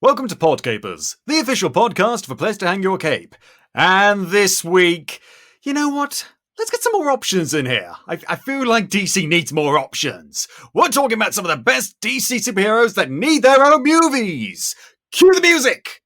Welcome to Podcapers, the official podcast for Place to Hang Your Cape. And this week, you know what? Let's get some more options in here. I feel like DC needs more options. We're talking about some of the best DC superheroes that need their own movies. Cue the music!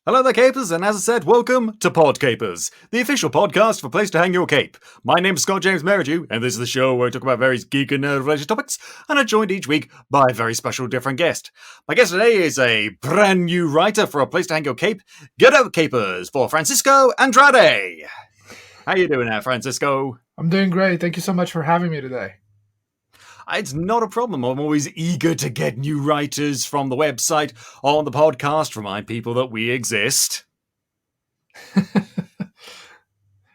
Hello there, Capers, and as I said, welcome to Podcapers, the official podcast for Place to Hang Your Cape. My name's Scott James Merridew, and this is the show where I talk about various geek and nerd-related topics, and I'm joined each week by a very special different guest. My guest today is a brand new writer for A Place to Hang Your Cape. Get out, Capers, for Francisco Andrade. How you doing there, Francisco? I'm doing great. Thank you so much for having me today. It's not a problem. I'm always eager to get new writers from the website on the podcast, remind people that we exist.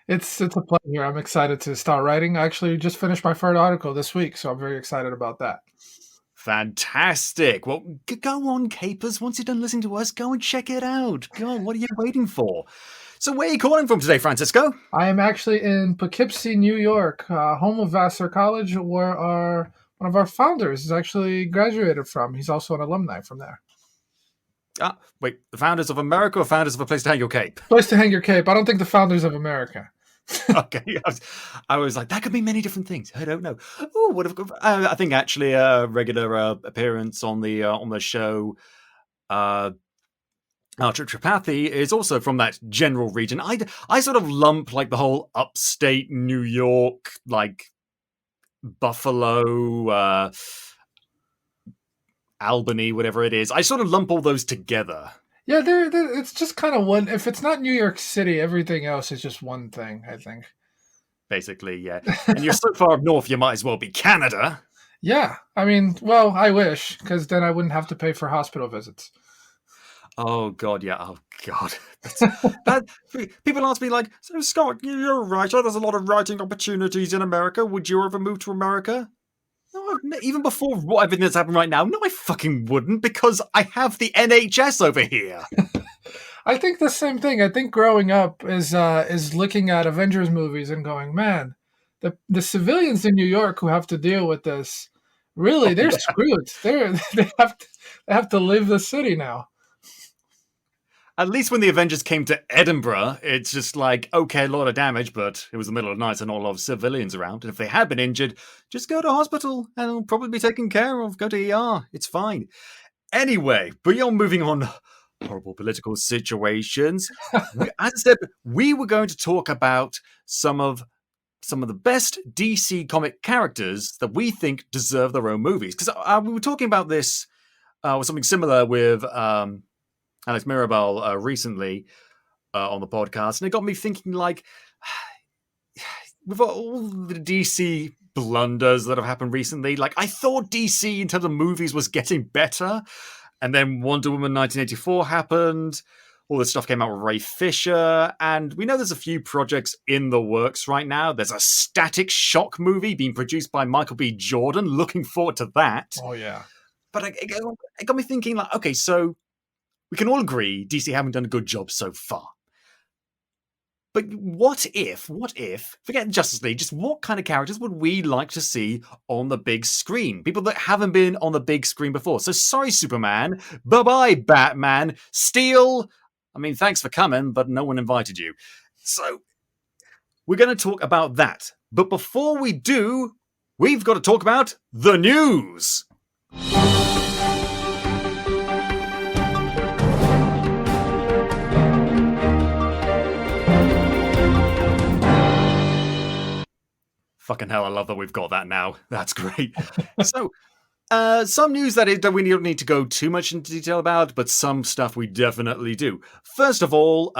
It's a pleasure. I'm excited to start writing. I actually just finished my third article this week, so I'm very excited about that. Fantastic. Well, go on, Capers. Once you're done listening to us, go and check it out. Go on, what are you waiting for? So where are you calling from today, Francisco? I am actually in Poughkeepsie, New York, home of Vassar College, where one of our founders is actually graduated from. He's also an alumni from there. Wait, the founders of America or founders of A Place to Hang Your Cape? Place to Hang Your Cape. I don't think the founders of America. Okay, I was like, that could be many different things. I don't know. Oh, what if I think actually a regular appearance on the show, Tripathy is also from that general region. I sort of lump like the whole upstate New York, like Buffalo, Albany, whatever it is. I sort of lump all those together. Yeah, it's just kind of one. If it's not New York City, everything else is just one thing, I think. Basically, yeah. And you're so far up north, you might as well be Canada. Yeah, I mean, well, I wish, because then I wouldn't have to pay for hospital visits. Oh God, yeah. Oh God, that people ask me like, so Scott, you're a writer. There's a lot of writing opportunities in America. Would you ever move to America? No, even before everything that's happened right now. No, I fucking wouldn't, because I have the NHS over here. I think the same thing. I think growing up is looking at Avengers movies and going, man, the civilians in New York who have to deal with this, really, they're screwed. They have to leave the city now. At least when the Avengers came to Edinburgh, it's just like, okay, a lot of damage, but it was the middle of the night and not a lot of civilians around. And if they had been injured, just go to hospital and it'll probably be taken care of. Go to ER. It's fine. Anyway, beyond moving on horrible political situations, as I said, we were going to talk about some of the best DC comic characters that we think deserve their own movies. Because we were talking about this with something similar with Alex Mirabal recently on the podcast, and it got me thinking, like, with all the DC blunders that have happened recently, like, I thought DC in terms of movies was getting better, and then Wonder Woman 1984 happened, all this stuff came out with Ray Fisher, and we know there's a few projects in the works right now. There's a Static Shock movie being produced by Michael B. Jordan, looking forward to that. Oh, yeah. But it got me thinking, like, okay, so we can all agree DC haven't done a good job so far. But what if, forget Justice League, just what kind of characters would we like to see on the big screen? People that haven't been on the big screen before. So sorry, Superman. Bye-bye, Batman. Steel. I mean, thanks for coming, but no one invited you. So we're going to talk about that. But before we do, we've got to talk about the news. Fucking hell, I love that we've got that now. That's great. So, some news that we don't need to go too much into detail about, but some stuff we definitely do. First of all,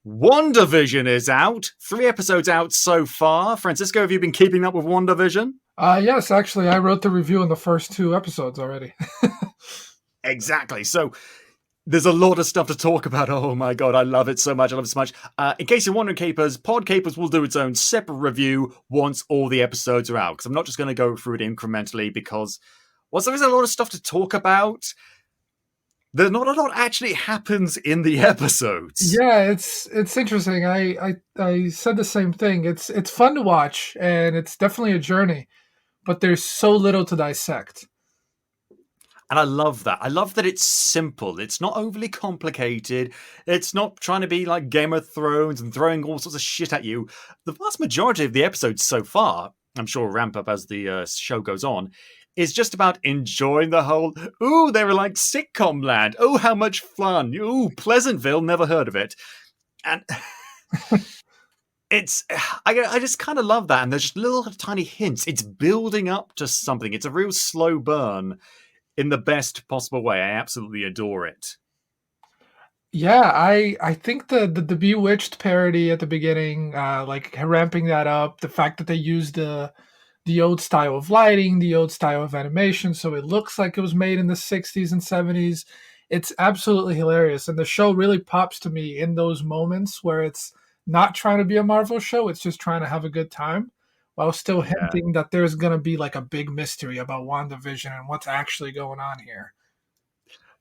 WandaVision is out. 3 episodes out so far. Francisco, have you been keeping up with WandaVision? Yes, actually, I wrote the review on the first 2 episodes already. Exactly. So, there's a lot of stuff to talk about. Oh my God, I love it so much. In case you're wondering, Capers, Podcapers will do its own separate review once all the episodes are out. Because I'm not just going to go through it incrementally because, there is a lot of stuff to talk about, there's not a lot actually happens in the episodes. Yeah, it's interesting. I said the same thing. It's fun to watch, and it's definitely a journey, but there's so little to dissect. And I love that. I love that it's simple. It's not overly complicated. It's not trying to be like Game of Thrones and throwing all sorts of shit at you. The vast majority of the episodes so far, I'm sure will ramp up as the show goes on, is just about enjoying the whole, ooh, they were like sitcom land. Oh, how much fun. Ooh, Pleasantville, never heard of it. And it's, I just kind of love that. And there's just little tiny hints. It's building up to something. It's a real slow burn in the best possible way. I absolutely adore it. Yeah, I think the Bewitched parody at the beginning, like ramping that up, the fact that they used the old style of lighting, the old style of animation, so it looks like it was made in the 60s and 70s. It's absolutely hilarious, and the show really pops to me in those moments where it's not trying to be a Marvel show, it's just trying to have a good time, while still Yeah. hinting that there's gonna be like a big mystery about WandaVision and what's actually going on here.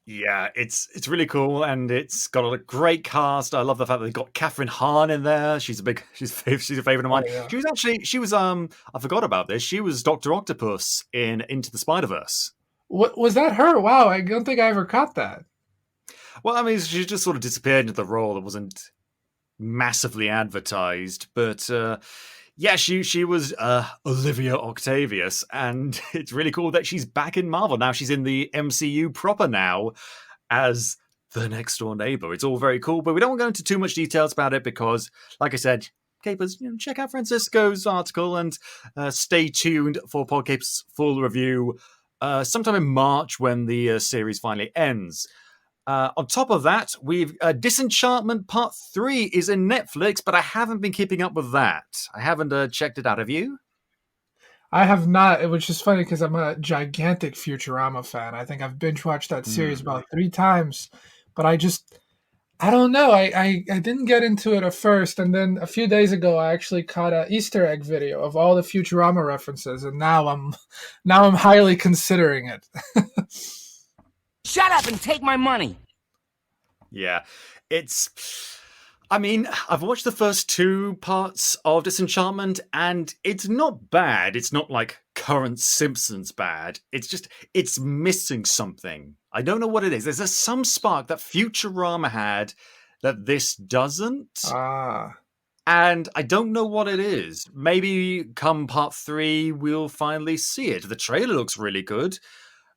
Yeah, it's really cool, and it's got a great cast. I love the fact that they got Catherine Hahn in there. She's a favorite of mine. Oh yeah. She was I forgot about this. She was Doctor Octopus in Into the Spider-Verse. What was that her? Wow, I don't think I ever caught that. Well, I mean, she just sort of disappeared into the role that wasn't massively advertised, but yeah, she was Olivia Octavius, and it's really cool that she's back in Marvel now. She's in the MCU proper now as the next door neighbor. It's all very cool, but we don't go into too much details about it because, like I said, Capers, check out Francisco's article and stay tuned for Podcape's full review sometime in March when the series finally ends. On top of that, we've Disenchantment Part 3 is in Netflix, but I haven't been keeping up with that. I haven't checked it out. Have you? I have not. It was just funny because I'm a gigantic Futurama fan. I think I've binge watched that series about 3 times, but I don't know. I didn't get into it at first, and then a few days ago I actually caught a Easter egg video of all the Futurama references, and now I'm highly considering it. Shut up and take my money. Yeah. I mean, I've watched the first 2 parts of Disenchantment, and it's not bad. It's not like current Simpsons bad. It's missing something. I don't know what it is. There's some spark that Futurama had that this doesn't. Ah, And I don't know what it is. Maybe come part 3, we'll finally see it. The trailer looks really good.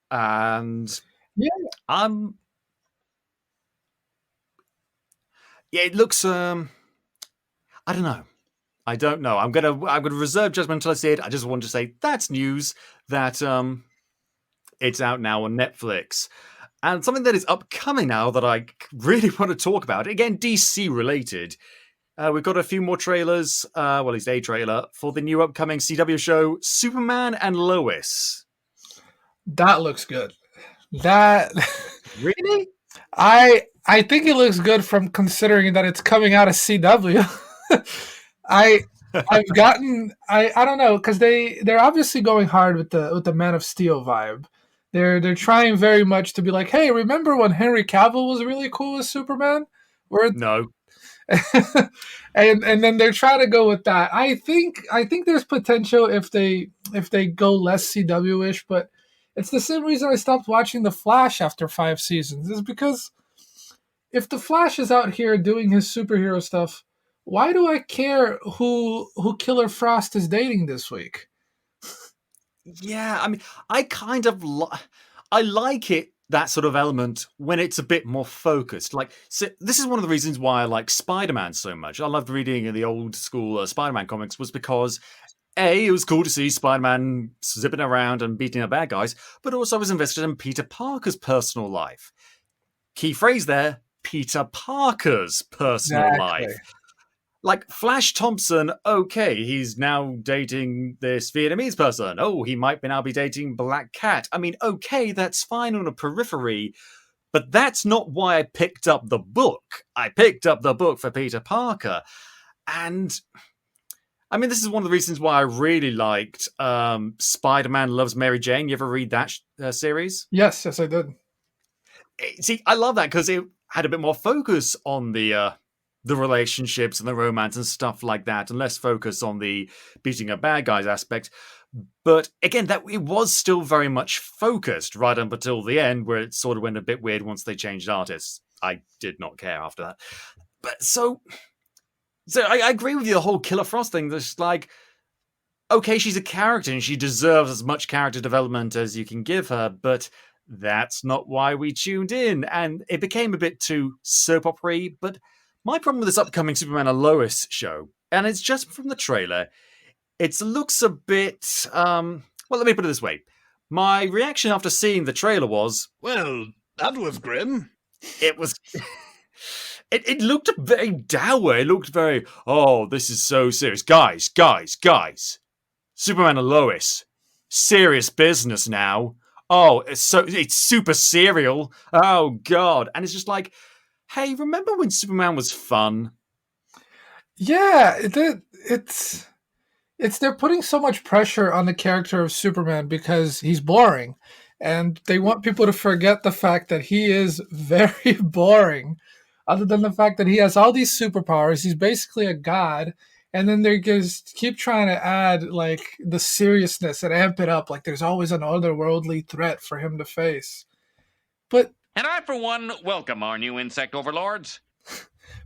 And yeah. yeah, it looks I don't know. I don't know. I'm gonna reserve judgment until I see it. I just want to say that's news that it's out now on Netflix. And something that is upcoming now that I really want to talk about, again, DC related. We've got a few more trailers, well, at least a trailer, for the new upcoming CW show, Superman and Lois. That looks good. That Really? I think it looks good from considering that it's coming out of CW. I I don't know because they're obviously going hard with the Man of Steel vibe. They're trying very much to be like, hey, remember when Henry Cavill was really cool as Superman? Where No. and then they're trying to go with that. I think there's potential if they go less CW-ish, but it's the same reason I stopped watching The Flash after 5 seasons. Is because if The Flash is out here doing his superhero stuff, why do I care who Killer Frost is dating this week? Yeah, I mean, I kind of I like it, that sort of element when it's a bit more focused. Like, so this is one of the reasons why I like Spider-Man so much. I loved reading the old school Spider-Man comics was because it was cool to see Spider-Man zipping around and beating up bad guys, but also I was invested in Peter Parker's personal life. Key phrase there, Peter Parker's personal Exactly. life. Like Flash Thompson, okay, he's now dating this Vietnamese person. Oh, he might now be dating Black Cat. I mean, okay, that's fine on a periphery, but that's not why I picked up the book. I picked up the book for Peter Parker. And I mean, this is one of the reasons why I really liked Spider-Man Loves Mary Jane. You ever read that series? Yes, I did. See, I love that because it had a bit more focus on the relationships and the romance and stuff like that, and less focus on the beating up bad guys aspect. But again, that it was still very much focused right up until the end, where it sort of went a bit weird once they changed artists. I did not care after that. But so I agree with you. The whole Killer Frost thing. Just like, okay, she's a character and she deserves as much character development as you can give her, but that's not why we tuned in. And it became a bit too soap opera-y. But my problem with this upcoming Superman and Lois show, and it's just from the trailer, it looks a bit. Well, let me put it this way. My reaction after seeing the trailer was, well, that was grim. It was. It looked very dour. It looked very, oh, this is so serious. Guys. Superman and Lois. Serious business now. Oh, it's super serial. Oh, God. And it's just like, hey, remember when Superman was fun? Yeah, it's they're putting so much pressure on the character of Superman because he's boring. And they want people to forget the fact that he is very boring. Other than the fact that he has all these superpowers, he's basically a god. And then they just keep trying to add like the seriousness and amp it up. Like there's always an otherworldly threat for him to face. But And I, for one, welcome our new insect overlords.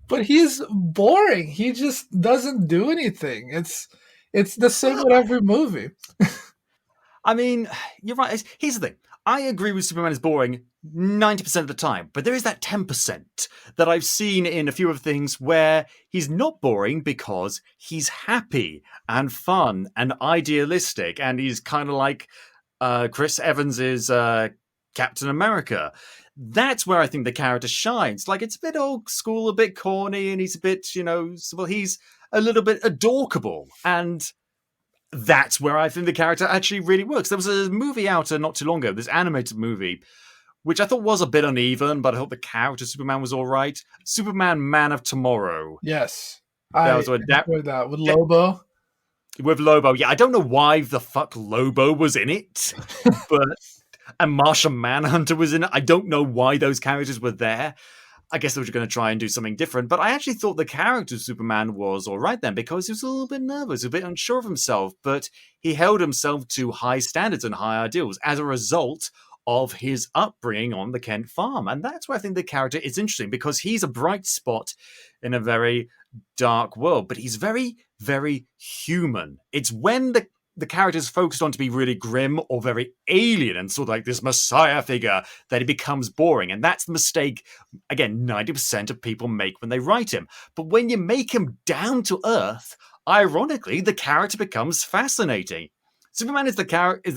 But he's boring. He just doesn't do anything. It's the same with every movie. I mean, you're right. Here's the thing. I agree with Superman is boring 90% of the time, but there is that 10% that I've seen in a few of things where he's not boring because he's happy and fun and idealistic, and he's kind of like Chris Evans's Captain America. That's where I think the character shines. Like, it's a bit old school, a bit corny, and he's a bit, well, he's a little bit adorkable, and that's where I think the character actually really works. There was a movie out not too long ago, this animated movie, which I thought was a bit uneven, but I thought the character Superman was all right. Superman Man of Tomorrow. Yes. That was enjoyed that with Lobo. With Lobo, yeah. I don't know why the fuck Lobo was in it, but and Martian Manhunter was in it. I don't know why those characters were there. I guess they were going to try and do something different, but I actually thought the character of Superman was all right then because he was a little bit nervous, a bit unsure of himself, but he held himself to high standards and high ideals as a result of his upbringing on the Kent farm. And that's why I think the character is interesting, because he's a bright spot in a very dark world, but he's very, very human. It's when the character is focused on to be really grim or very alien and sort of like this messiah figure that he becomes boring. And that's the mistake, again, 90% of people make when they write him. But when you make him down to earth, ironically, the character becomes fascinating. Superman is the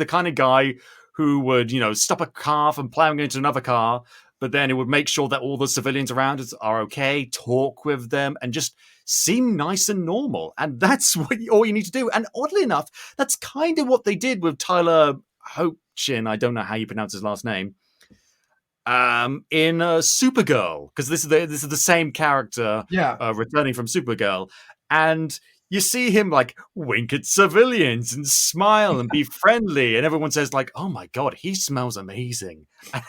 kind of guy who would, stop a car from plowing into another car, but then it would make sure that all the civilians around us are okay, talk with them, and just seem nice and normal. And that's all you need to do. And oddly enough, that's kind of what they did with Tyler Hoechlin. I don't know how you pronounce his last name. In Supergirl, because this is the same character, returning from Supergirl, and you see him like wink at civilians and smile and be friendly, and everyone says like, "Oh my god, he smells amazing." And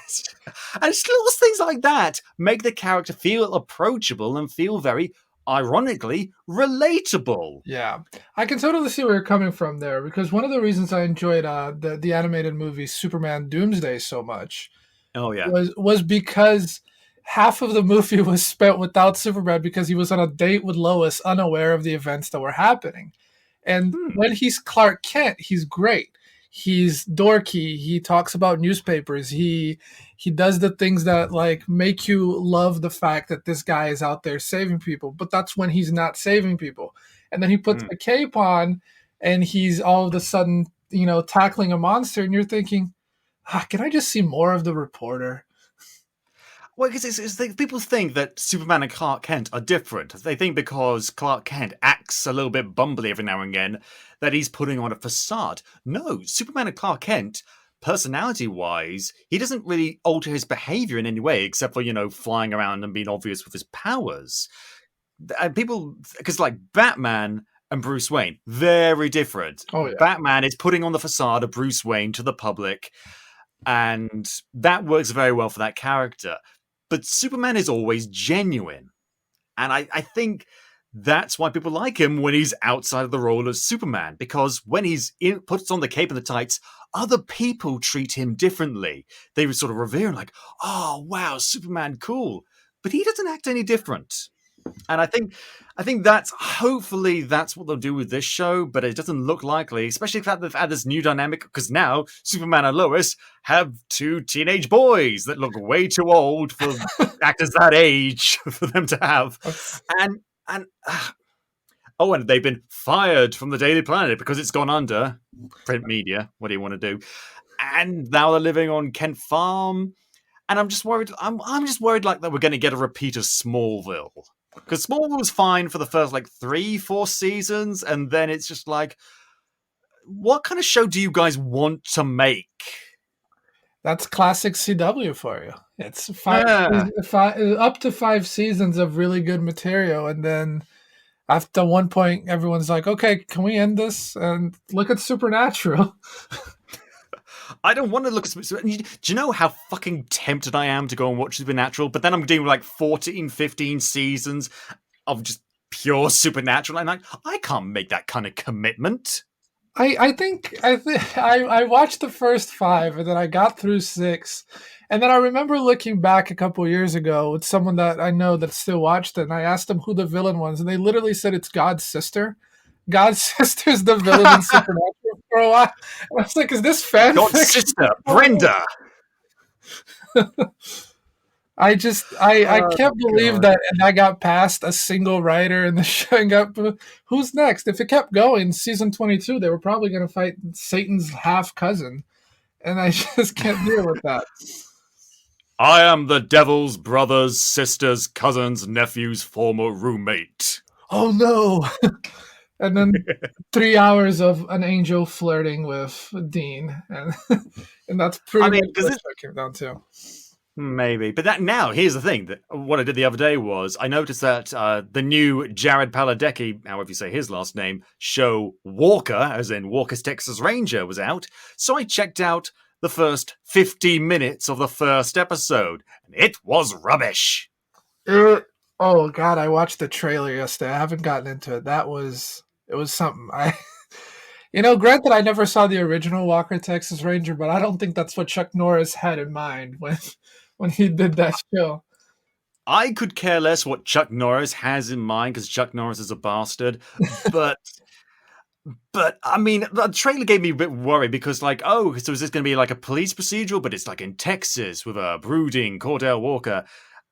it's little things like that make the character feel approachable and feel very, ironically, relatable. Yeah, I can totally see where you're coming from there, because one of the reasons I enjoyed the animated movie Superman Doomsday so much, was because half of the movie was spent without Superman because he was on a date with Lois, unaware of the events that were happening. And when he's Clark Kent, he's great. He's dorky. He talks about newspapers. He does the things that like make you love the fact that this guy is out there saving people. But that's when he's not saving people. And then he puts a cape on, and he's all of a sudden, tackling a monster, and you're thinking, can I just see more of the reporter? Well, because people think that Superman and Clark Kent are different. They think because Clark Kent acts a little bit bumbly every now and again that he's putting on a facade. No, Superman and Clark Kent, personality-wise, he doesn't really alter his behavior in any way, except for, flying around and being obvious with his powers. And people, because like Batman and Bruce Wayne, very different. Oh, yeah. Batman is putting on the facade of Bruce Wayne to the public. And that works very well for that character. But Superman is always genuine. And I think that's why people like him when he's outside of the role of Superman. Because when puts on the cape and the tights, other people treat him differently. They sort of revere him like, oh, wow, Superman, cool. But he doesn't act any different. And I think hopefully that's what they'll do with this show, but it doesn't look likely, especially the fact that they've had this new dynamic, because now Superman and Lois have two teenage boys that look way too old for actors that age for them to have. And they've been fired from the Daily Planet because it's gone under print media. What do you want to do? And now they're living on Kent Farm. And I'm just worried. I'm just worried like that we're going to get a repeat of Smallville. Because Smallville was fine for the first 3-4 seasons, and then it's just like, what kind of show do you guys want to make? That's classic CW for you. It's up to 5 seasons of really good material, and then after one point, everyone's like, okay, can we end this and look at Supernatural? I don't want to look at Supernatural. Do you know how fucking tempted I am to go and watch Supernatural? But then I'm doing 14, 15 seasons of just pure Supernatural, and I can't make that kind of commitment. I think I watched the first 5, and then I got through 6, and then I remember looking back a couple years ago with someone that I know that still watched it, and I asked them who the villain was, and they literally said it's God's sister. God's sister's the villain in Supernatural for a while. And I was like, is this fan God's fiction? sister, Brenda. I can't believe that I got past a single writer in the show and got, who's next? If it kept going, season 22, they were probably going to fight Satan's half cousin. And I just can't deal with that. I am the devil's brother's sister's cousin's nephew's former roommate. Oh no. And then 3 hours of an angel flirting with Dean, and that's pretty much what it came down to. Maybe, but now here's the thing: that what I did the other day was I noticed that the new Jared Padalecki, however you say his last name, show Walker, as in Walker's Texas Ranger, was out. So I checked out the first 50 minutes of the first episode, and it was rubbish. Oh God, I watched the trailer yesterday. I haven't gotten into it. It was something. Granted, I never saw the original Walker Texas Ranger, but I don't think that's what Chuck Norris had in mind when he did that show. I could care less what Chuck Norris has in mind because Chuck Norris is a bastard. But I mean, the trailer gave me a bit worried because, so is this going to be a police procedural, but it's in Texas with a brooding Cordell Walker,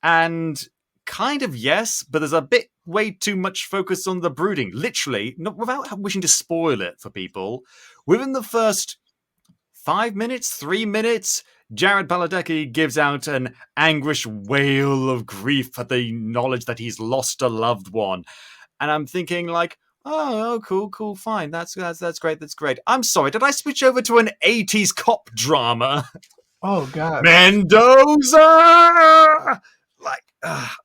and kind of yes, but there's a bit way too much focus on the brooding. Literally, not without wishing to spoil it for people, within the first 3 minutes, Jared Padalecki gives out an anguished wail of grief at the knowledge that he's lost a loved one. And I'm thinking oh, cool, fine. That's great. I'm sorry, did I switch over to an 80s cop drama? Oh, God. Mendoza!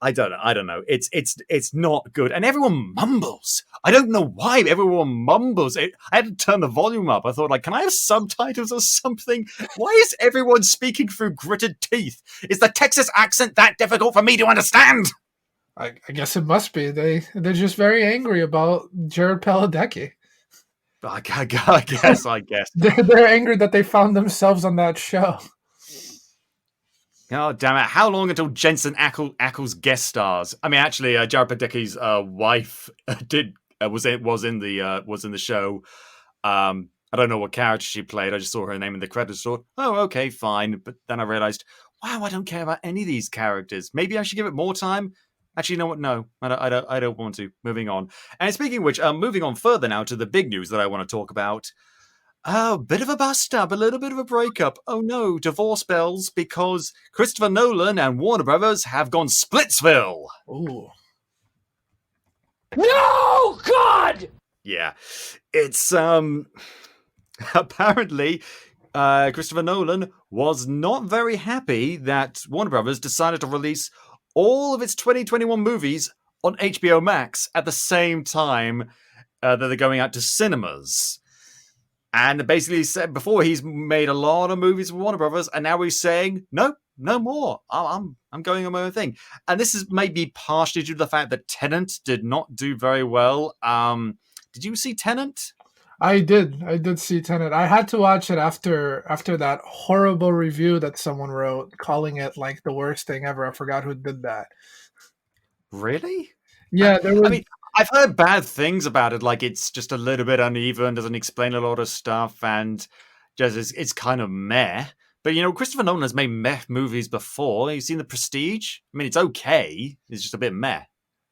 I don't know. It's not good. And everyone mumbles. I don't know why everyone mumbles. I had to turn the volume up. I thought, can I have subtitles or something? Why is everyone speaking through gritted teeth? Is the Texas accent that difficult for me to understand? I guess it must be. They're just very angry about Jared Padalecki. I guess. They're angry that they found themselves on that show. Oh, damn it. How long until Jensen Ackles guest stars? I mean, actually, Jared Padalecki's wife was in the show. I don't know what character she played. I just saw her name in the credits. Thought, oh, okay, fine. But then I realized, wow, I don't care about any of these characters. Maybe I should give it more time. Actually, you know what? No, I don't want to. Moving on. And speaking of which, moving on further now to the big news that I want to talk about. Oh, bit of a bust up, a little bit of a breakup. Oh no, divorce bells because Christopher Nolan and Warner Brothers have gone Splitsville. Ooh. No, God! Yeah, it's apparently Christopher Nolan was not very happy that Warner Brothers decided to release all of its 2021 movies on HBO Max at the same time that they're going out to cinemas. And basically said before he's made a lot of movies with Warner Brothers, and now he's saying no, no more. I'm going on my own thing. And this is maybe partially due to the fact that Tenet did not do very well. Did you see Tenet? I did see Tenet. I had to watch it after that horrible review that someone wrote, calling it like the worst thing ever. I forgot who did that. Really? Yeah, there was. I mean, I've heard bad things about it. Like it's just a little bit uneven, doesn't explain a lot of stuff, and just it's kind of meh. But Christopher Nolan has made meh movies before. You've seen The Prestige. I mean, it's okay. It's just a bit meh.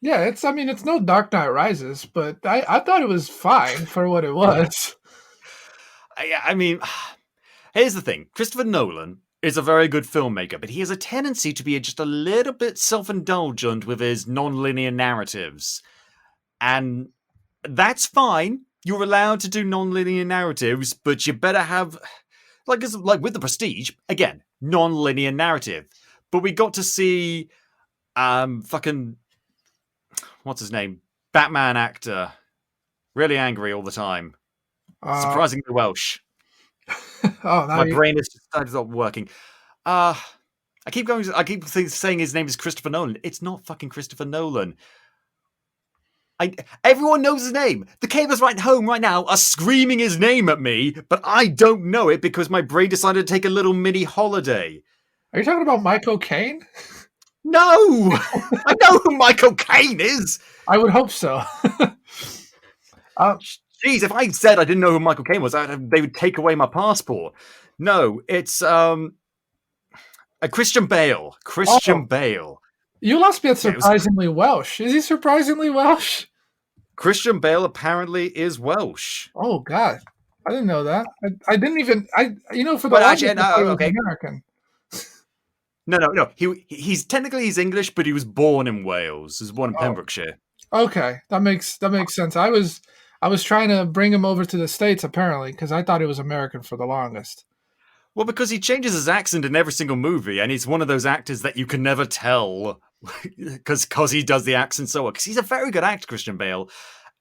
Yeah, it's. I mean, it's no Dark Knight Rises, but I thought it was fine for what it was. I mean, here's the thing: Christopher Nolan is a very good filmmaker, but he has a tendency to be just a little bit self-indulgent with his non-linear narratives. And that's fine. You're allowed to do non-linear narratives, but you better have, like with The Prestige, again, non-linear narrative. But we got to see, fucking, what's his name? Batman actor, really angry all the time, surprisingly Welsh. My brain has decided to stop working. I keep saying his name is Christopher Nolan. It's not fucking Christopher Nolan. Everyone knows his name. The cablers right home right now are screaming his name at me, but I don't know it because my brain decided to take a little mini holiday. Are you talking about Michael Caine? No! I know who Michael Caine is! I would hope so. Jeez, if I said I didn't know who Michael Caine was, they would take away my passport. No, it's a Christian Bale. Bale. You lost me at surprisingly Welsh. Is he surprisingly Welsh? Christian Bale apparently is Welsh. Oh God, I didn't know that. I didn't even. For the longest I thought he was American. No. He's technically English, but he was born in Wales. He was born in Pembrokeshire. Okay, that makes sense. I was trying to bring him over to the States apparently because I thought he was American for the longest. Well, because he changes his accent in every single movie, and he's one of those actors that you can never tell because he does the accent so well. Because he's a very good actor, Christian Bale,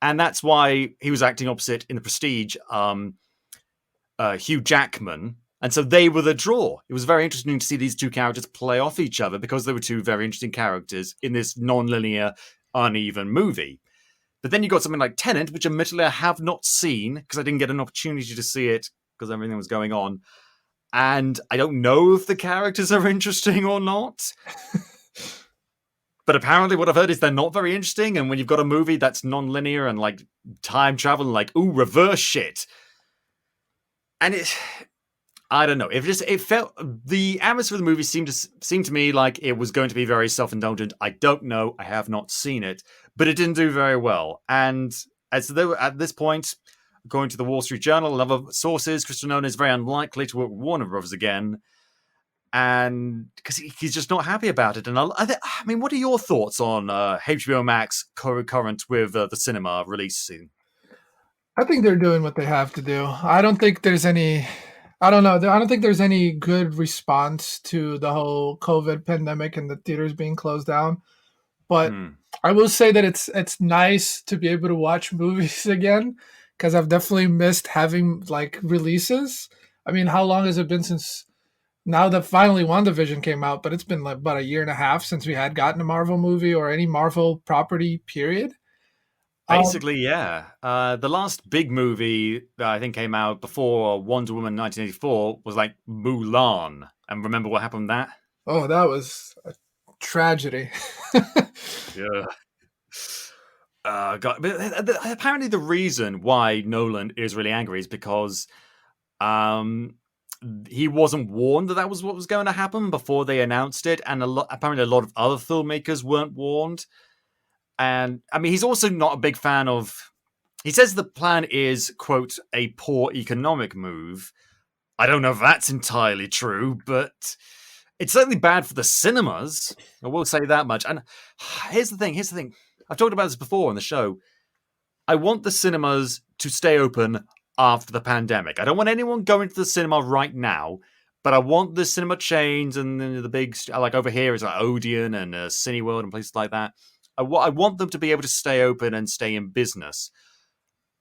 and that's why he was acting opposite in The Prestige, Hugh Jackman, and so they were the draw. It was very interesting to see these two characters play off each other because they were two very interesting characters in this non-linear, uneven movie. But then you got something like Tenet, which admittedly I have not seen because I didn't get an opportunity to see it because everything was going on. And I don't know if the characters are interesting or not. But apparently what I've heard is they're not very interesting. And when you've got a movie that's non-linear and like time travel and like, ooh, reverse shit. And I don't know. It felt, the atmosphere of the movie seemed to me like it was going to be very self-indulgent. I don't know. I have not seen it, but it didn't do very well. And as though at this point, according to the Wall Street Journal and other sources, Christopher Nolan is very unlikely to work with Warner Bros. Again. And because he's just not happy about it. And I mean, what are your thoughts on HBO Max co-current with the cinema release scene? I think they're doing what they have to do. I don't think there's any... I don't know. I don't think there's any good response to the whole COVID pandemic and the theaters being closed down. But I will say that it's nice to be able to watch movies again because I've definitely missed having like releases. I mean, how long has it been since now that finally WandaVision came out? But it's been like about a year and a half since we had gotten a Marvel movie or any Marvel property, period. Basically, yeah. The last big movie that I think came out before Wonder Woman 1984 was like Mulan. And remember what happened with that? Oh, that was a tragedy. Yeah. God. But apparently the reason why Nolan is really angry is because he wasn't warned that was what was going to happen before they announced it. And apparently a lot of other filmmakers weren't warned. And, I mean, he's also not a big fan of... He says the plan is, quote, a poor economic move. I don't know if that's entirely true, but it's certainly bad for the cinemas. I will say that much. And here's the thing. I've talked about this before on the show. I want the cinemas to stay open after the pandemic. I don't want anyone going to the cinema right now, but I want the cinema chains and the big... Like over here is like Odeon and Cineworld and places like that. I want them to be able to stay open and stay in business.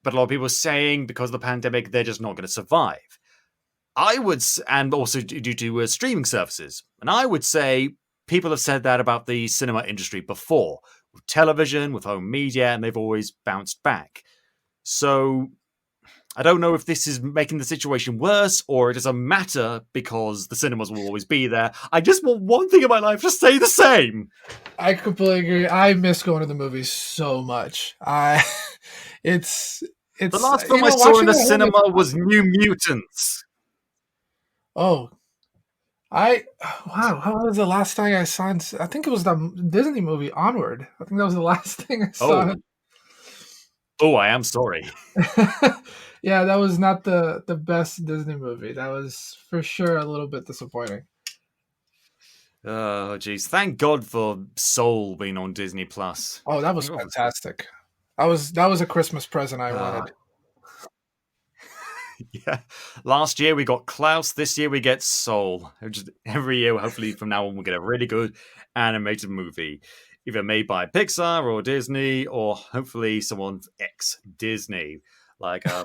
but a lot of people are saying because of the pandemic, they're just not going to survive. And also due to streaming services. And I would say people have said that about the cinema industry before, with television, with home media, and they've always bounced back. So I don't know if this is making the situation worse or it doesn't matter because the cinemas will always be there. I just want one thing in my life to stay the same. I completely agree. I miss going to the movies so much. It's the last film I saw in the cinema was New Mutants. Oh, wow! How was the last time I saw? I think it was the Disney movie Onward. I think that was the last thing I saw. Oh, I am sorry. Yeah, that was not the best Disney movie. That was for sure a little bit disappointing. Oh, geez. Thank God for Soul being on Disney Plus. Oh, that was fantastic. That was a Christmas present I wanted. Yeah. Last year we got Klaus. This year we get Soul. Every year, hopefully from now on, we'll get a really good animated movie. Either made by Pixar or Disney, or hopefully someone ex-Disney, like the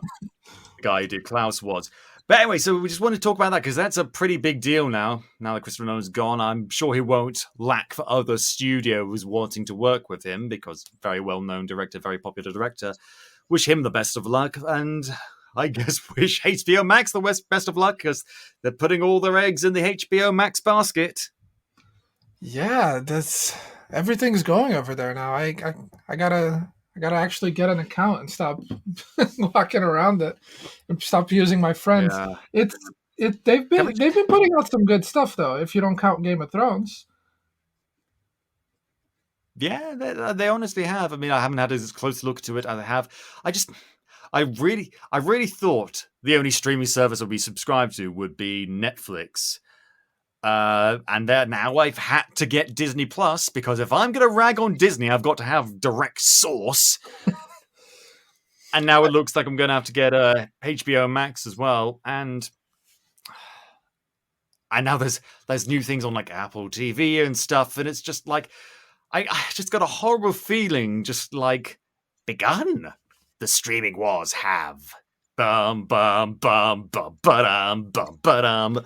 guy who did Klaus was. But anyway, so we just want to talk about that because that's a pretty big deal now. Now that Christopher Nolan's gone, I'm sure he won't lack for other studios wanting to work with him because very well-known director, very popular director. Wish him the best of luck, and I guess wish HBO Max the best of luck because they're putting all their eggs in the HBO Max basket. Yeah, everything's going over there now. I gotta actually get an account and stop walking around it and stop using my friends. Yeah. They've been putting out some good stuff though. If you don't count Game of Thrones. Yeah, they honestly have. I mean, I haven't had as close a look to it as I have. I really thought the only streaming service I'd be subscribed to would be Netflix. And now I've had to get Disney Plus because if I'm going to rag on Disney, I've got to have direct source. And now it looks like I'm going to have to get HBO Max as well. And now there's new things on like Apple TV and stuff. And it's just like, I just got a horrible feeling just like begun. The streaming wars have. Bum, bum, bum, bum, ba-dum, bum, ba-dum.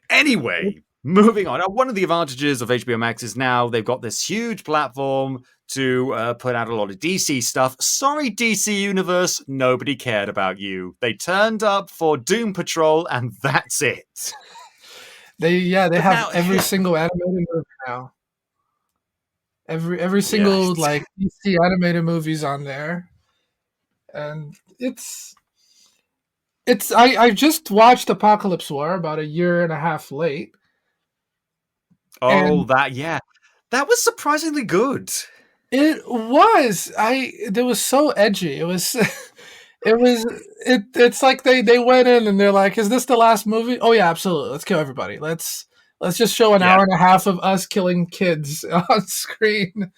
Anyway, moving on. One of the advantages of HBO Max is now they've got this huge platform to put out a lot of DC stuff. Sorry, DC Universe, nobody cared about you. They turned up for Doom Patrol, and that's it. They have every single animated movie now. Every single like DC animated movies on there, and I just watched Apocalypse War about a year and a half late. Oh, that was surprisingly good. It was. It was so edgy. It was. It's like they went in and they're like, "Is this the last movie?" Oh yeah, absolutely. Let's kill everybody. Let's just show an hour and a half of us killing kids on screen.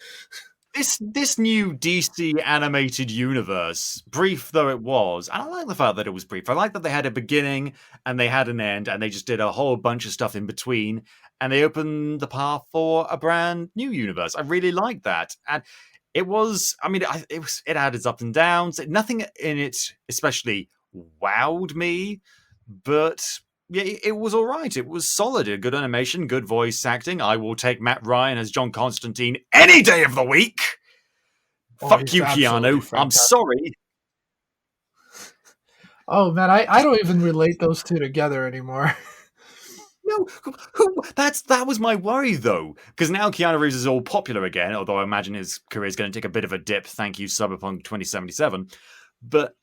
This new DC animated universe, brief though it was, and I like the fact that it was brief. I like that they had a beginning and they had an end, and they just did a whole bunch of stuff in between, and they opened the path for a brand new universe. I really liked that, and it was. I mean, it had its ups and downs. Nothing in it especially wowed me, but yeah, it was all right. It was solid. Good animation, good voice acting. I will take Matt Ryan as John Constantine any day of the week. Fuck you, Keanu. Fantastic. I'm sorry. Oh, man, I don't even relate those two together anymore. No, that was my worry, though. Because now Keanu Reeves is all popular again, although I imagine his career is going to take a bit of a dip. Thank you, Cyberpunk 2077. But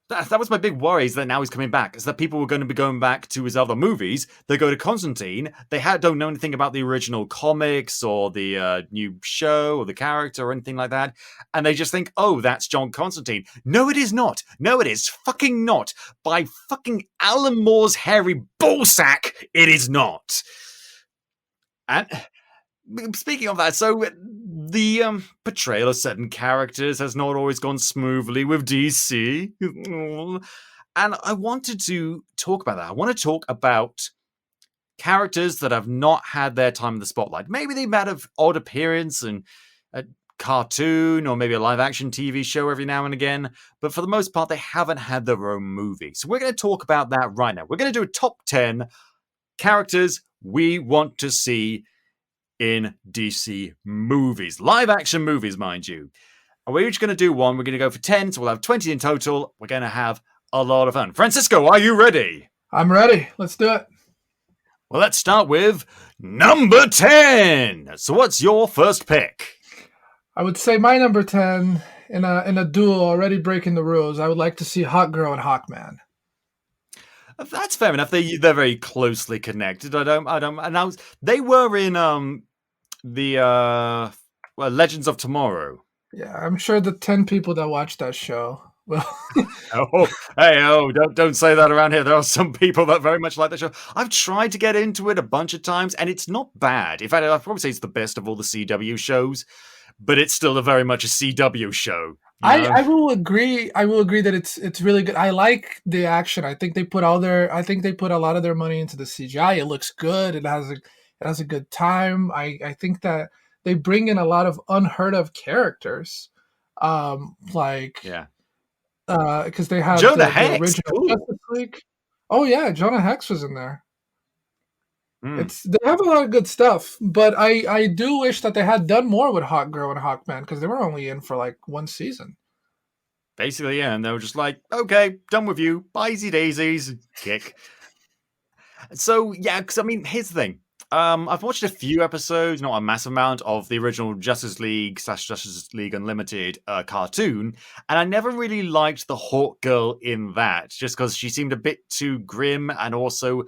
that was my big worry, is that now he's coming back. Is that people were going to be going back to his other movies. They go to Constantine. They don't know anything about the original comics or the new show or the character or anything like that. And they just think, oh, that's John Constantine. No, it is not. No, it is fucking not. By fucking Alan Moore's hairy ballsack, it is not. And speaking of that, so the portrayal of certain characters has not always gone smoothly with DC. And I wanted to talk about that. I want to talk about characters that have not had their time in the spotlight. Maybe they've had an odd appearance and cartoon or maybe a live action TV show every now and again. But for the most part, they haven't had their own movie. So we're going to talk about that right now. We're going to do a top 10 characters we want to see in DC movies. Live action movies, mind you. And we're each going to do one. We're going to go for 10, so we'll have 20 in total. We're going to have a lot of fun. Francisco, are you ready? I'm ready. Let's do it. Well, let's start with number 10. So what's your first pick? I would say my number 10 in a duel already breaking the rules. I would like to see Hawkgirl and Hawkman. That's fair enough. They're very closely connected. I don't. And they were in the Legends of Tomorrow. Yeah, I'm sure the 10 people that watch that show will. Don't say that around here. There are some people that very much like the show. I've tried to get into it a bunch of times, and it's not bad. In fact, I'd probably say it's the best of all the CW shows, but it's still very much a CW show. I will agree. I will agree that it's really good. I like the action. I think they put a lot of their money into the CGI. It looks good. It has a good time. I think that they bring in a lot of unheard of characters. Because they have Jonah the Hex, original cool. Justice League. Oh yeah, Jonah Hex was in there. Mm. They have a lot of good stuff, but I do wish that they had done more with Hawkgirl and Hawkman because they were only in for like one season. Basically, yeah, and they were just like, okay, done with you. Bye-sy daisies. Kick. So, yeah, because, I mean, here's the thing. I've watched a few episodes, not a massive amount, of the original Justice League / Justice League Unlimited cartoon, and I never really liked the Hawk Girl in that, just because she seemed a bit too grim, and also,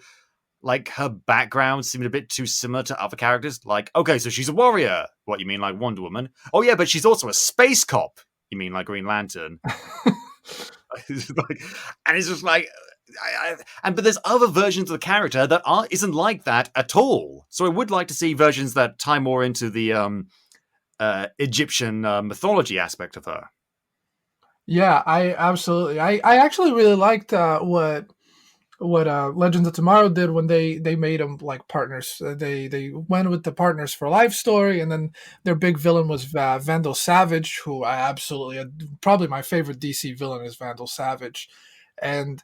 like, her background seemed a bit too similar to other characters. Like, okay, so she's a warrior. What, you mean like Wonder Woman? Oh yeah, but she's also a space cop. You mean like Green Lantern? And it's just like... but there's other versions of the character that isn't like that at all. So I would like to see versions that tie more into the Egyptian mythology aspect of her. Yeah, I absolutely. I actually really liked what Legends of Tomorrow did when they made them like partners. They went with the Partners for Life story, and then their big villain was Vandal Savage, who I absolutely probably my favorite DC villain is Vandal Savage, and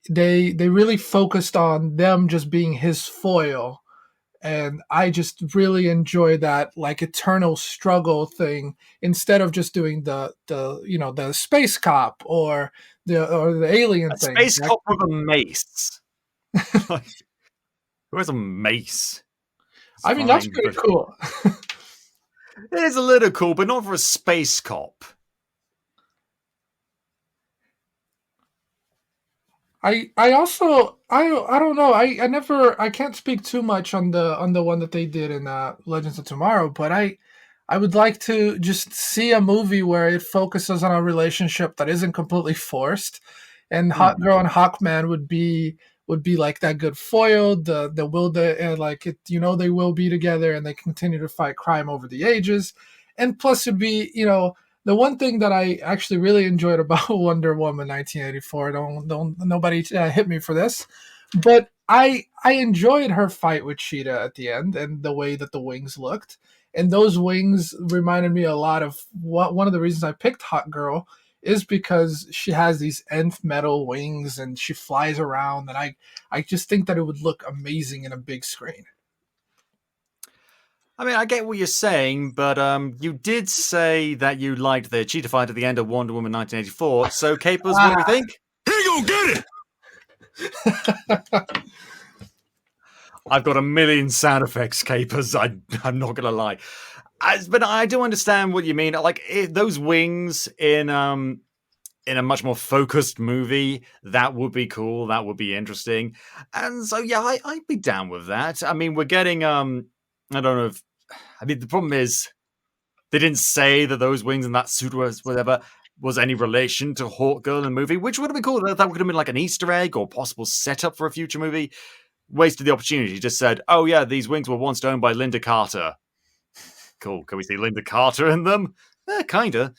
they really focused on them just being his foil, and I just really enjoy that like eternal struggle thing instead of just doing the space cop or the alien thing. Space cop with a mace. Who has a mace? I mean, that's pretty cool. It is a little cool, but not for a space cop. I don't know. I can't speak too much on the one that they did in Legends of Tomorrow, but I would like to just see a movie where it focuses on a relationship that isn't completely forced, and Hawkgirl and Hawkman would be like that good foil. They will be together and they continue to fight crime over the ages, and plus it'd be the one thing that I actually really enjoyed about Wonder Woman 1984, don't nobody hit me for this, but I enjoyed her fight with Cheetah at the end and the way that the wings looked. And those wings reminded me a lot of one of the reasons I picked Hawkgirl is because she has these nth metal wings and she flies around, and I just think that it would look amazing in a big screen. I mean, I get what you're saying, but you did say that you liked the cheetah fight at the end of Wonder Woman 1984. So, Capers, what do we think? Here you go, get it! I've got a million sound effects, Capers. I'm not going to lie. But I do understand what you mean. Like, those wings in a much more focused movie, that would be cool. That would be interesting. And so, yeah, I'd be down with that. I mean, we're getting... I don't know if... I mean, the problem is they didn't say that those wings and that suit was any relation to Hawkgirl in the movie, which would have been cool. That would have been like an Easter egg or possible setup for a future movie. Wasted the opportunity. Just said, oh yeah, these wings were once owned by Linda Carter. Cool. Can we see Linda Carter in them? Kinda.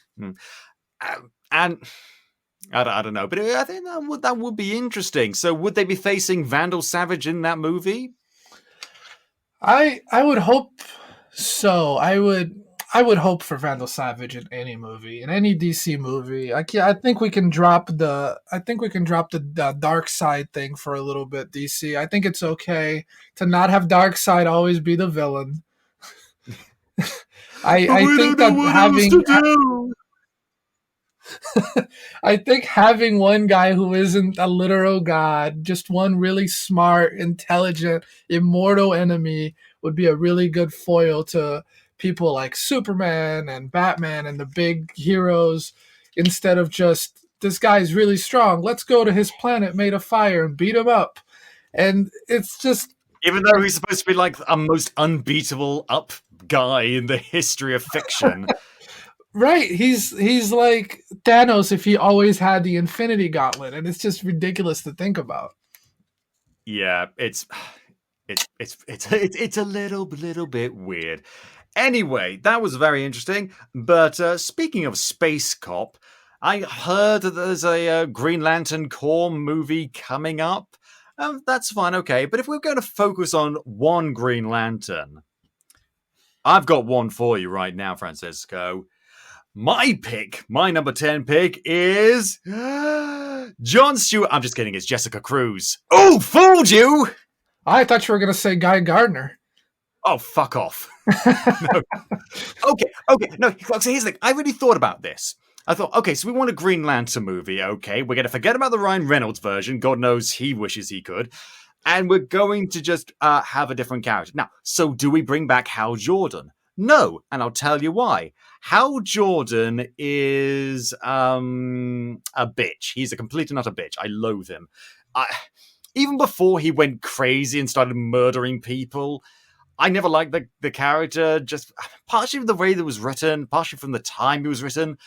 And I don't know, but I think that would be interesting. So would they be facing Vandal Savage in that movie? I would hope so. I would hope for Vandal Savage in any movie, in any DC movie. I think we can drop the dark side thing for a little bit. DC, I think it's okay to not have Darkseid always be the villain. I think that having I think having one guy who isn't a literal god, just one really smart, intelligent, immortal enemy would be a really good foil to people like Superman and Batman and the big heroes, instead of just, this guy's really strong, let's go to his planet made of fire and beat him up. And it's just, even though he's supposed to be like a most unbeatable up guy in the history of fiction. right, he's like Thanos if he always had the Infinity Gauntlet, and it's just ridiculous to think about. Yeah, it's a little bit weird. Anyway, that was very interesting. But speaking of Space Cop, I heard that there's a Green Lantern Corps movie coming up. That's fine, okay. But if we're going to focus on one Green Lantern, I've got one for you right now, Francisco. My pick, my number 10 pick is John Stewart. I'm just kidding, it's Jessica Cruz. Oh, fooled you! I thought you were going to say Guy Gardner. Oh, fuck off. No. Okay. No, so here's the thing. I really thought about this. I thought, okay, so we want a Green Lantern movie, okay? We're going to forget about the Ryan Reynolds version. God knows he wishes he could. And we're going to just have a different character. Now, so do we bring back Hal Jordan? No, and I'll tell you why. Hal Jordan is a bitch. He's a complete and utter bitch. I loathe him. Even before he went crazy and started murdering people, I never liked the character, just partially from the way that it was written, partially from the time he was written,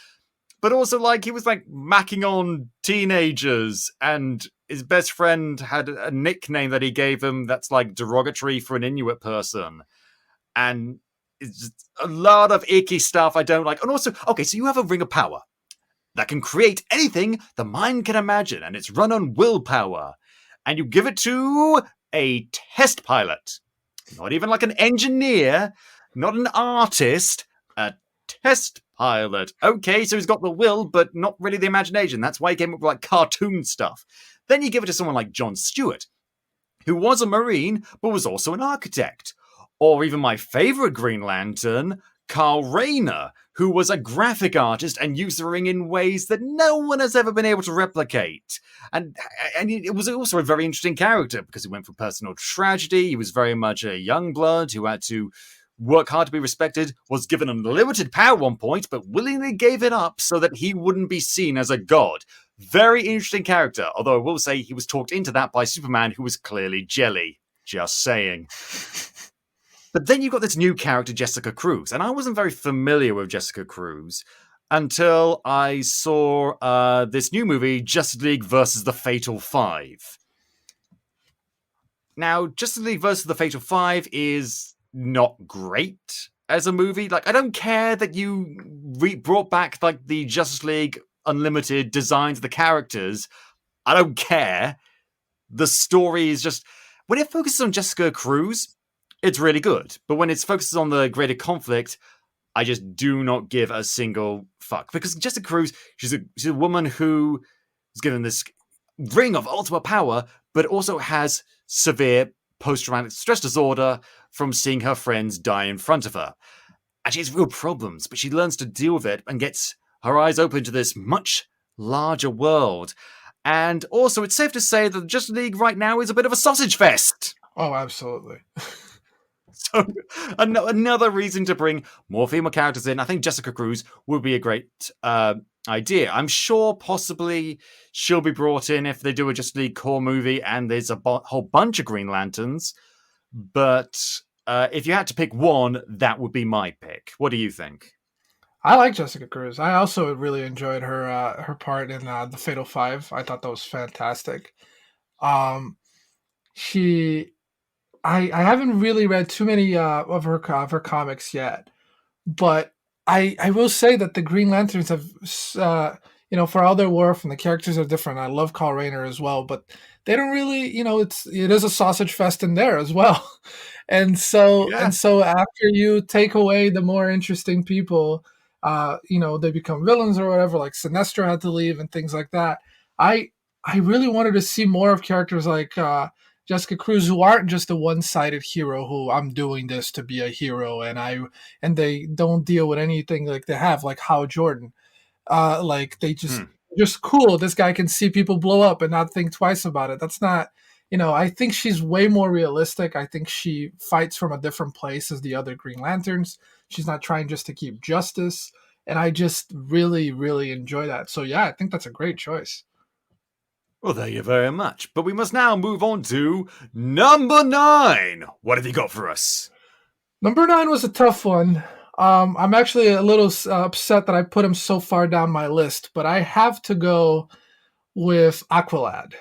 but also like he was like macking on teenagers, and his best friend had a nickname that he gave him that's like derogatory for an Inuit person. And it's just a lot of icky stuff I don't like. And also, okay, so you have a ring of power that can create anything the mind can imagine, and it's run on willpower. And you give it to a test pilot. Not even like an engineer, not an artist, a test pilot. Okay, so he's got the will, but not really the imagination. That's why he came up with like cartoon stuff. Then you give it to someone like John Stewart, who was a Marine, but was also an architect. Or even my favorite Green Lantern, Carl Rayner, who was a graphic artist and used the ring in ways that no one has ever been able to replicate. And it was also a very interesting character because he went through personal tragedy. He was very much a young blood who had to work hard to be respected, was given unlimited power at one point, but willingly gave it up so that he wouldn't be seen as a god. Very interesting character, although I will say he was talked into that by Superman, who was clearly jelly. Just saying. But then you've got this new character, Jessica Cruz, and I wasn't very familiar with Jessica Cruz until I saw this new movie, Justice League versus the Fatal Five. Now, Justice League versus the Fatal Five is not great as a movie. Like, I don't care that you brought back like the Justice League Unlimited designs of the characters. I don't care. The story is just, when it focuses on Jessica Cruz, it's really good. But when it focuses on the greater conflict, I just do not give a single fuck. Because Jessica Cruz, she's a woman who is given this ring of ultimate power, but also has severe post-traumatic stress disorder from seeing her friends die in front of her. And she has real problems, but she learns to deal with it and gets her eyes open to this much larger world. And also, it's safe to say that the Justice League right now is a bit of a sausage fest. Oh, absolutely. So another reason to bring more female characters in. I think Jessica Cruz would be a great idea. I'm sure possibly she'll be brought in if they do a Justice League core movie and there's a whole bunch of Green Lanterns. But if you had to pick one, that would be my pick. What do you think? I like Jessica Cruz. I also really enjoyed her part in the Fatal Five. I thought that was fantastic. I haven't really read too many of her comics yet, but I will say that the Green Lanterns have for all their worth, and the characters are different. I love Carl Reiner as well, but they don't really, it is a sausage fest in there as well. Yeah. And so after you take away the more interesting people, they become villains or whatever. Like Sinestro had to leave and things like that. I really wanted to see more of characters like Jessica Cruz, who aren't just a one-sided hero who I'm doing this to be a hero, and they don't deal with anything like they have like Hal Jordan. Like they just cool. This guy can see people blow up and not think twice about it. That's not, I think she's way more realistic. I think she fights from a different place as the other Green Lanterns. She's not trying just to keep justice. And I just really, really enjoy that. So yeah, I think that's a great choice. Well, thank you very much. But we must now move on to number 9. What have you got for us? Number 9 was a tough one. I'm actually a little upset that I put him so far down my list, but I have to go with Aqualad.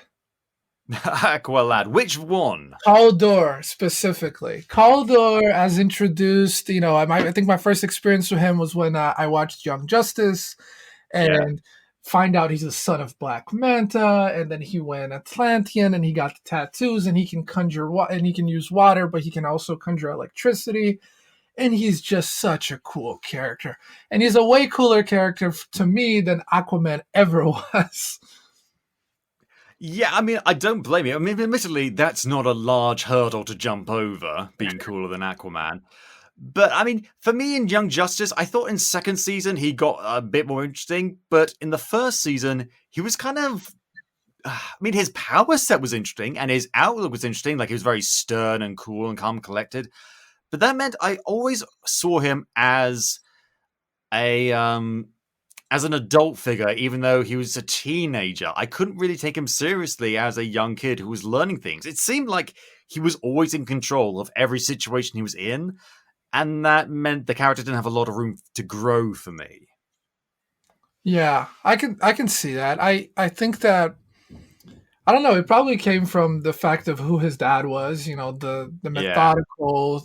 Aqualad. Which one? Caldor, specifically. Caldor, as introduced, I think my first experience with him was when I watched Young Justice, and find out he's the son of Black Manta, and then he went Atlantean, and he got the tattoos, and he can conjure and he can use water, but he can also conjure electricity. And he's just such a cool character. And he's a way cooler character to me than Aquaman ever was. Yeah, I mean, I don't blame you. I mean, admittedly, that's not a large hurdle to jump over, being cooler than Aquaman. But, I mean, for me in Young Justice, I thought in second season he got a bit more interesting. But in the first season, he was kind of... I mean, his power set was interesting, and his outlook was interesting. Like, he was very stern and cool and calm, collected. But that meant I always saw him as an adult figure, even though he was a teenager. I couldn't really take him seriously as a young kid who was learning things. It seemed like he was always in control of every situation he was in, and that meant the character didn't have a lot of room to grow for me. Yeah, I can see that. I think that, I don't know, it probably came from the fact of who his dad was, the methodical,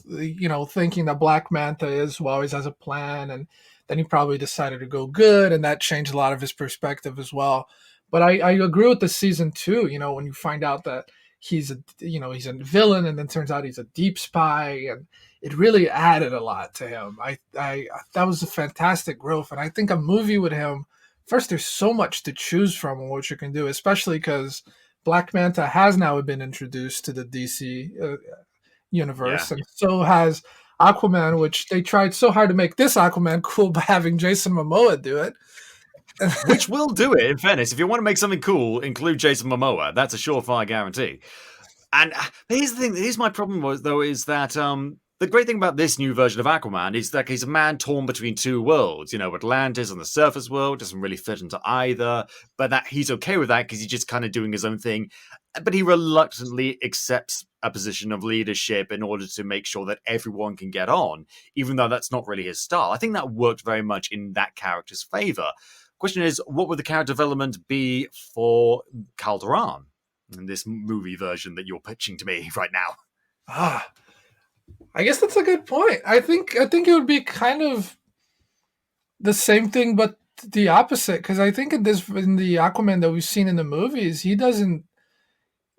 thinking that Black Manta is who always has a plan, and then he probably decided to go good, and that changed a lot of his perspective as well. But I agree with the season 2, when you find out that he's a villain, and then turns out he's a deep spy, and it really added a lot to him. I that was a fantastic growth, and I think a movie with him, first, there's so much to choose from on what you can do, especially because Black Manta has now been introduced to the DC universe, and so has Aquaman, which they tried so hard to make this Aquaman cool by having Jason Momoa do it. Which will do it, in fairness. If you want to make something cool, include Jason Momoa. That's a surefire guarantee. And here's the thing. Here's my problem, is that the great thing about this new version of Aquaman is that he's a man torn between two worlds. Atlantis and the surface world doesn't really fit into either, but that he's okay with that because he's just kind of doing his own thing. But he reluctantly accepts a position of leadership in order to make sure that everyone can get on, even though that's not really his style. I think that worked very much in that character's favor. Question is, what would the character development be for Calderon in this movie version that you're pitching to me right now? I guess that's a good point. I think it would be kind of the same thing, but the opposite. Because I think in the Aquaman that we've seen in the movies, he doesn't.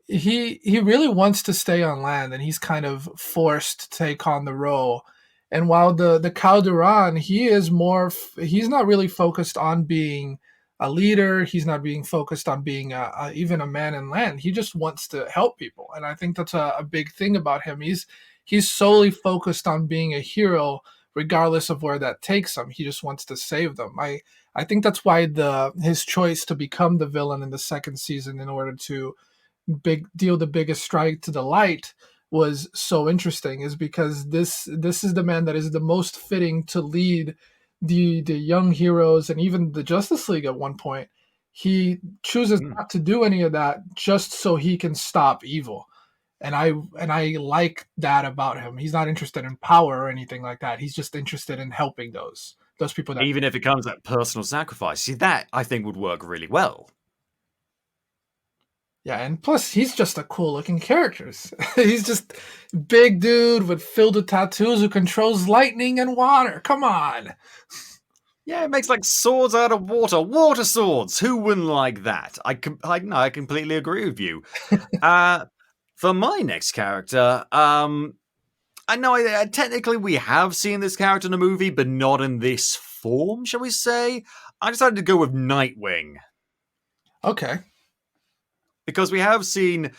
He really wants to stay on land, and he's kind of forced to take on the role. And while the Calderon, he's not really focused on being a leader. He's not being focused on being even a man in land. He just wants to help people, and I think that's a big thing about him. He's solely focused on being a hero, regardless of where that takes him. He just wants to save them. I think that's why his choice to become the villain in the second season in order to deal the biggest strike to the light was so interesting, is because this is the man that is the most fitting to lead the young heroes and even the Justice League at one point. He chooses not to do any of that just so he can stop evil. And I like that about him. He's not interested in power or anything like that. He's just interested in helping those people. Even if it comes at personal sacrifice. See, that I think would work really well. Yeah, and plus he's just a cool looking character. He's just big dude filled with tattoos who controls lightning and water. Come on. Yeah, it makes like swords out of water swords. Who wouldn't like that? No, I completely agree with you. For my next character, I know technically we have seen this character in a movie, but not in this form, shall we say? I decided to go with Nightwing. Okay. Because we have seen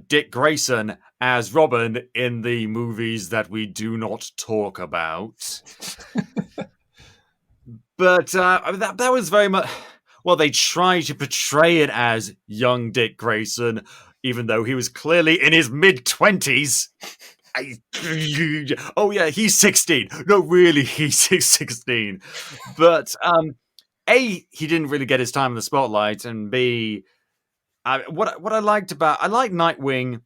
Dick Grayson as Robin in the movies that we do not talk about. But that was very much... Well, they tried to portray it as young Dick Grayson, even though he was clearly in his mid-20s. Oh, yeah, he's 16. No, really, he's 16. But, A, he didn't really get his time in the spotlight, and B... what I liked Nightwing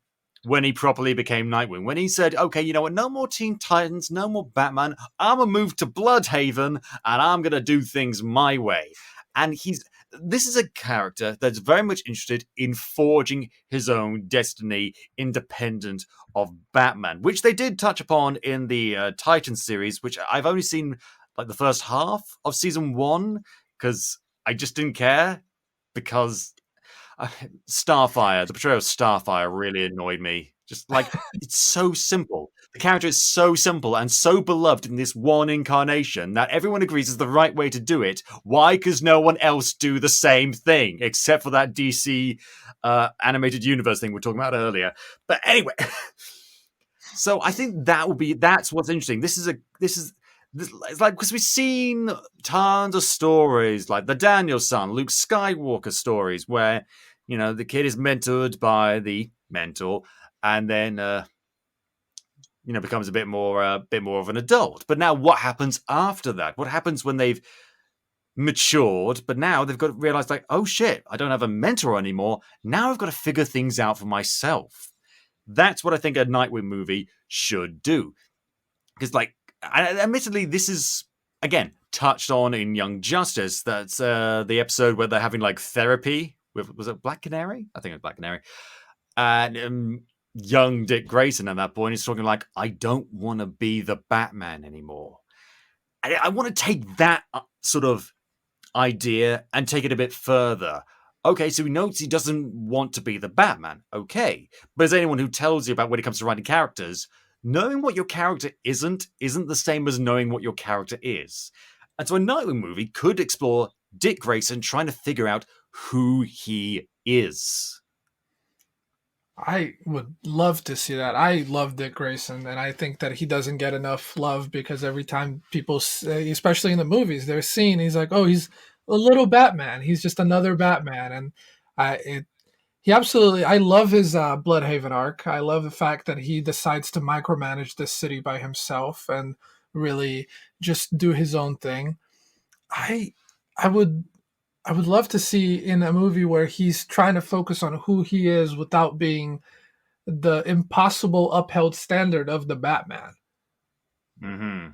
when he properly became Nightwing. When he said, okay, you know what, no more Teen Titans, no more Batman, I'm going to move to Bloodhaven, and I'm going to do things my way. And this is a character that's very much interested in forging his own destiny independent of Batman, which they did touch upon in the Titans series, which I've only seen like the first half of season 1, because I just didn't care, because... Starfire, the portrayal of Starfire really annoyed me. Just like, it's so simple. The character is so simple and so beloved in this one incarnation that everyone agrees is the right way to do it. Why? Because no one else do the same thing, except for that DC animated universe thing we were talking about earlier. But anyway, so I think that's what's interesting. It's like, because we've seen tons of stories like the Daniel son, Luke Skywalker stories, where, you know, the kid is mentored by the mentor and then, you know, becomes a bit more of an adult. But now what happens after that? What happens when they've matured, but now they've got to realize, like, oh shit, I don't have a mentor anymore. Now I've got to figure things out for myself. That's what I think a Nightwing movie should do. Because, like, admittedly, this is, again, touched on in Young Justice. That's the episode where they're having, like, therapy with, was it Black Canary? I think it was Black Canary. And young Dick Grayson at that point is talking like, I don't want to be the Batman anymore. I want to take that sort of idea and take it a bit further. Okay, so he knows he doesn't want to be the Batman. Okay. But as anyone who tells you about when it comes to writing characters, knowing what your character isn't the same as knowing what your character is. And so a Nightwing movie could explore Dick Grayson trying to figure out who he is. I would love to see that. I love Dick Grayson, and I think that he doesn't get enough love because every time people say, especially in the movies, they're seeing, he's like, oh, he's a little Batman. He's just another Batman. And he absolutely, I love his Bloodhaven arc. I love the fact that he decides to micromanage this city by himself and really just do his own thing. I would love to see in a movie where he's trying to focus on who he is without being the impossible upheld standard of the Batman. Mm-hmm.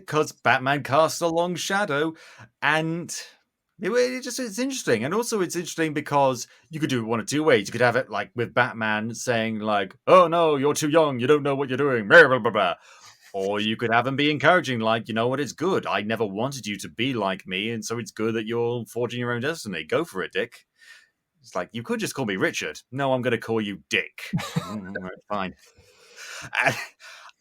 Because Batman casts a long shadow, and it's interesting. And also it's interesting because you could do it one of two ways. You could have it like with Batman saying like, oh no, you're too young, you don't know what you're doing, blah, blah, blah, blah. Or you could have him be encouraging, like, you know what, it's good. I never wanted you to be like me, and so it's good that you're forging your own destiny. Go for it, Dick. It's like, you could just call me Richard. No, I'm going to call you Dick. Fine.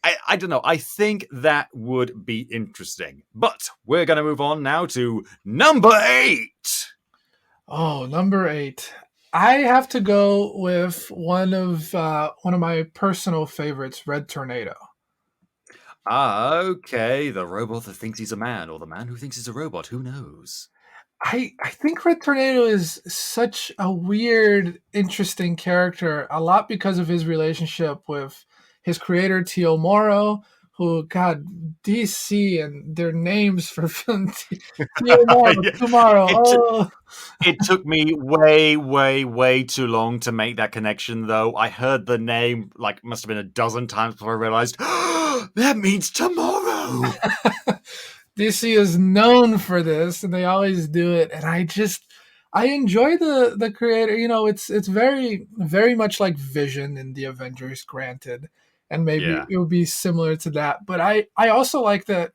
I don't know. I think that would be interesting. But we're going to move on now to number 8. Oh, number 8. I have to go with one of my personal favorites, Red Tornado. Okay, the robot that thinks he's a man, or the man who thinks he's a robot, who knows? I think Red Tornado is such a weird, interesting character, a lot because of his relationship with his creator, Tio Moro, who, God, DC and their names for film, Tio Moro, tomorrow. It took me way, way, way too long to make that connection, though. I heard the name, like, must have been a dozen times before I realized, that means tomorrow. DC is known for this, and they always do it. And I enjoy the creator. You know, it's very, very much like Vision in the Avengers, granted. and maybe Yeah. it would be similar to that. But I also like that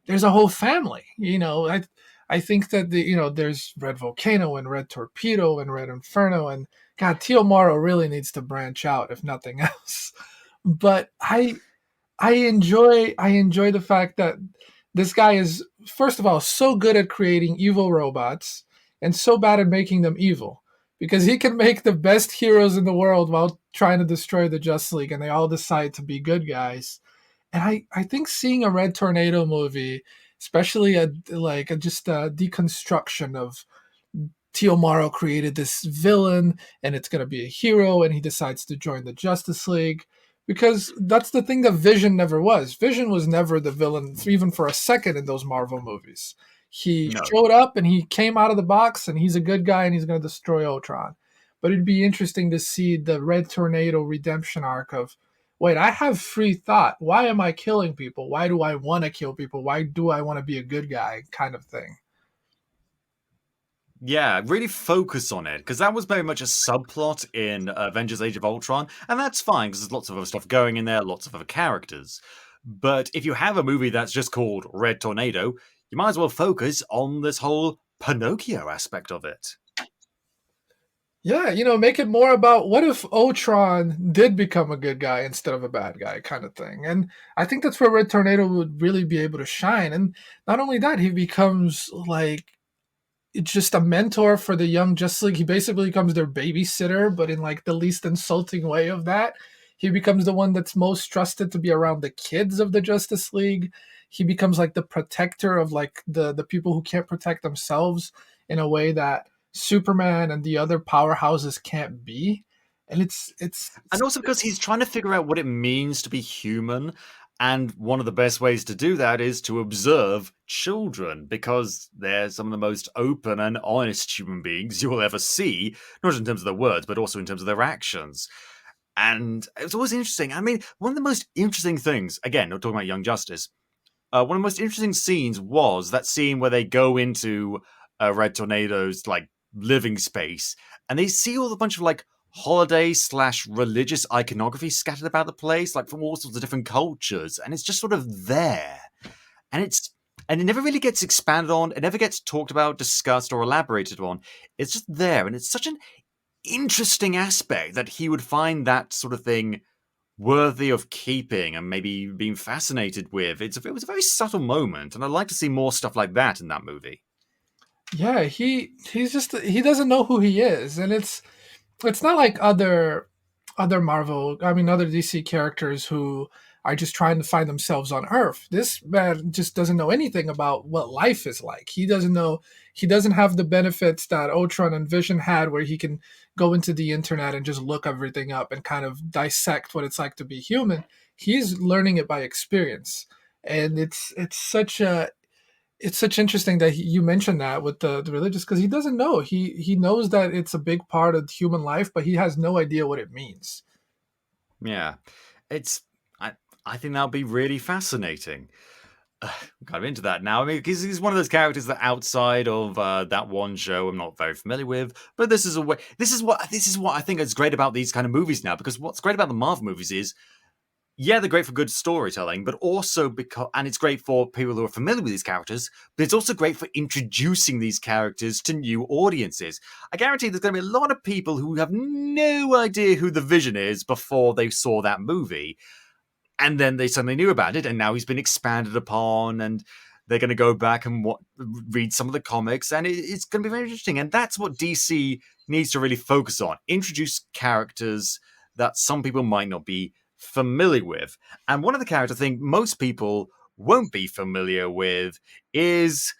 there's a whole family. I think that there's Red Volcano and Red Torpedo and Red Inferno, and God, Tio Maro really needs to branch out if nothing else. But I enjoy the fact that this guy is, first of all, so good at creating evil robots and so bad at making them evil, because he can make the best heroes in the world while trying to destroy the Justice League, and they all decide to be good guys. And I think seeing a Red Tornado movie, especially just a deconstruction of Tio Maro created this villain and it's going to be a hero and he decides to join the Justice League, because that's the thing that Vision never was. Vision was never the villain, even for a second, in those Marvel movies. He showed up and he came out of the box and he's a good guy and he's going to destroy Ultron. But it'd be interesting to see the Red Tornado redemption arc of, wait, I have free thought. Why am I killing people? Why do I want to kill people? Why do I want to be a good guy, kind of thing. Yeah, really focus on it, because that was very much a subplot in Avengers Age of Ultron, and that's fine, because there's lots of other stuff going in there, lots of other characters. But if you have a movie that's just called Red Tornado, you might as well focus on this whole Pinocchio aspect of it. Yeah, make it more about what if Ultron did become a good guy instead of a bad guy, kind of thing. And I think that's where Red Tornado would really be able to shine. And not only that, he becomes it's just a mentor for the young Justice League. He basically becomes their babysitter, but in the least insulting way of that. He becomes the one that's most trusted to be around the kids of the Justice League. He becomes the protector of the people who can't protect themselves in a way that Superman and the other powerhouses can't be. And it's and also because he's trying to figure out what it means to be human. And one of the best ways to do that is to observe children, because they're some of the most open and honest human beings you will ever see, not just in terms of their words, but also in terms of their actions. And it's always interesting. I mean, one of the most interesting things, again, not talking about Young Justice, one of the most interesting scenes was that scene where they go into Red Tornado's living space, and they see all a bunch of holiday/religious iconography scattered about the place, from all sorts of different cultures, and it's just sort of there. And it never really gets expanded on, it never gets talked about, discussed, or elaborated on. It's just there, and it's such an interesting aspect that he would find that sort of thing worthy of keeping and maybe being fascinated with. It was a very subtle moment, and I'd like to see more stuff like that in that movie. Yeah, he doesn't know who he is, and it's not like other Marvel, other DC characters who are just trying to find themselves on Earth. This man just doesn't know anything about what life is like. He doesn't have the benefits that Ultron and Vision had, where he can go into the internet and just look everything up and kind of dissect what it's like to be human. He's learning it by experience. And it's such interesting that you mentioned that with the religious, because he doesn't know. He knows that it's a big part of human life, but he has no idea what it means. Yeah, I think that'll be really fascinating. I'm kind of into that now. I mean, because he's one of those characters that outside of that one show I'm not very familiar with. But this is what I think is great about these kind of movies now. Because what's great about the Marvel movies is, yeah, they're great for good storytelling, but also and it's great for people who are familiar with these characters, but it's also great for introducing these characters to new audiences. I guarantee there's going to be a lot of people who have no idea who the Vision is before they saw that movie, and then they suddenly knew about it, and now he's been expanded upon, and they're going to go back and read some of the comics, and it's going to be very interesting. And that's what DC needs to really focus on: introduce characters that some people might not be familiar with. And one of the characters I think most people won't be familiar with is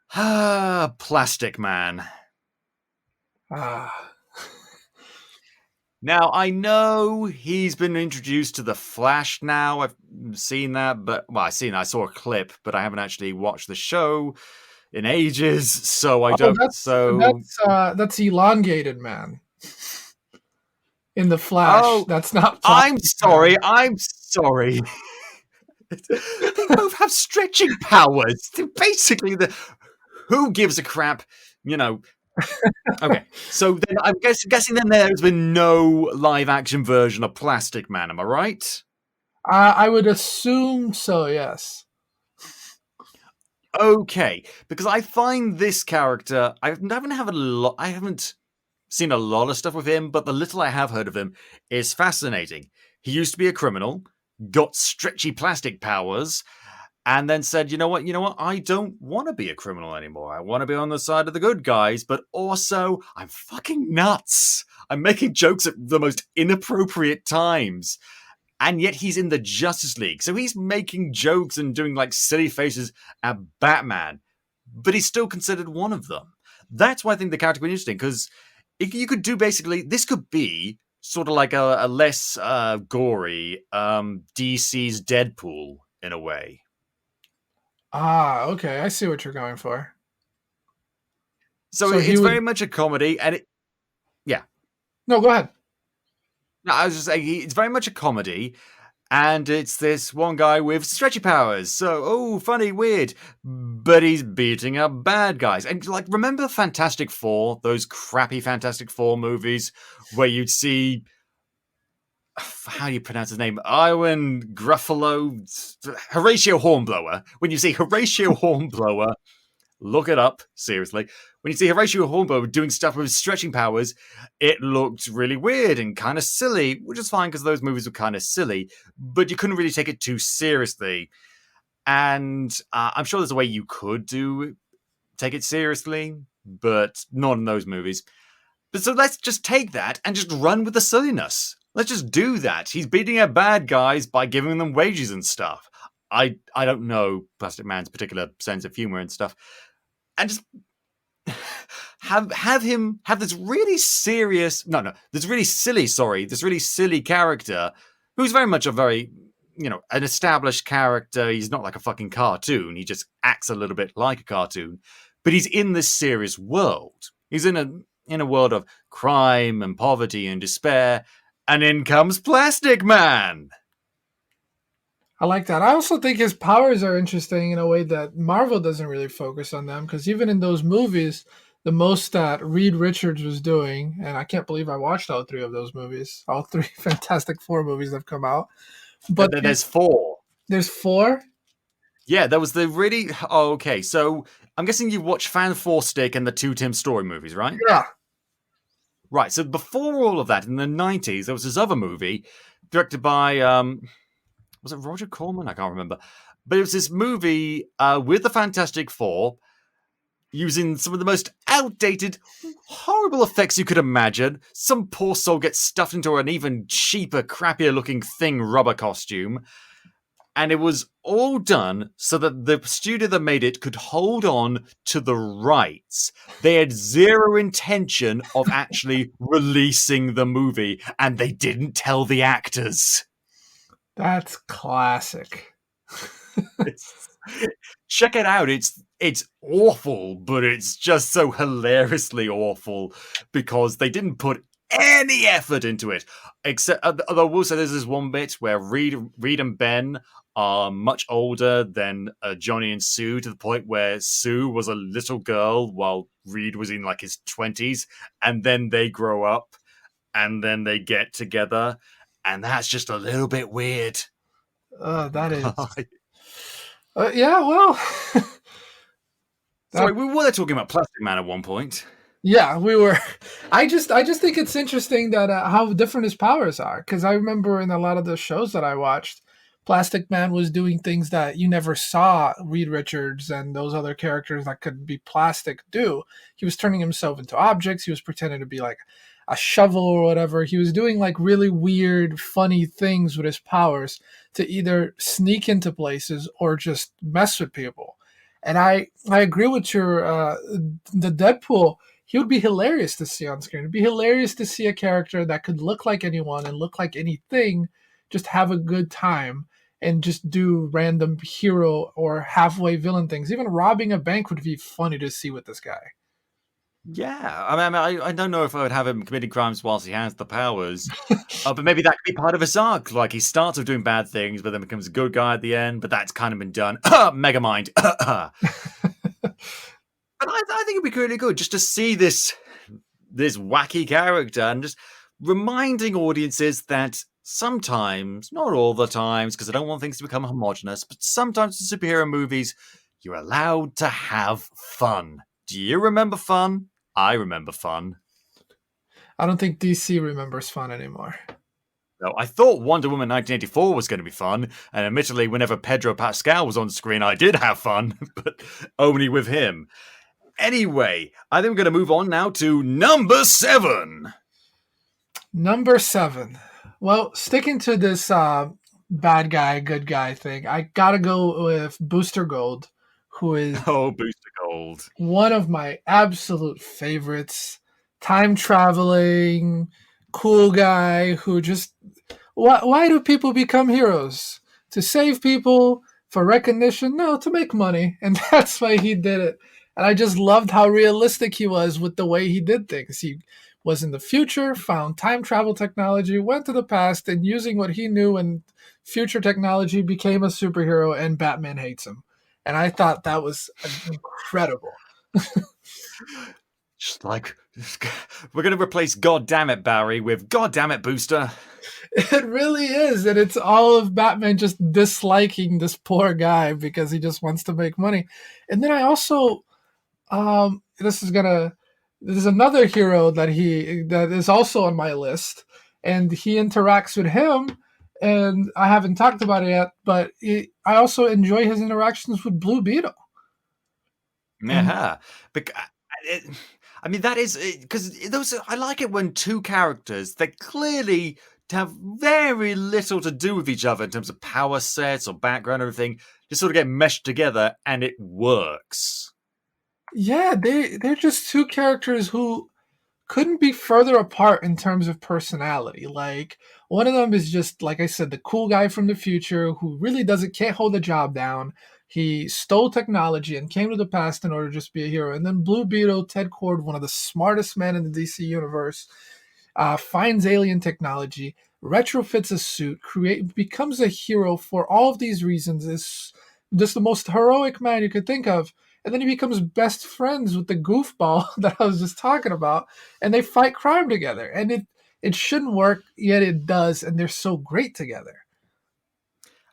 Plastic Man. Now, I know he's been introduced to The Flash now. I've seen that, I saw a clip, but I haven't actually watched the show in ages, so I don't. That's Elongated Man. In The Flash, that's not. I'm sorry. They both have stretching powers. They're basically, who gives a crap, Okay, so then I'm guessing then there's been no live action version of Plastic Man. Am I right? I would assume so. Yes. Okay, because I find this character, I haven't seen a lot of stuff with him, but the little I have heard of him is fascinating. He used to be a criminal, got stretchy plastic powers, and then said, you know what, I don't want to be a criminal anymore. I want to be on the side of the good guys, but also I'm fucking nuts. I'm making jokes at the most inappropriate times. And yet he's in the Justice League. So he's making jokes and doing like silly faces at Batman, but he's still considered one of them. That's why I think the character would be interesting, because you could do basically, this could be sort of like a less gory DC's Deadpool in a way. Ah, okay. I see what you're going for. So So he it's would. very much a comedy, and yeah. No, go ahead. No, I was just saying, it's very much a comedy, and it's this one guy with stretchy powers. So, funny, weird, but he's beating up bad guys. And like, remember Fantastic Four, those crappy Fantastic Four movies where you'd see, how do you pronounce his name? Iwan Gruffalo, Horatio Hornblower. When you see Horatio Hornblower, look it up, seriously. When you see Horatio Hornblower doing stuff with stretching powers, it looked really weird and kind of silly, which is fine because those movies were kind of silly, but you couldn't really take it too seriously. And I'm sure there's a way you could take it seriously, but not in those movies. But so let's just take that and just run with the silliness. Let's just do that. He's beating up bad guys by giving them wages and stuff. I don't know Plastic Man's particular sense of humor and stuff. And just have him have this really silly character who's very much an established character. He's not like a fucking cartoon. He just acts a little bit like a cartoon, but he's in this serious world. He's in a world of crime and poverty and despair, and in comes Plastic Man. I like that. I also think his powers are interesting in a way that Marvel doesn't really focus on them, because even in those movies, the most that Reed Richards was doing, and I can't believe I watched all three of those movies, all three Fantastic Four movies that have come out. But There's four. There's four? Yeah, there was the really... Oh, okay, so I'm guessing you watched Fan Four Stick and the two Tim Story movies, right? Yeah. Right, so before all of that, in the 90s, there was this other movie directed by... was it Roger Corman? I can't remember. But it was this movie with the Fantastic Four using some of the most outdated, horrible effects you could imagine. Some poor soul gets stuffed into an even cheaper, crappier looking Thing rubber costume. And it was all done so that the studio that made it could hold on to the rights. They had zero intention of actually releasing the movie, and they didn't tell the actors. That's classic. Check it out. It's awful, but it's just so hilariously awful because they didn't put any effort into it. Except, although we'll say there's this one bit where Reed and Ben are much older than Johnny and Sue, to the point where Sue was a little girl while Reed was in like his 20s, and then they grow up, and then they get together, and that's just a little bit weird. That is. Yeah, well. Sorry, we were talking about Plastic Man at one point. Yeah, we were. I just think it's interesting that how different his powers are. Because I remember in a lot of the shows that I watched, Plastic Man was doing things that you never saw Reed Richards and those other characters that could be plastic do. He was turning himself into objects. He was pretending to be like a shovel or whatever. He was doing like really weird, funny things with his powers to either sneak into places or just mess with people. And I agree with your the Deadpool. He would be hilarious to see on screen. It'd be hilarious to see a character that could look like anyone and look like anything, just have a good time and just do random hero or halfway villain things. Even robbing a bank would be funny to see with this guy. Yeah, I don't know if I would have him committing crimes whilst he has the powers, but maybe that could be part of his arc. Like he starts with doing bad things, but then becomes a good guy at the end. But that's kind of been done. Megamind. But I think it'd be really good just to see this wacky character and just reminding audiences that sometimes, not all the times, because I don't want things to become homogenous, but sometimes in superhero movies, you're allowed to have fun. Do you remember fun? I remember fun. I don't think DC remembers fun anymore. No, I thought Wonder Woman 1984 was going to be fun, and admittedly, whenever Pedro Pascal was on screen, I did have fun, but only with him. Anyway, I think we're going to move on now to number 7. Number 7. Well, sticking to this bad guy, good guy thing, I gotta go with Booster Gold, who is Booster Gold, one of my absolute favorites. Time traveling, cool guy who just... Why do people become heroes? To save people, for recognition? No, to make money. And that's why he did it. And I just loved how realistic he was with the way he did things. He was in the future, found time travel technology, went to the past, and using what he knew in future technology became a superhero, and Batman hates him. And I thought that was incredible. Just like, we're going to replace God damn it, Barry, with God damn it, Booster. It really is. And it's all of Batman just disliking this poor guy because he just wants to make money. And then I also, this is another hero that is also on my list. And he interacts with him. And I haven't talked about it yet, but I also enjoy his interactions with Blue Beetle. Yeah. I mean, that is because I like it when two characters that clearly have very little to do with each other in terms of power sets or background or everything, just sort of get meshed together and it works. Yeah, they're just two characters who couldn't be further apart in terms of personality. Like, one of them is just, like I said, the cool guy from the future who really can't hold a job down. He stole technology and came to the past in order to just be a hero. And then Blue Beetle, Ted Kord, one of the smartest men in the DC universe, finds alien technology, retrofits a suit, becomes a hero for all of these reasons, is just the most heroic man you could think of. And then he becomes best friends with the goofball that I was just talking about, and they fight crime together. And it shouldn't work, yet it does, and they're so great together.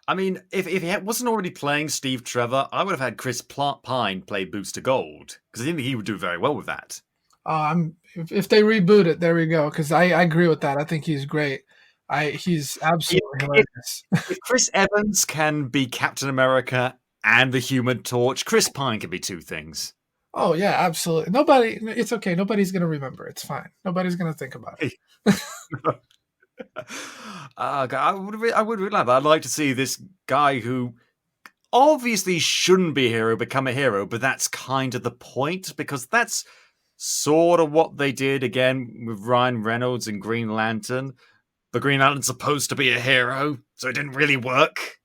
I mean, if he wasn't already playing Steve Trevor, I would have had Chris Pine play Booster Gold, because I think he would do very well with that. If they reboot it, there we go, because I agree with that. I think he's great. He's absolutely hilarious. If Chris Evans can be Captain America and the Human Torch, Chris Pine can be two things. Oh, yeah, absolutely. It's okay. Nobody's going to remember. It's fine. Nobody's going to think about it. I would really like that. I'd like to see this guy who obviously shouldn't be a hero become a hero, but that's kind of the point, because that's sort of what they did again with Ryan Reynolds and Green Lantern. The Green Lantern's supposed to be a hero, so it didn't really work.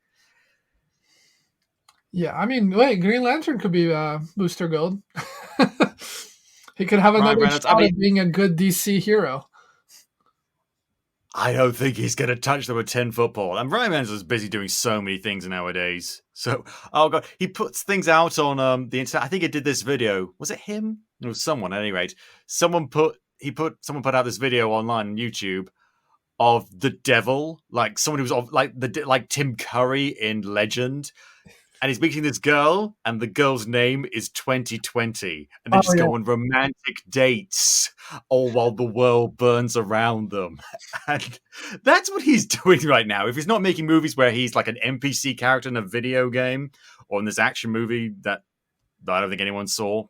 Yeah, I mean, wait, Green Lantern could be Booster Gold. He could have another shot at being a good DC hero. I don't think he's going to touch them with 10 football. And Ryan Reynolds is busy doing so many things nowadays. So, oh god, he puts things out on the internet. I think he did this video. Was it him? It was someone, at any rate. Someone put out this video online on YouTube of the devil, like someone who was like Tim Curry in Legend. And he's meeting this girl, and the girl's name is 2020. And they just go on romantic dates, all while the world burns around them. And that's what he's doing right now. If he's not making movies where he's like an NPC character in a video game, or in this action movie that I don't think anyone saw,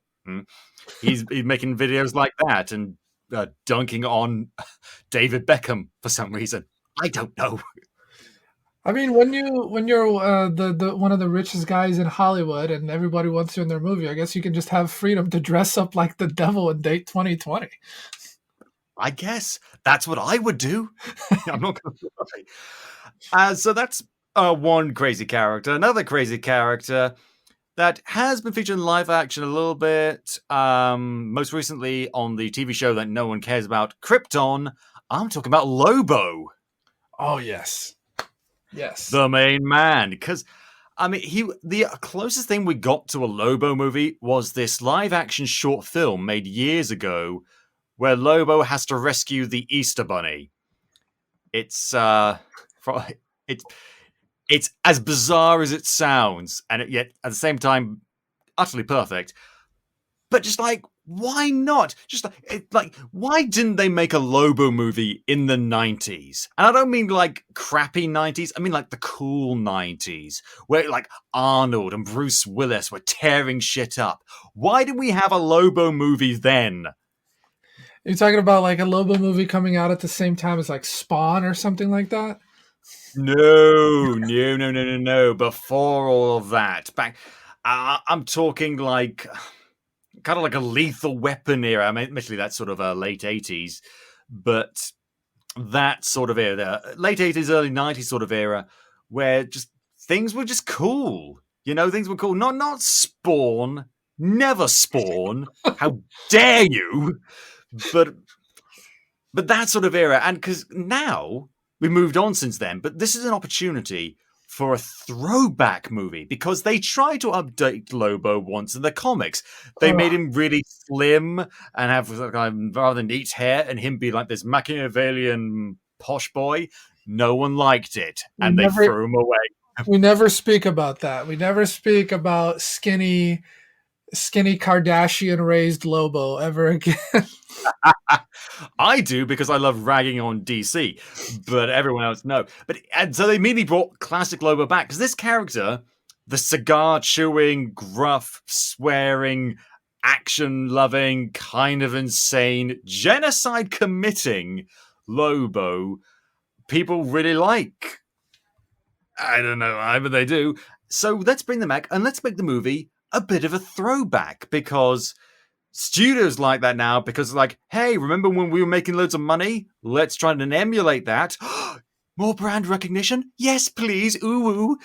he's making videos like that and dunking on David Beckham for some reason. I don't know. I mean, when you're the one of the richest guys in Hollywood and everybody wants you in their movie, I guess you can just have freedom to dress up like the devil and date 2020. I guess that's what I would do. I'm not going to lie. So that's one crazy character. Another crazy character that has been featured in live action a little bit. Most recently on the TV show that no one cares about, Krypton. I'm talking about Lobo. Oh, yes. Yes. The main man. Because, I mean, the closest thing we got to a Lobo movie was this live-action short film made years ago where Lobo has to rescue the Easter Bunny. It's it's it's as bizarre as it sounds, and yet at the same time utterly perfect. But just like, why not? Just like, why didn't they make a Lobo movie in the 90s? And I don't mean like crappy 90s. I mean like the cool 90s, where like Arnold and Bruce Willis were tearing shit up. Why did we have a Lobo movie then? You're talking about like a Lobo movie coming out at the same time as like Spawn or something like that? No. Before all of that, back, I'm talking like kind of like a Lethal Weapon era. I mean, admittedly, that's sort of late 80s, but that sort of era, late 80s, early 90s sort of era, where just things were just cool. You know, things were cool. Not Spawn, never Spawn. How dare you? But that sort of era, and because now we moved on since then, but this is an opportunity for a throwback movie, because they tried to update Lobo once in the comics. They made him really slim and have rather neat hair, and him be like this Machiavellian posh boy. No one liked it, and they threw him away. We never speak about that. We never speak about skinny Kardashian raised Lobo ever again. I do, because I love ragging on DC, but everyone else no. And so they immediately brought classic Lobo back, because this character, the cigar chewing, gruff, swearing, action loving, kind of insane, genocide committing Lobo, people really like. I don't know why, but they do. So let's bring them back, and let's make the movie a bit of a throwback, because studios like that now, because like, hey, remember when we were making loads of money? Let's try and emulate that. More brand recognition? Yes, please. Ooh.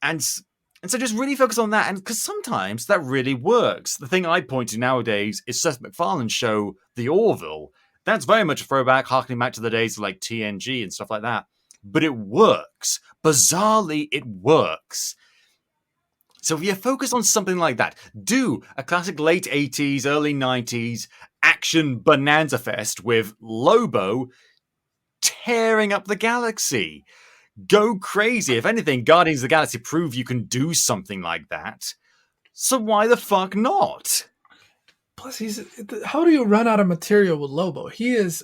And so just really focus on that. And because sometimes that really works. The thing I point to nowadays is Seth MacFarlane's show, The Orville. That's very much a throwback, harkening back to the days of like TNG and stuff like that. But it works. Bizarrely, it works. So if you focus on something like that, do a classic late 80s, early 90s action bonanza fest with Lobo tearing up the galaxy. Go crazy. If anything, Guardians of the Galaxy prove you can do something like that. So why the fuck not? Plus, how do you run out of material with Lobo? He is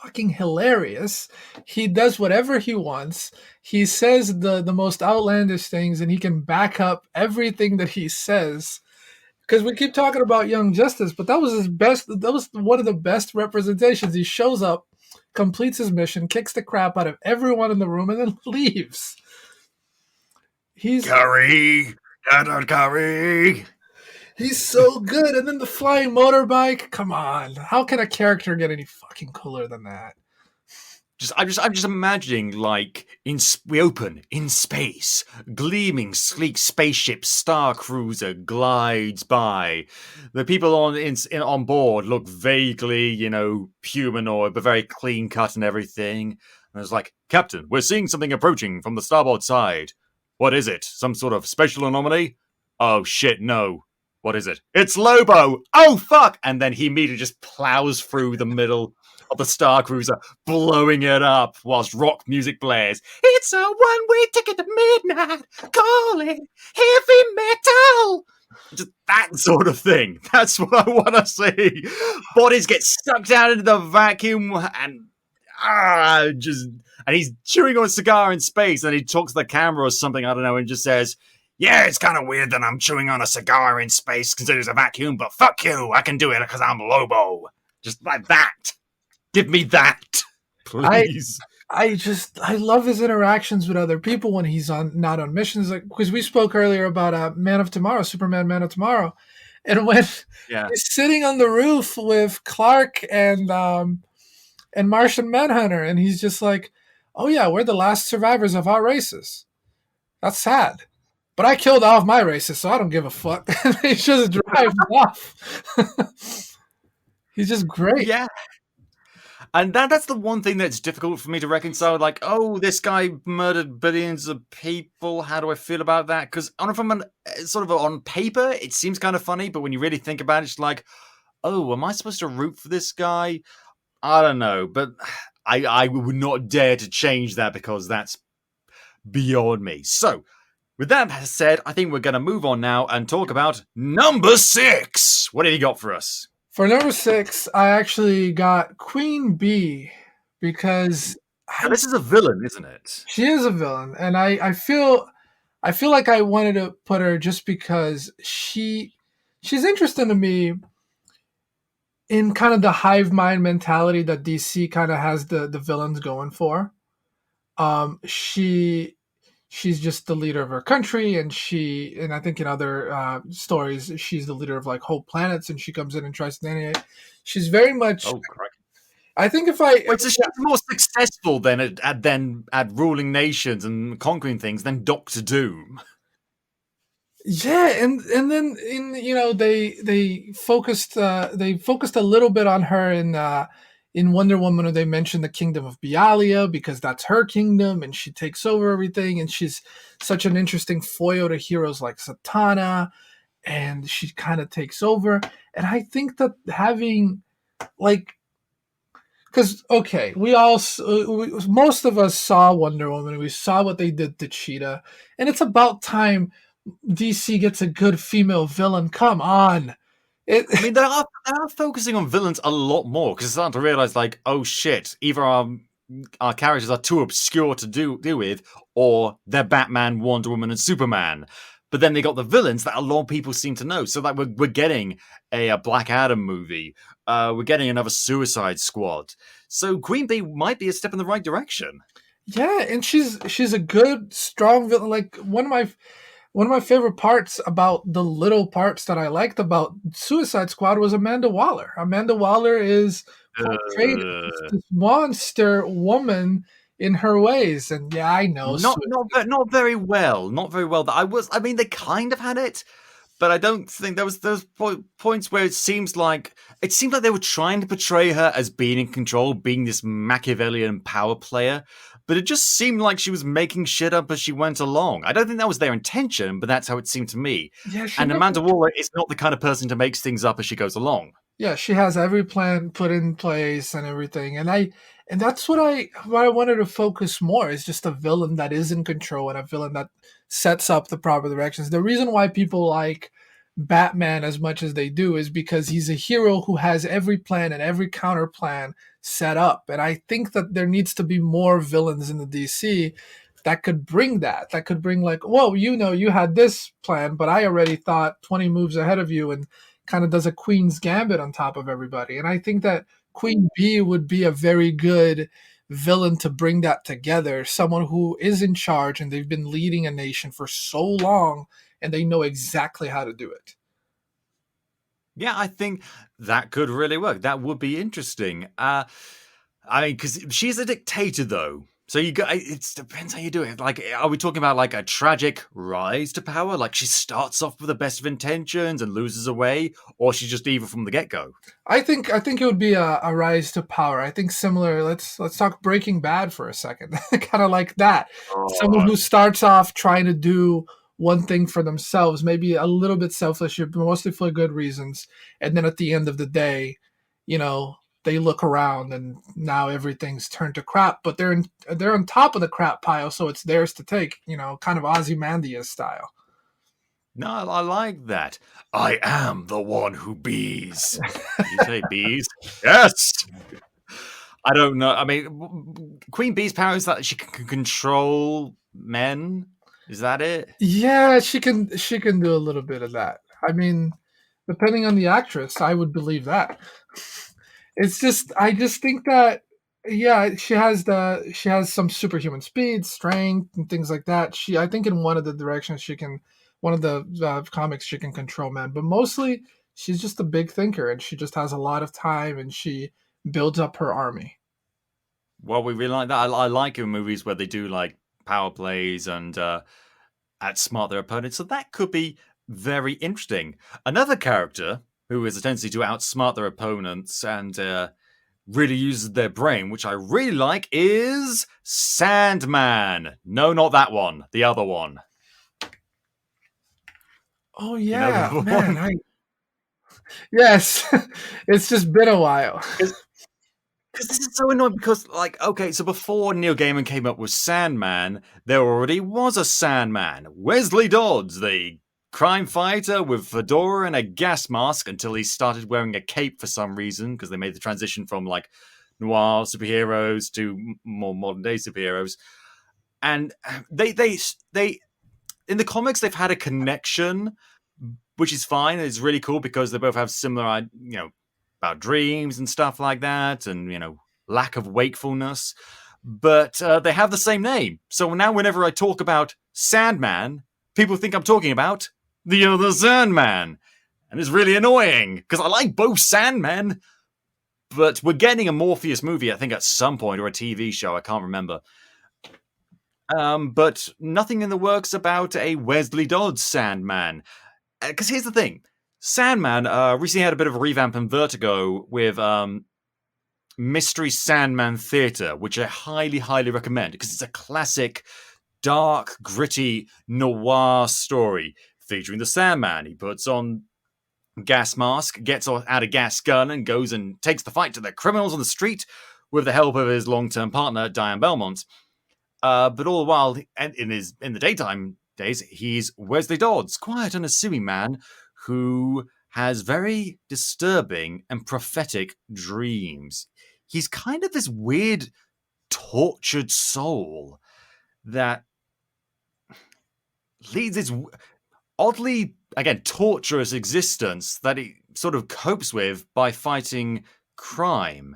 fucking hilarious. He does whatever he wants. He says the most outlandish things, and he can back up everything that he says. Because we keep talking about Young Justice, but that was his best. That was one of the best representations. He shows up, completes his mission, kicks the crap out of everyone in the room, and then leaves. Curry. He's so good. And then the flying motorbike. Come on. How can a character get any fucking cooler than that? I'm just imagining, like, we open in space, gleaming, sleek spaceship Star Cruiser glides by. The people on board look vaguely, humanoid, but very clean cut and everything. And it's like, Captain, we're seeing something approaching from the starboard side. What is it? Some sort of special anomaly? Oh shit, no. What is it? It's Lobo! Oh fuck! And then he immediately just plows through the middle of the Star Cruiser, blowing it up whilst rock music blares. It's a one-way ticket to midnight, calling heavy metal. Just that sort of thing. That's what I want to see. Bodies get sucked out into the vacuum, and he's chewing on a cigar in space, and he talks to the camera or something, I don't know, and just says, yeah, it's kind of weird that I'm chewing on a cigar in space because there's a vacuum, but fuck you, I can do it because I'm Lobo. Just like that. Give me that, please. I love his interactions with other people when he's not on missions. Like, because we spoke earlier about Man of Tomorrow, Superman Man of Tomorrow. And when he's sitting on the roof with Clark and Martian Manhunter, and he's just like, oh yeah, we're the last survivors of our races. That's sad. But I killed all of my races, so I don't give a fuck. And he just drives off. He's just great. Yeah. And that's the one thing that's difficult for me to reconcile. Like, oh, this guy murdered billions of people. How do I feel about that? Because on paper, it seems kind of funny. But when you really think about it, it's like, oh, am I supposed to root for this guy? I don't know. But I would not dare to change that because that's beyond me. So, with that said, I think we're going to move on now and talk about number 6. What have you got for us? For number 6, I actually got Queen Bee because Now, this is a villain, isn't it? she is a villain, and I feel like I wanted to put her just because she's interesting to me in kind of the hive mind mentality that DC kind of has the villains going for. She's just the leader of her country, and I think in other stories she's the leader of like whole planets, and she comes in and tries to annihilate. She's very much. Oh, crikey. I think if Wait, so she's more successful than at ruling nations and conquering things than Doctor Doom. Yeah, and then they focused a little bit on her in Wonder Woman, where they mentioned the kingdom of Bialia because that's her kingdom and she takes over everything, and she's such an interesting foil to heroes like Satana, and she kind of takes over. And I think that having like, because okay, most of us saw Wonder Woman, we saw what they did to Cheetah, and it's about time DC gets a good female villain. Come on. I mean, they are focusing on villains a lot more because they're starting to realize, like, oh shit, either our characters are too obscure to do with, or they're Batman, Wonder Woman, and Superman. But then they got the villains that a lot of people seem to know. So like we're getting a Black Adam movie. We're getting another Suicide Squad. So Queen Bee might be a step in the right direction. Yeah, and she's a good, strong villain. Like one of my favorite parts about the little parts that I liked about Suicide Squad was Amanda Waller. Amanda Waller is portrayed as this monster woman in her ways, and yeah, I know, not very well. Not very well. I mean, they kind of had it, but I don't think there was points where it seemed like they were trying to portray her as being in control, being this Machiavellian power player. But it just seemed like she was making shit up as she went along. I don't think that was their intention, but that's how it seemed to me. Yeah, and Amanda Waller is not the kind of person to make things up as she goes along. Yeah, she has every plan put in place and everything, and that's what I wanted to focus more is just a villain that is in control and a villain that sets up the proper directions. The reason why people like Batman as much as they do is because he's a hero who has every plan and every counter plan set up, and I think that there needs to be more villains in the DC that could bring like, whoa, you had this plan, but I already thought 20 moves ahead of you, and kind of does a Queen's Gambit on top of everybody. And I think that Queen Bee would be a very good villain to bring that together. Someone who is in charge and they've been leading a nation for so long and they know exactly how to do it. Yeah, I think that could really work. That would be interesting. I mean, because she's a dictator, though. So it depends how you do it. Like, are we talking about like a tragic rise to power? Like she starts off with the best of intentions and loses her way, or she's just evil from the get-go? I think it would be a rise to power. I think similar. Let's talk Breaking Bad for a second. Kind of like that. Someone who starts off trying to do one thing for themselves, maybe a little bit selfish, but mostly for good reasons. And then at the end of the day, they look around and now everything's turned to crap, but they're on top of the crap pile, so it's theirs to take, kind of Ozymandias style. No, I like that. I am the one who bees. Did you say bees? Yes! I don't know. I mean, Queen Bee's power is that she can control men. Is that it? Yeah, she can do a little bit of that. I mean, depending on the actress, I would believe that. I just think that, yeah, she has some superhuman speed, strength, and things like that. I think in one of the directions one of the comics, she can control men, but mostly she's just a big thinker, and she just has a lot of time, and she builds up her army. Well, we really like that. I like in movies where they do like power plays and outsmart their opponents, so that could be very interesting. Another character who has a tendency to outsmart their opponents and really uses their brain, which I really like, is Sandman. No, not that one. The other one. Oh, yeah, man. Yes. It's just been a while. Because this is so annoying because, like, okay, so before Neil Gaiman came up with Sandman, there already was a Sandman. Wesley Dodds, the crime fighter with fedora and a gas mask until he started wearing a cape for some reason, because they made the transition from, like, noir superheroes to more modern day superheroes. And they in the comics, they've had a connection, which is fine. It's really cool because they both have similar, about dreams and stuff like that, and lack of wakefulness. But they have the same name, so now whenever I talk about Sandman, people think I'm talking about the other Sandman, and it's really annoying because I like both Sandmen. But we're getting a Morpheus movie, I think, at some point, or a TV show. I can't remember. But nothing in the works about a Wesley Dodds Sandman. Because here's the thing. Sandman recently had a bit of a revamp in Vertigo with Mystery Sandman Theatre, which I highly, highly recommend because it's a classic, dark, gritty, noir story featuring the Sandman. He puts on gas mask, gets out a gas gun, and goes and takes the fight to the criminals on the street with the help of his long-term partner, Diane Belmont. But all the while, in the daytime days, he's Wesley Dodds, quiet, unassuming man who has very disturbing and prophetic dreams. He's kind of this weird, tortured soul that leads this oddly, again, torturous existence that he sort of copes with by fighting crime.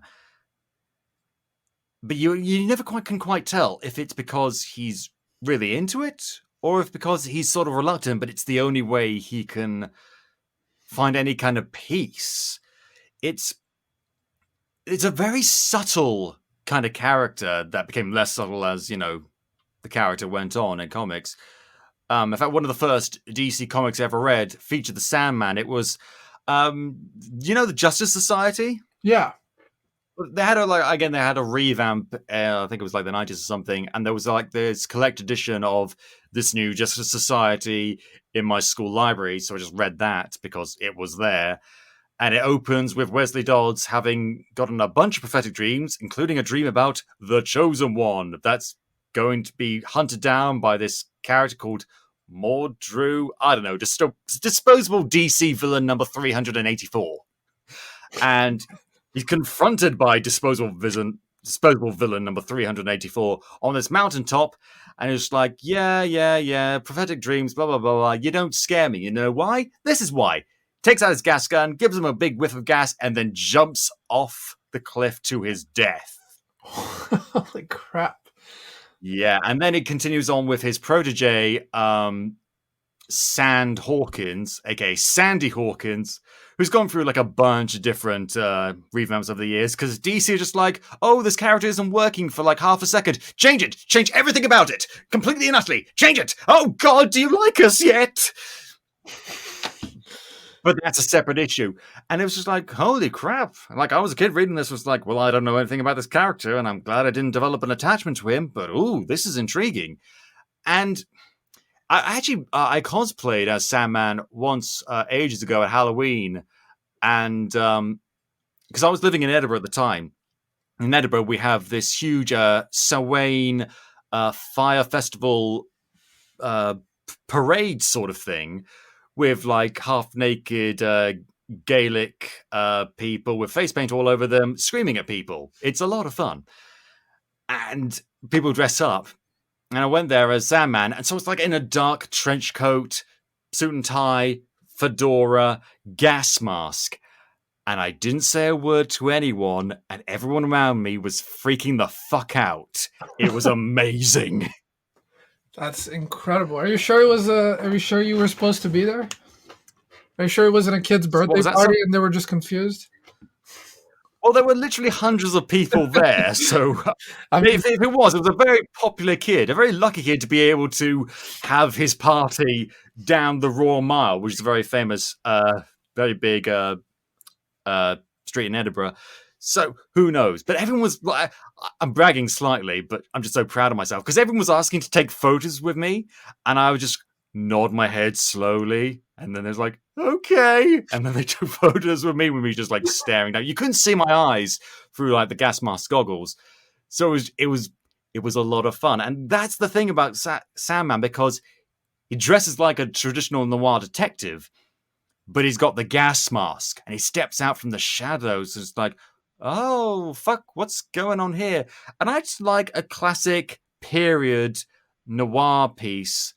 But you never can quite tell if it's because he's really into it or if because he's sort of reluctant, but it's the only way he can find any kind of peace. It's a very subtle kind of character that became less subtle as, the character went on in comics. In fact, one of the first DC comics I ever read featured the Sandman. It was, the Justice Society? Yeah. They had a revamp. I think it was like the 90s or something, and there was like this collect edition of this new Justice Society in my school library. So I just read that because it was there, and it opens with Wesley Dodds having gotten a bunch of prophetic dreams, including a dream about the Chosen One that's going to be hunted down by this character called Mordru. I don't know, disposable DC villain number 384, and he's confronted by disposable villain number 384 on this mountaintop, and it's like, yeah, prophetic dreams, blah, blah, blah, blah. You don't scare me. You know why? This is why. Takes out his gas gun, gives him a big whiff of gas, and then jumps off the cliff to his death. Holy crap. Yeah, and then it continues on with his protege, Sand Hawkins, aka Sandy Hawkins, who's gone through like a bunch of different revamps over the years, because DC are just like, oh, this character isn't working for like half a second. Change it! Change everything about it! Completely and utterly! Change it! Oh god, do you like us yet? But that's a separate issue. And it was just like, holy crap. Like, I was a kid reading this, was like, well, I don't know anything about this character, and I'm glad I didn't develop an attachment to him, but ooh, this is intriguing. And I cosplayed as Sandman once ages ago at Halloween, and because I was living in Edinburgh at the time. In Edinburgh, we have this huge Samhain fire festival parade sort of thing with like half-naked Gaelic people with face paint all over them screaming at people. It's a lot of fun. And people dress up. And I went there as Sandman, and so it's like in a dark trench coat, suit and tie, fedora, gas mask. And I didn't say a word to anyone, and everyone around me was freaking the fuck out. It was amazing. That's incredible. Are you sure it was are you sure you were supposed to be there? Are you sure it wasn't a kid's birthday party and they were just confused? Well, there were literally hundreds of people there, so if it was a very popular kid, a very lucky kid to be able to have his party down the Royal Mile, which is a very famous, very big street in Edinburgh. So who knows? But everyone was, I'm bragging slightly, but I'm just so proud of myself, because everyone was asking to take photos with me, and I was just nod my head slowly, and then there's like, okay, and then they took photos with me just like staring down. You couldn't see my eyes through like the gas mask goggles, so it was a lot of fun. And that's the thing about Sandman, because he dresses like a traditional noir detective, but he's got the gas mask and he steps out from the shadows. It's like, oh, fuck, what's going on here? And I just like a classic period noir piece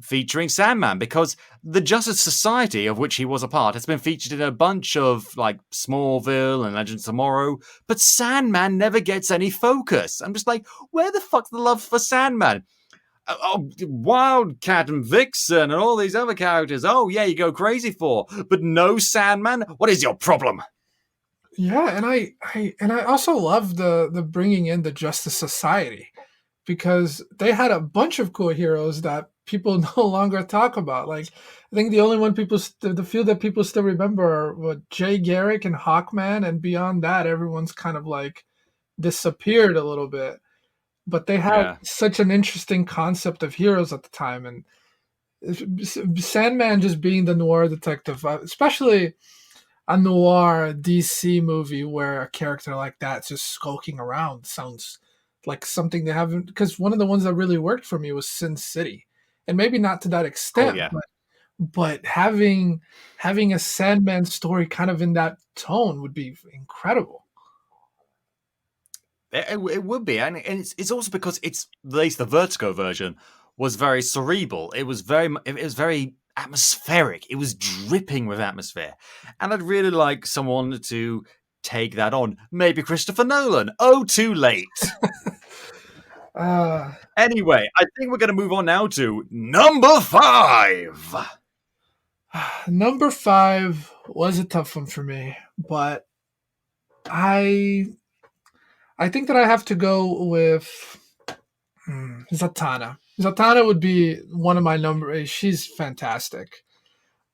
featuring Sandman, because the Justice Society, of which he was a part, has been featured in a bunch of like Smallville and Legends of Tomorrow, but Sandman never gets any focus. I'm just like, where the fuck's the love for Sandman? Oh, Wildcat and Vixen and all these other characters. Oh, yeah, you go crazy for. But no Sandman? What is your problem? Yeah, and I also love the bringing in the Justice Society, because they had a bunch of cool heroes that people no longer talk about. Like, I think the only one the few that people still remember are Jay Garrick and Hawkman, and beyond that, everyone's kind of like disappeared a little bit. But they had Yeah. such an interesting concept of heroes at the time, and Sandman just being the noir detective, especially a noir DC movie where a character like that's just skulking around, sounds like something they haven't. Because one of the ones that really worked for me was Sin City, and maybe not to that Oh, extent, yeah. but having a Sandman story kind of in that tone would be incredible. It would be, and it's also because it's, at least the Vertigo version was very cerebral. It was very atmospheric. It was dripping with atmosphere, and I'd really like someone to take that on. Maybe Christopher Nolan. Oh, too late. Uh, Anyway, I think we're going to move on now to number 5. Number 5 was a tough one for me, but I think that I have to go with Zatanna. Zatanna would be one of my number 8. She's fantastic.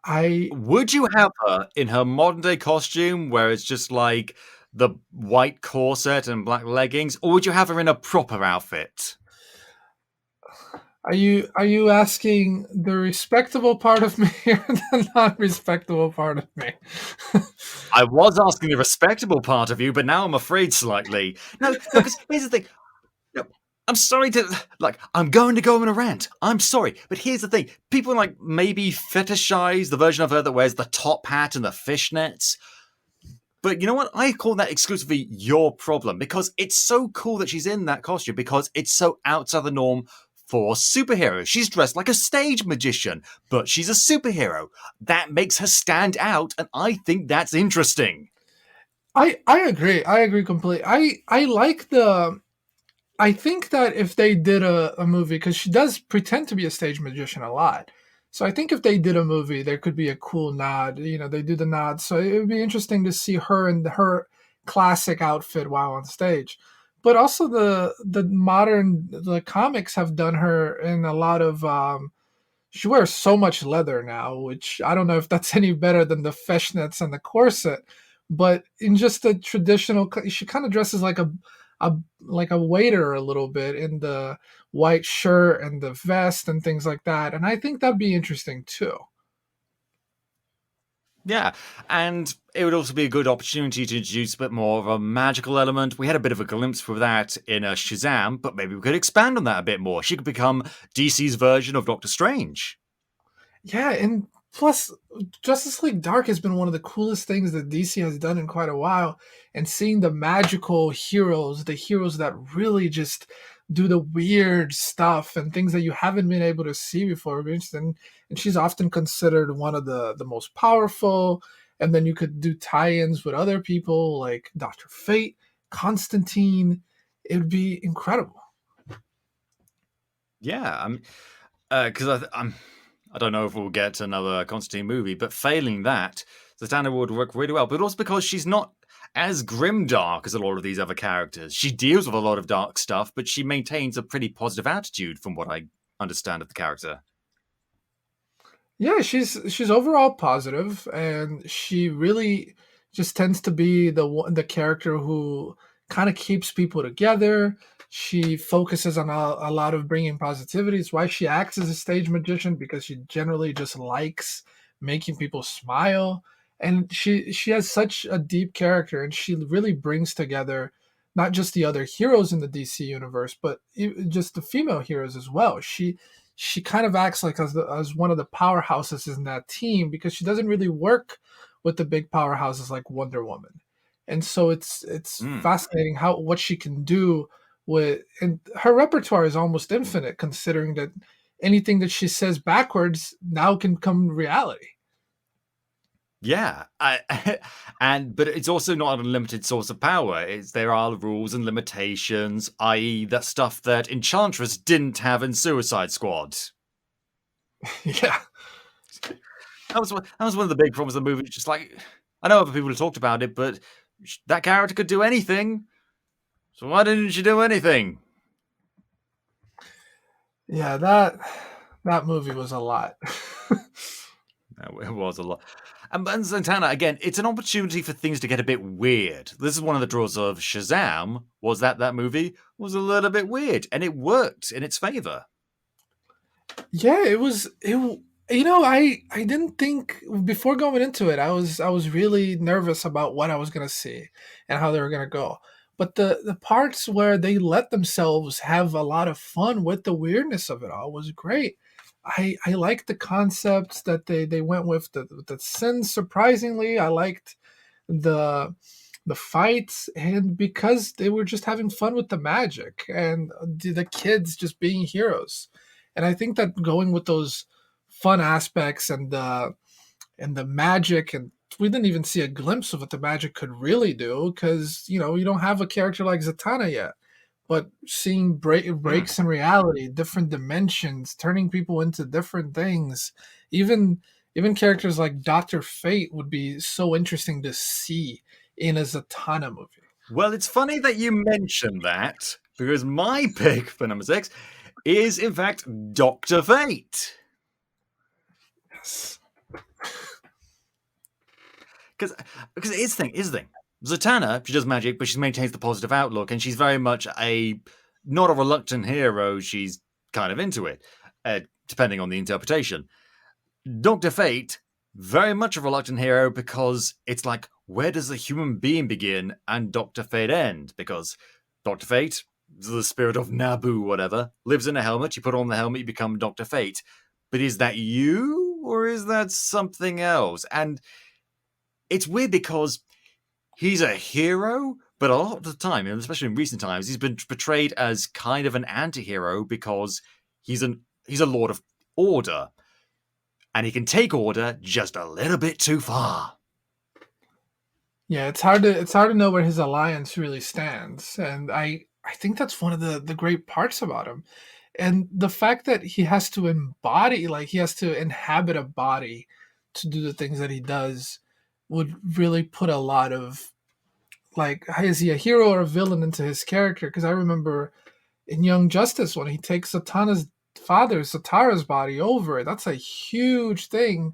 I Would you have her in her modern day costume, where it's just like the white corset and black leggings, or would you have her in a proper outfit? Are you asking the respectable part of me or the non-respectable part of me? I was asking the respectable part of you, but now I'm afraid slightly. No, because here's the thing. No, I'm sorry to, like, I'm going to go on a rant. I'm sorry, but here's the thing. People like maybe fetishize the version of her that wears the top hat and the fishnets. But you know what? I call that exclusively your problem, because it's so cool that she's in that costume, because it's so outside the norm for superheroes. She's dressed like a stage magician, but she's a superhero. That makes her stand out, and I think that's interesting. I agree. I agree completely. I like the. I think that if they did a movie, because she does pretend to be a stage magician a lot, so I think if they did a movie, there could be a cool nod. You know, they do the nod, so it would be interesting to see her in her classic outfit while on stage. But also the comics have done her in a lot of. She wears so much leather now, which I don't know if that's any better than the fishnets and the corset. But in just the traditional, she kind of dresses a like a waiter a little bit in the white shirt and the vest and things like that. And I think that'd be interesting too. Yeah, and it would also be a good opportunity to introduce a bit more of a magical element. We had a bit of a glimpse for that in Shazam, but maybe we could expand on that a bit more. She could become DC's version of Doctor Strange. Yeah, and plus, Justice League Dark has been one of the coolest things that DC has done in quite a while. And seeing the magical heroes, the heroes that really just do the weird stuff and things that you haven't been able to see before. And she's often considered one of the most powerful. And then you could do tie-ins with other people like Dr. Fate, Constantine. It would be incredible. Yeah, because I don't know if we'll get another Constantine movie, but failing that, Zatanna would work really well. But also because she's not as grimdark as a lot of these other characters. She deals with a lot of dark stuff, but she maintains a pretty positive attitude, from what I understand of the character. Yeah, she's overall positive, and she really just tends to be the character who kind of keeps people together. She focuses on a lot of bringing positivity. It's why she acts as a stage magician, because she generally just likes making people smile. And she has such a deep character, and she really brings together not just the other heroes in the DC universe, but just the female heroes as well. She kind of acts like as one of the powerhouses in that team, because she doesn't really work with the big powerhouses like Wonder Woman. And so it's fascinating how what she can do with, and her repertoire is almost infinite, considering that anything that she says backwards now can come reality. Yeah, but it's also not an unlimited source of power. There are rules and limitations, i.e., that stuff that Enchantress didn't have in Suicide Squad. Yeah, That was one of the big problems of the movie. Just like, I know other people have talked about it, but that character could do anything. So why didn't she do anything? yeah, that movie was a lot. It was a lot. And Santana, again, it's an opportunity for things to get a bit weird. This is one of the draws of Shazam, was that movie was a little bit weird, and it worked in its favor. Yeah, it was it. You know, I didn't think before going into it. I was really nervous about what I was gonna see and how they were gonna go. But the parts where they let themselves have a lot of fun with the weirdness of it all was great. I liked the concepts that they went with the sins. Surprisingly, I liked the the fights, and because they were just having fun with the magic and the kids just being heroes. And I think that going with those fun aspects and the magic, and we didn't even see a glimpse of what the magic could really do, because you don't have a character like Zatanna yet. But seeing breaks in reality, different dimensions, turning people into different things, even even characters like Doctor Fate would be so interesting to see in a Zatanna movie. Well, it's funny that you mentioned that, because my pick for number 6 is, in fact, Dr. Fate. Yes. Because here's the thing. Zatanna, she does magic, but she maintains the positive outlook, and she's very much not a reluctant hero. She's kind of into it, depending on the interpretation. Dr. Fate, very much a reluctant hero, because it's like, where does the human being begin and Dr. Fate end? Because Dr. Fate, the spirit of Naboo, whatever, lives in a helmet. You put on the helmet, you become Dr. Fate. But is that you, or is that something else? And it's weird because he's a hero, but a lot of the time, and especially in recent times, he's been portrayed as kind of an anti-hero because he's a Lord of Order. And he can take order just a little bit too far. Yeah, it's hard to know where his alliance really stands, and I think that's one of the great parts about him, and the fact that he has to embody, like he has to inhabit a body to do the things that he does, would really put a lot of, like, is he a hero or a villain into his character? Because I remember in Young Justice when he takes Satana's father, Satara's body over, that's a huge thing.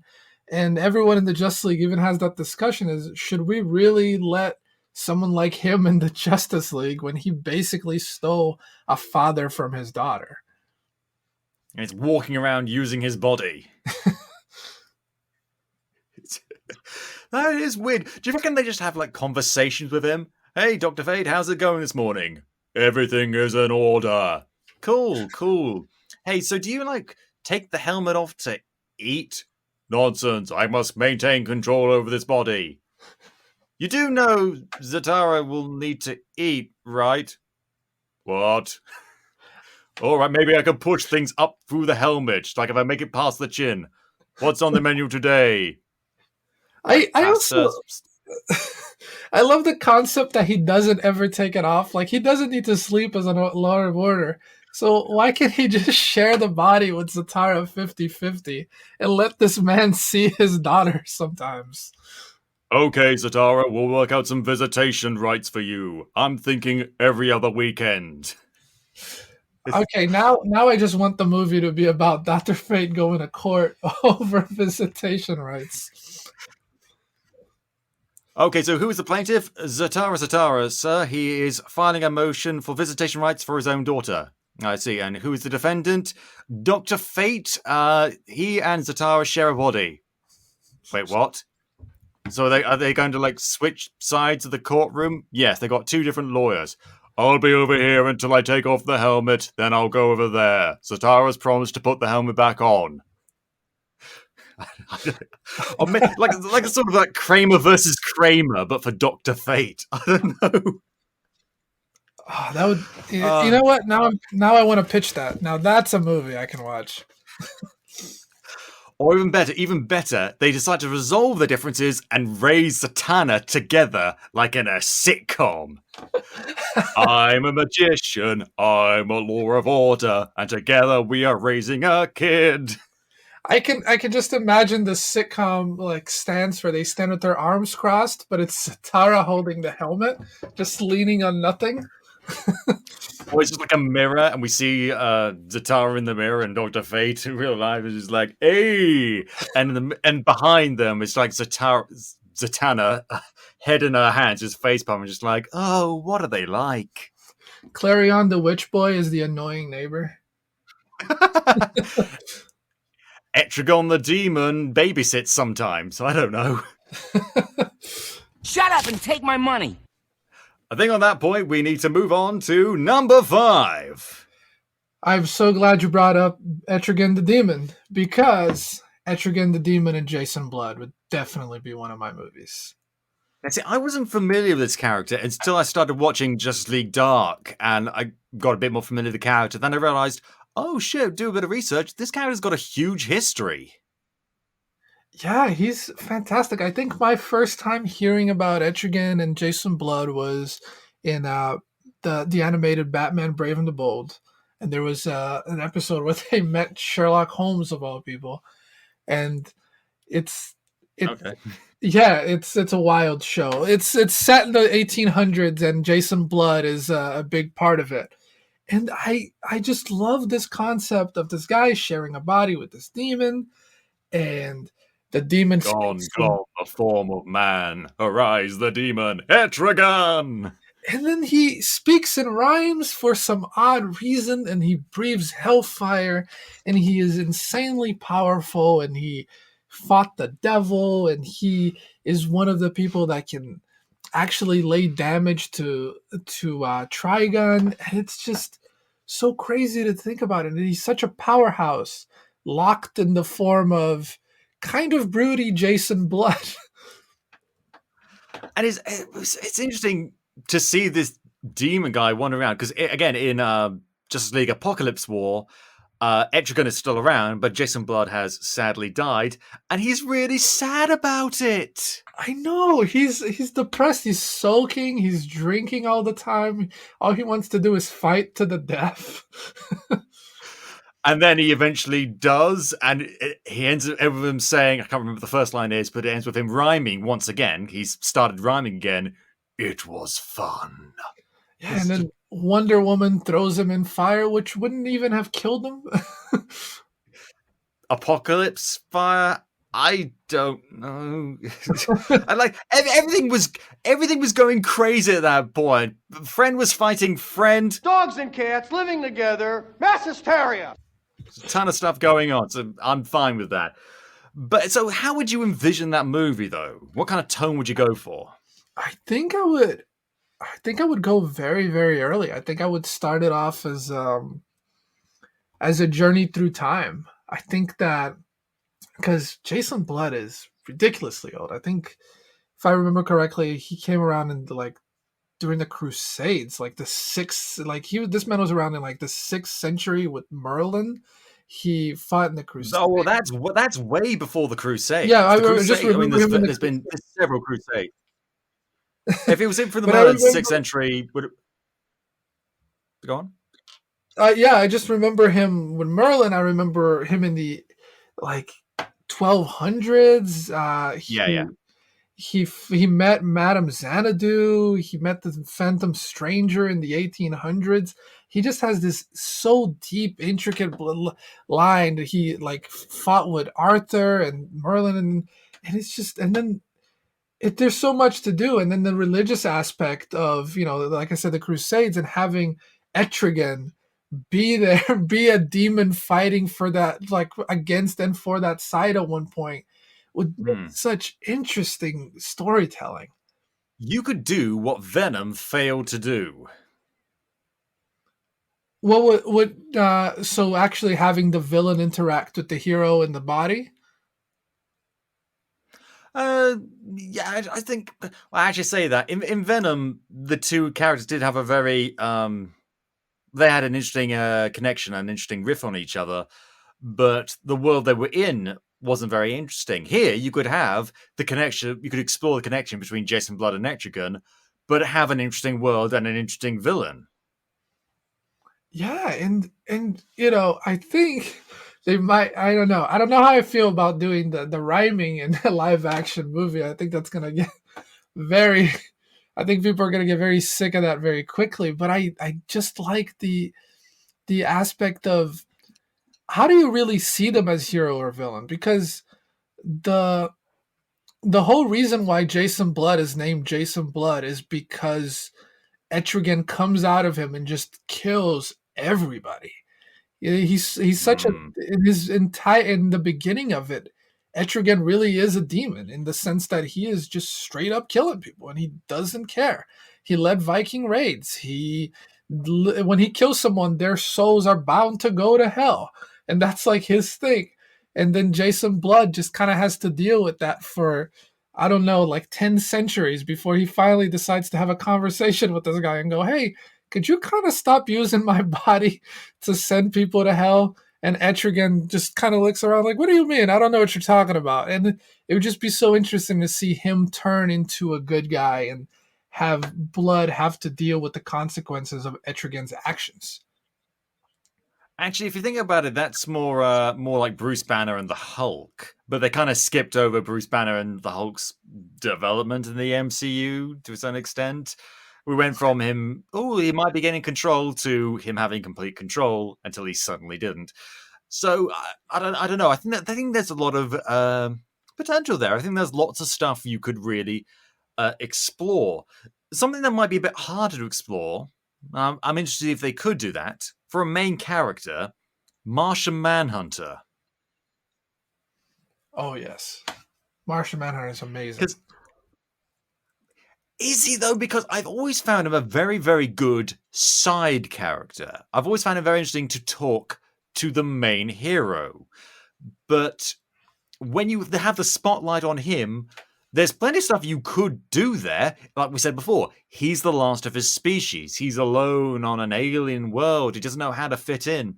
And everyone in the Justice League even has that discussion, is should we really let someone like him in the Justice League when he basically stole a father from his daughter? And he's walking around using his body. That is weird. Do you reckon they just have like conversations with him? Hey, Dr. Fate, how's it going this morning? Everything is in order. Cool. Hey, so do you like take the helmet off to eat? Nonsense. I must maintain control over this body. You do know Zatara will need to eat, right? What? All right, maybe I can push things up through the helmet, like if I make it past the chin. What's on the menu today? I also I love the concept that he doesn't ever take it off. Like, he doesn't need to sleep as a Law of Order. So why can't he just share the body with Zatara 50-50 and let this man see his daughter sometimes? Okay, Zatara, we'll work out some visitation rights for you. I'm thinking every other weekend. Okay, now I just want the movie to be about Dr. Fate going to court over visitation rights. Okay, so who is the plaintiff? Zatara, sir. He is filing a motion for visitation rights for his own daughter. I see. And who is the defendant? Dr. Fate. He and Zatara share a body. Wait, what? So are they going to like switch sides of the courtroom? Yes, they got two different lawyers. I'll be over here until I take off the helmet, then I'll go over there. Zatara's promised to put the helmet back on. like sort of like Kramer versus Kramer, but for Dr. Fate. I don't know. Oh, that would. You know what? Now I want to pitch that. Now that's a movie I can watch. Or even better, they decide to resolve the differences and raise Zatanna together like in a sitcom. I'm a magician, I'm a law of order, and together we are raising a kid. I can just imagine the sitcom like stance where they stand with their arms crossed, but it's Zatara holding the helmet, just leaning on nothing. Or it's just like a mirror, and we see Zatara in the mirror, and Dr. Fate in real life is just like, hey! And behind them, it's like Zatanna, head in her hands, just facepalm, and just like, oh, what are they like? Clarion the Witch Boy is the annoying neighbor. Etrigan the Demon babysits sometimes, I don't know. Shut up and take my money. I think on that point, we need to move on to number 5. I'm so glad you brought up Etrigan the Demon, because Etrigan the Demon and Jason Blood would definitely be one of my movies. That's it. I wasn't familiar with this character until I started watching Justice League Dark, and I got a bit more familiar with the character. Then I realized, oh shit, do a bit of research. This character's got a huge history. Yeah, he's fantastic. I think my first time hearing about Etrigan and Jason Blood was in the animated Batman Brave and the Bold. And there was an episode where they met Sherlock Holmes, of all people. And it's Okay. yeah, it's a wild show. It's set in the 1800s, and Jason Blood is a big part of it. And I just love this concept of this guy sharing a body with this demon, and the demon Gone, the form of man. Arise the demon, Etrigan! And then he speaks in rhymes for some odd reason, and he breathes hellfire, and he is insanely powerful, and he fought the devil, and he is one of the people that can actually lay damage to Trigun. And it's just so crazy to think about it. And he's such a powerhouse, locked in the form of kind of broody Jason Blood. And it's interesting to see this demon guy wander around, because again, in Justice League Apocalypse War, Etrigan is still around, but Jason Blood has sadly died, and he's really sad about it. I know, he's depressed, he's sulking, he's drinking all the time. All he wants to do is fight to the death. And then he eventually does, and he ends with him saying, I can't remember what the first line is, but it ends with him rhyming once again. He's started rhyming again. It was fun. Yeah, and then Wonder Woman throws him in fire, which wouldn't even have killed him. Apocalypse fire? I don't know. I like everything was going crazy at that point. Friend was fighting friend. Dogs and cats living together, mass hysteria. A ton of stuff going on, so I'm fine with that. But so how would you envision that movie though? What kind of tone would you go for? I think I would go very, very early. I think I would start it off as a journey through time. I think that because Jason Blood is ridiculously old. I think, if I remember correctly, he came around in during the Crusades, like the sixth. This man was around in like the 6th century with Merlin. He fought in the Crusades. Oh, well, that's way before the Crusades. Yeah, I just remember him. There's been several Crusades. If it was in from the Merlin 6th century, would it go on? Yeah, I just remember him with Merlin. I remember him in the 1200s. He met Madame Xanadu. He met the Phantom Stranger in the 1800s. He just has this so deep, intricate line. He fought with Arthur and Merlin, and it's just, and then there's so much to do, and then the religious aspect of, like I said, the Crusades, and having Etrigan be there, be a demon fighting for that, like against and for that side at one point, would be such interesting storytelling. You could do what Venom failed to do. What would so actually having the villain interact with the hero in the body? Yeah, I think. Well, I actually say that in Venom, the two characters did have a very they had an interesting connection, an interesting riff on each other, but the world they were in wasn't very interesting. Here, you could have the connection, you could explore the connection between Jason Blood and Etrigan, but have an interesting world and an interesting villain. Yeah, and I think they might. I don't know. I don't know how I feel about doing the rhyming in a live action movie. I think that's gonna get very. I think people are gonna get very sick of that very quickly. But I just like the aspect of how do you really see them as hero or villain, because the whole reason why Jason Blood is named Jason Blood is because Etrigan comes out of him and just kills everybody. He's such a in the beginning of it, Etrigan really is a demon in the sense that he is just straight up killing people and he doesn't care. He led Viking raids. When he kills someone, their souls are bound to go to hell, and that's like his thing. And then Jason Blood just kind of has to deal with that for, I don't know, like 10 centuries before he finally decides to have a conversation with this guy and go, hey, could you kind of stop using my body to send people to hell? And Etrigan just kind of looks around like, what do you mean? I don't know what you're talking about. And it would just be so interesting to see him turn into a good guy and have Blood have to deal with the consequences of Etrigan's actions. Actually, if you think about it, that's more like Bruce Banner and the Hulk. But they kind of skipped over Bruce Banner and the Hulk's development in the MCU to a certain extent. We went from him, he might be getting control, to him having complete control until he suddenly didn't. So I don't know. I think there's a lot of potential there. I think there's lots of stuff you could really explore. Something that might be a bit harder to explore. I'm interested if they could do that for a main character, Martian Manhunter. Oh yes, Martian Manhunter is amazing. Is he though? Because I've always found him a very, very good side character. I've always found him very interesting to talk to the main hero. But when you have the spotlight on him, there's plenty of stuff you could do there. Like we said before, he's the last of his species. He's alone on an alien world. He doesn't know how to fit in.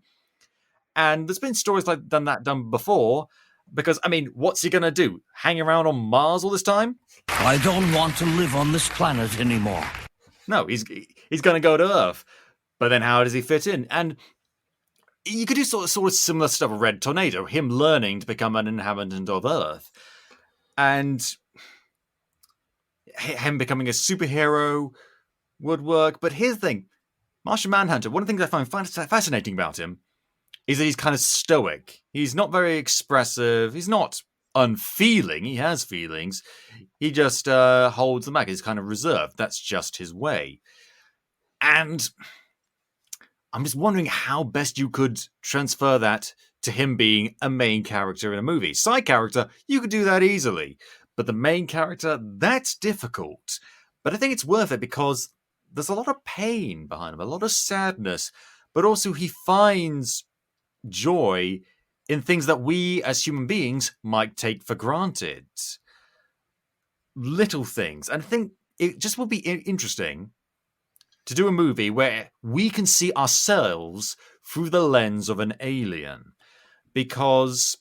And there's been stories like done before. Because, I mean, what's he going to do? Hang around on Mars all this time? I don't want to live on this planet anymore. No, he's going to go to Earth. But then how does he fit in? And you could do sort of similar stuff with Red Tornado, him learning to become an inhabitant of Earth. And him becoming a superhero would work. But here's the thing. Martian Manhunter, one of the things I find fascinating about him is that he's kind of stoic. He's not very expressive. He's not unfeeling. He has feelings. He just holds them back. He's kind of reserved. That's just his way. And I'm just wondering how best you could transfer that to him being a main character in a movie. Side character, you could do that easily. But the main character, that's difficult. But I think it's worth it because there's a lot of pain behind him, a lot of sadness. But also he finds joy in things that we as human beings might take for granted. Little things. And I think it just would be interesting to do a movie where we can see ourselves through the lens of an alien. Because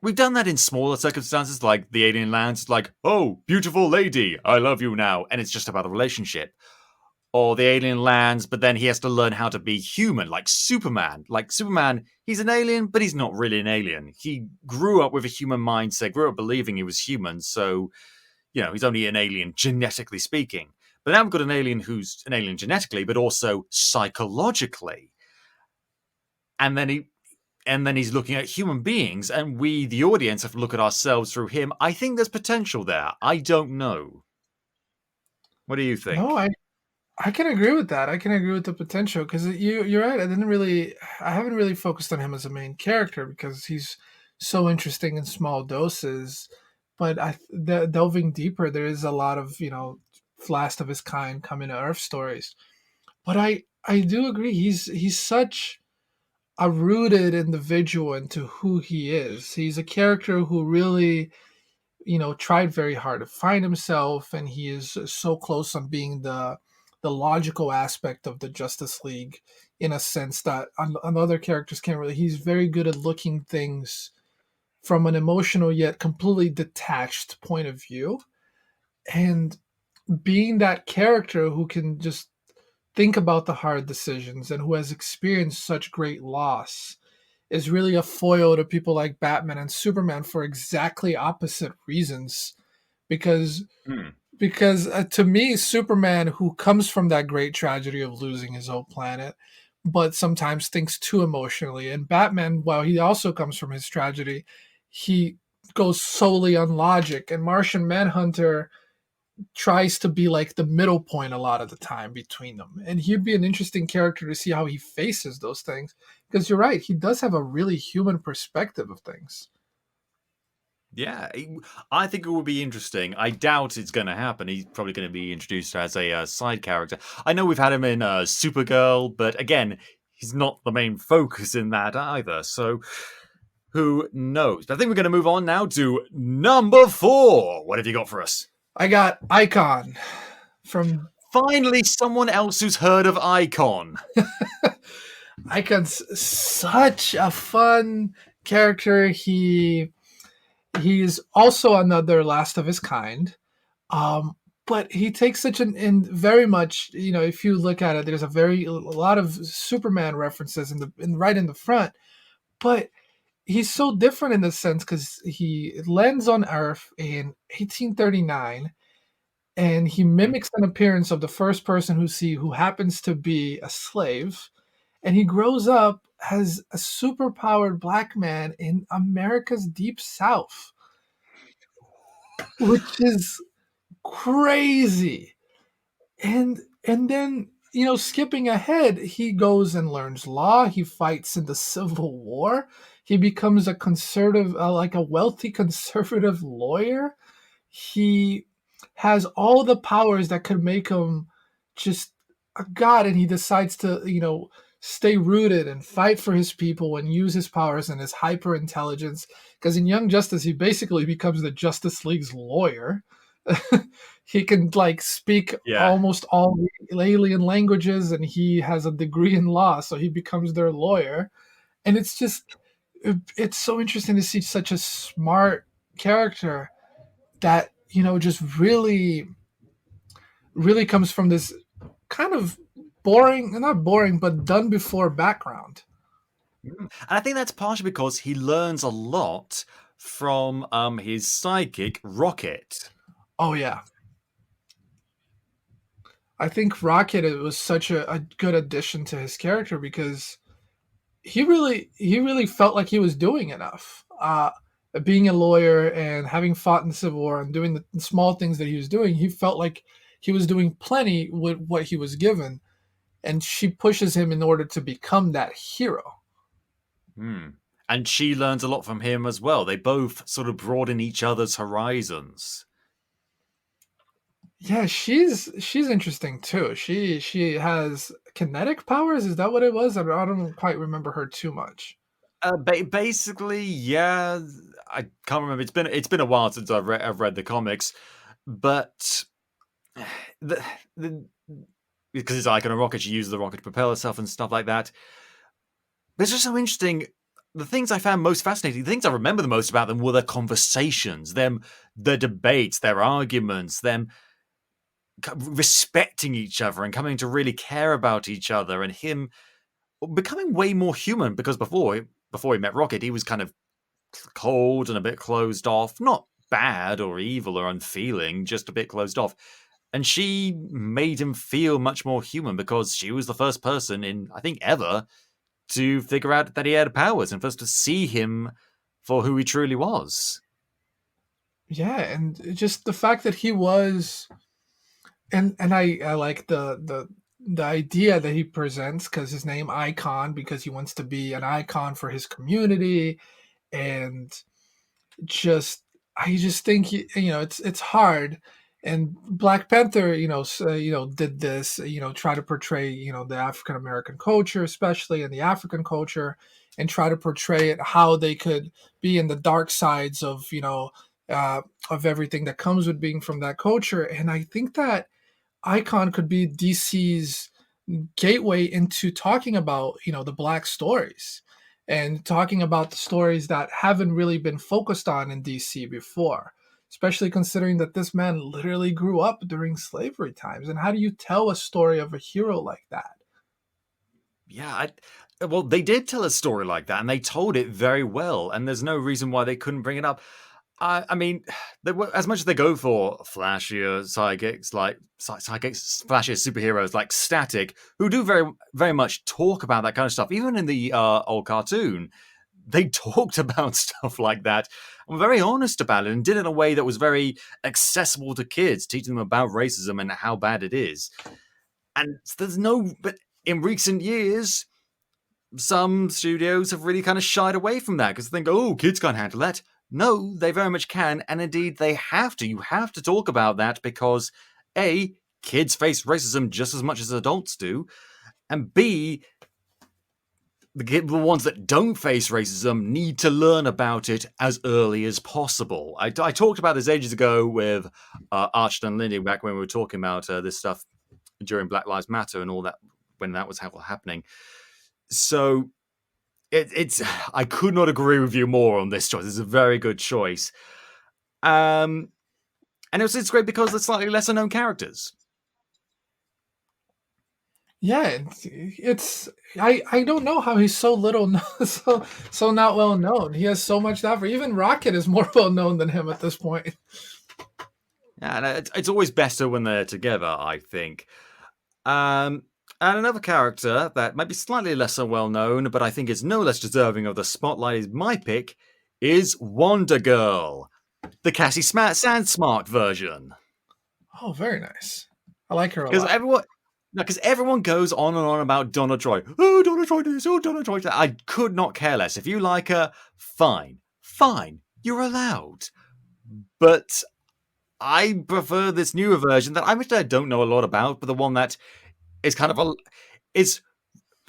we've done that in smaller circumstances, like the alien lands, like, oh, beautiful lady, I love you now. And it's just about a relationship. Or the alien lands, but then he has to learn how to be human, like Superman. Like Superman, he's an alien, but he's not really an alien. He grew up with a human mindset, grew up believing he was human, so, he's only an alien genetically speaking. But now we've got an alien who's an alien genetically, but also psychologically. And then and then he's looking at human beings, and we, the audience, have to look at ourselves through him. I think there's potential there. I don't know. What do you think? No, I can agree with that. I can agree with the potential because you're right. I haven't really focused on him as a main character because he's so interesting in small doses. But delving deeper, there is a lot of last of his kind coming to Earth stories. But I do agree. He's such a rooted individual into who he is. He's a character who really tried very hard to find himself, and he is so close on being the logical aspect of the Justice League in a sense that on other characters can't really. He's very good at looking things from an emotional yet completely detached point of view, and being that character who can just think about the hard decisions and who has experienced such great loss is really a foil to people like Batman and Superman for exactly opposite reasons. Because to me, Superman, who comes from that great tragedy of losing his own planet, but sometimes thinks too emotionally, and Batman, while he also comes from his tragedy, he goes solely on logic. And Martian Manhunter tries to be like the middle point a lot of the time between them. And he'd be an interesting character to see how he faces those things. Because you're right, he does have a really human perspective of things. Yeah, I think it will be interesting. I doubt it's going to happen. He's probably going to be introduced as a side character. I know we've had him in Supergirl, but again, he's not the main focus in that either. So who knows? But I think we're going to move on now to number 4. What have you got for us? I got Icon from... Finally, someone else who's heard of Icon. Icon's such a fun character. He's also another last of his kind. But he takes such and very much, if you look at it, there's a lot of Superman references right in the front. But he's so different in this sense because he lands on Earth in 1839, and he mimics an appearance of the first person who happens to be a slave, and he grows up as a superpowered black man in America's Deep South, which is crazy. And then skipping ahead, he goes and learns law. He fights in the Civil War. He becomes a conservative, like a wealthy conservative lawyer. He has all the powers that could make him just a god, and he decides to stay rooted and fight for his people and use his powers and his hyper intelligence. Because in Young Justice, he basically becomes the Justice League's lawyer. He can speak almost all alien languages, and he has a degree in law, so he becomes their lawyer. And it's so interesting to see such a smart character that just really comes from this kind of not boring, but done before background. And I think that's partially because he learns a lot from his sidekick, Rocket. Oh, yeah. I think Rocket, it was such a good addition to his character because he really felt like he was doing enough. Being a lawyer and having fought in the Civil War and doing the small things that he was doing, he felt like he was doing plenty with what he was given. And she pushes him in order to become that hero. And she learns a lot from him as well. They both sort of broaden each other's horizons. Yeah, she's interesting too. She has kinetic powers. Is that what it was? I don't quite remember her too much. Basically, yeah. I can't remember. It's been a while since I've read the comics, but because it's Icon and Rocket, she uses the rocket to propel herself and stuff like that. But it's just so interesting. The things I found most fascinating, the things I remember the most about them were their conversations, their debates, their arguments, them respecting each other and coming to really care about each other, and him becoming way more human, because before he met Rocket, he was kind of cold and a bit closed off. Not bad or evil or unfeeling, just a bit closed off. And she made him feel much more human because she was the first person in, I think, ever to figure out that he had powers and for us to see him for who he truly was. Yeah, and just the fact that he was, and I like the idea that he presents, because his name Icon, because he wants to be an icon for his community, and just I just think it's hard. And Black Panther, did this, try to portray, the African American culture, especially in the African culture, and try to portray it how they could be in the dark sides of, of everything that comes with being from that culture. And I think that Icon could be DC's gateway into talking about, the Black stories, and talking about the stories that haven't really been focused on in DC before, especially considering that this man literally grew up during slavery times. And how do you tell a story of a hero like that? Yeah, well, they did tell a story like that, and they told it very well, and there's no reason why they couldn't bring it up. I mean, as much as they go for flashier psychics, flashier superheroes like Static, who do very, very much talk about that kind of stuff, even in the old cartoon, they talked about stuff like that and were very honest about it and did it in a way that was very accessible to kids, teaching them about racism and how bad it is. And but in recent years, some studios have really kind of shied away from that because they think, oh, kids can't handle that. No, they very much can, and indeed they have to. You have to talk about that because A, kids face racism just as much as adults do, and B, the ones that don't face racism need to learn about it as early as possible. I talked about this ages ago with Archie and Lindy back when we were talking about this stuff during Black Lives Matter and all that, when that was happening. So it's I could not agree with you more on this choice. It's a very good choice. And it's great because they're slightly lesser known characters. Yeah, I don't know how he's so little so not well known. He has so much to offer. Even Rocket is more well known than him at this point. Yeah, and it's always better when they're together, I think. And another character that might be slightly lesser well known, but I think is no less deserving of the spotlight, is my pick, is Wonder Girl, the Cassie Sandsmark version. Oh, very nice. I like her a lot. Because everyone goes on and on about Donna Troy. Oh, Donna Troy this, oh, Donna Troy that. I could not care less. If you like her, fine. You're allowed. But I prefer this newer version that I don't know a lot about, but the one that is kind of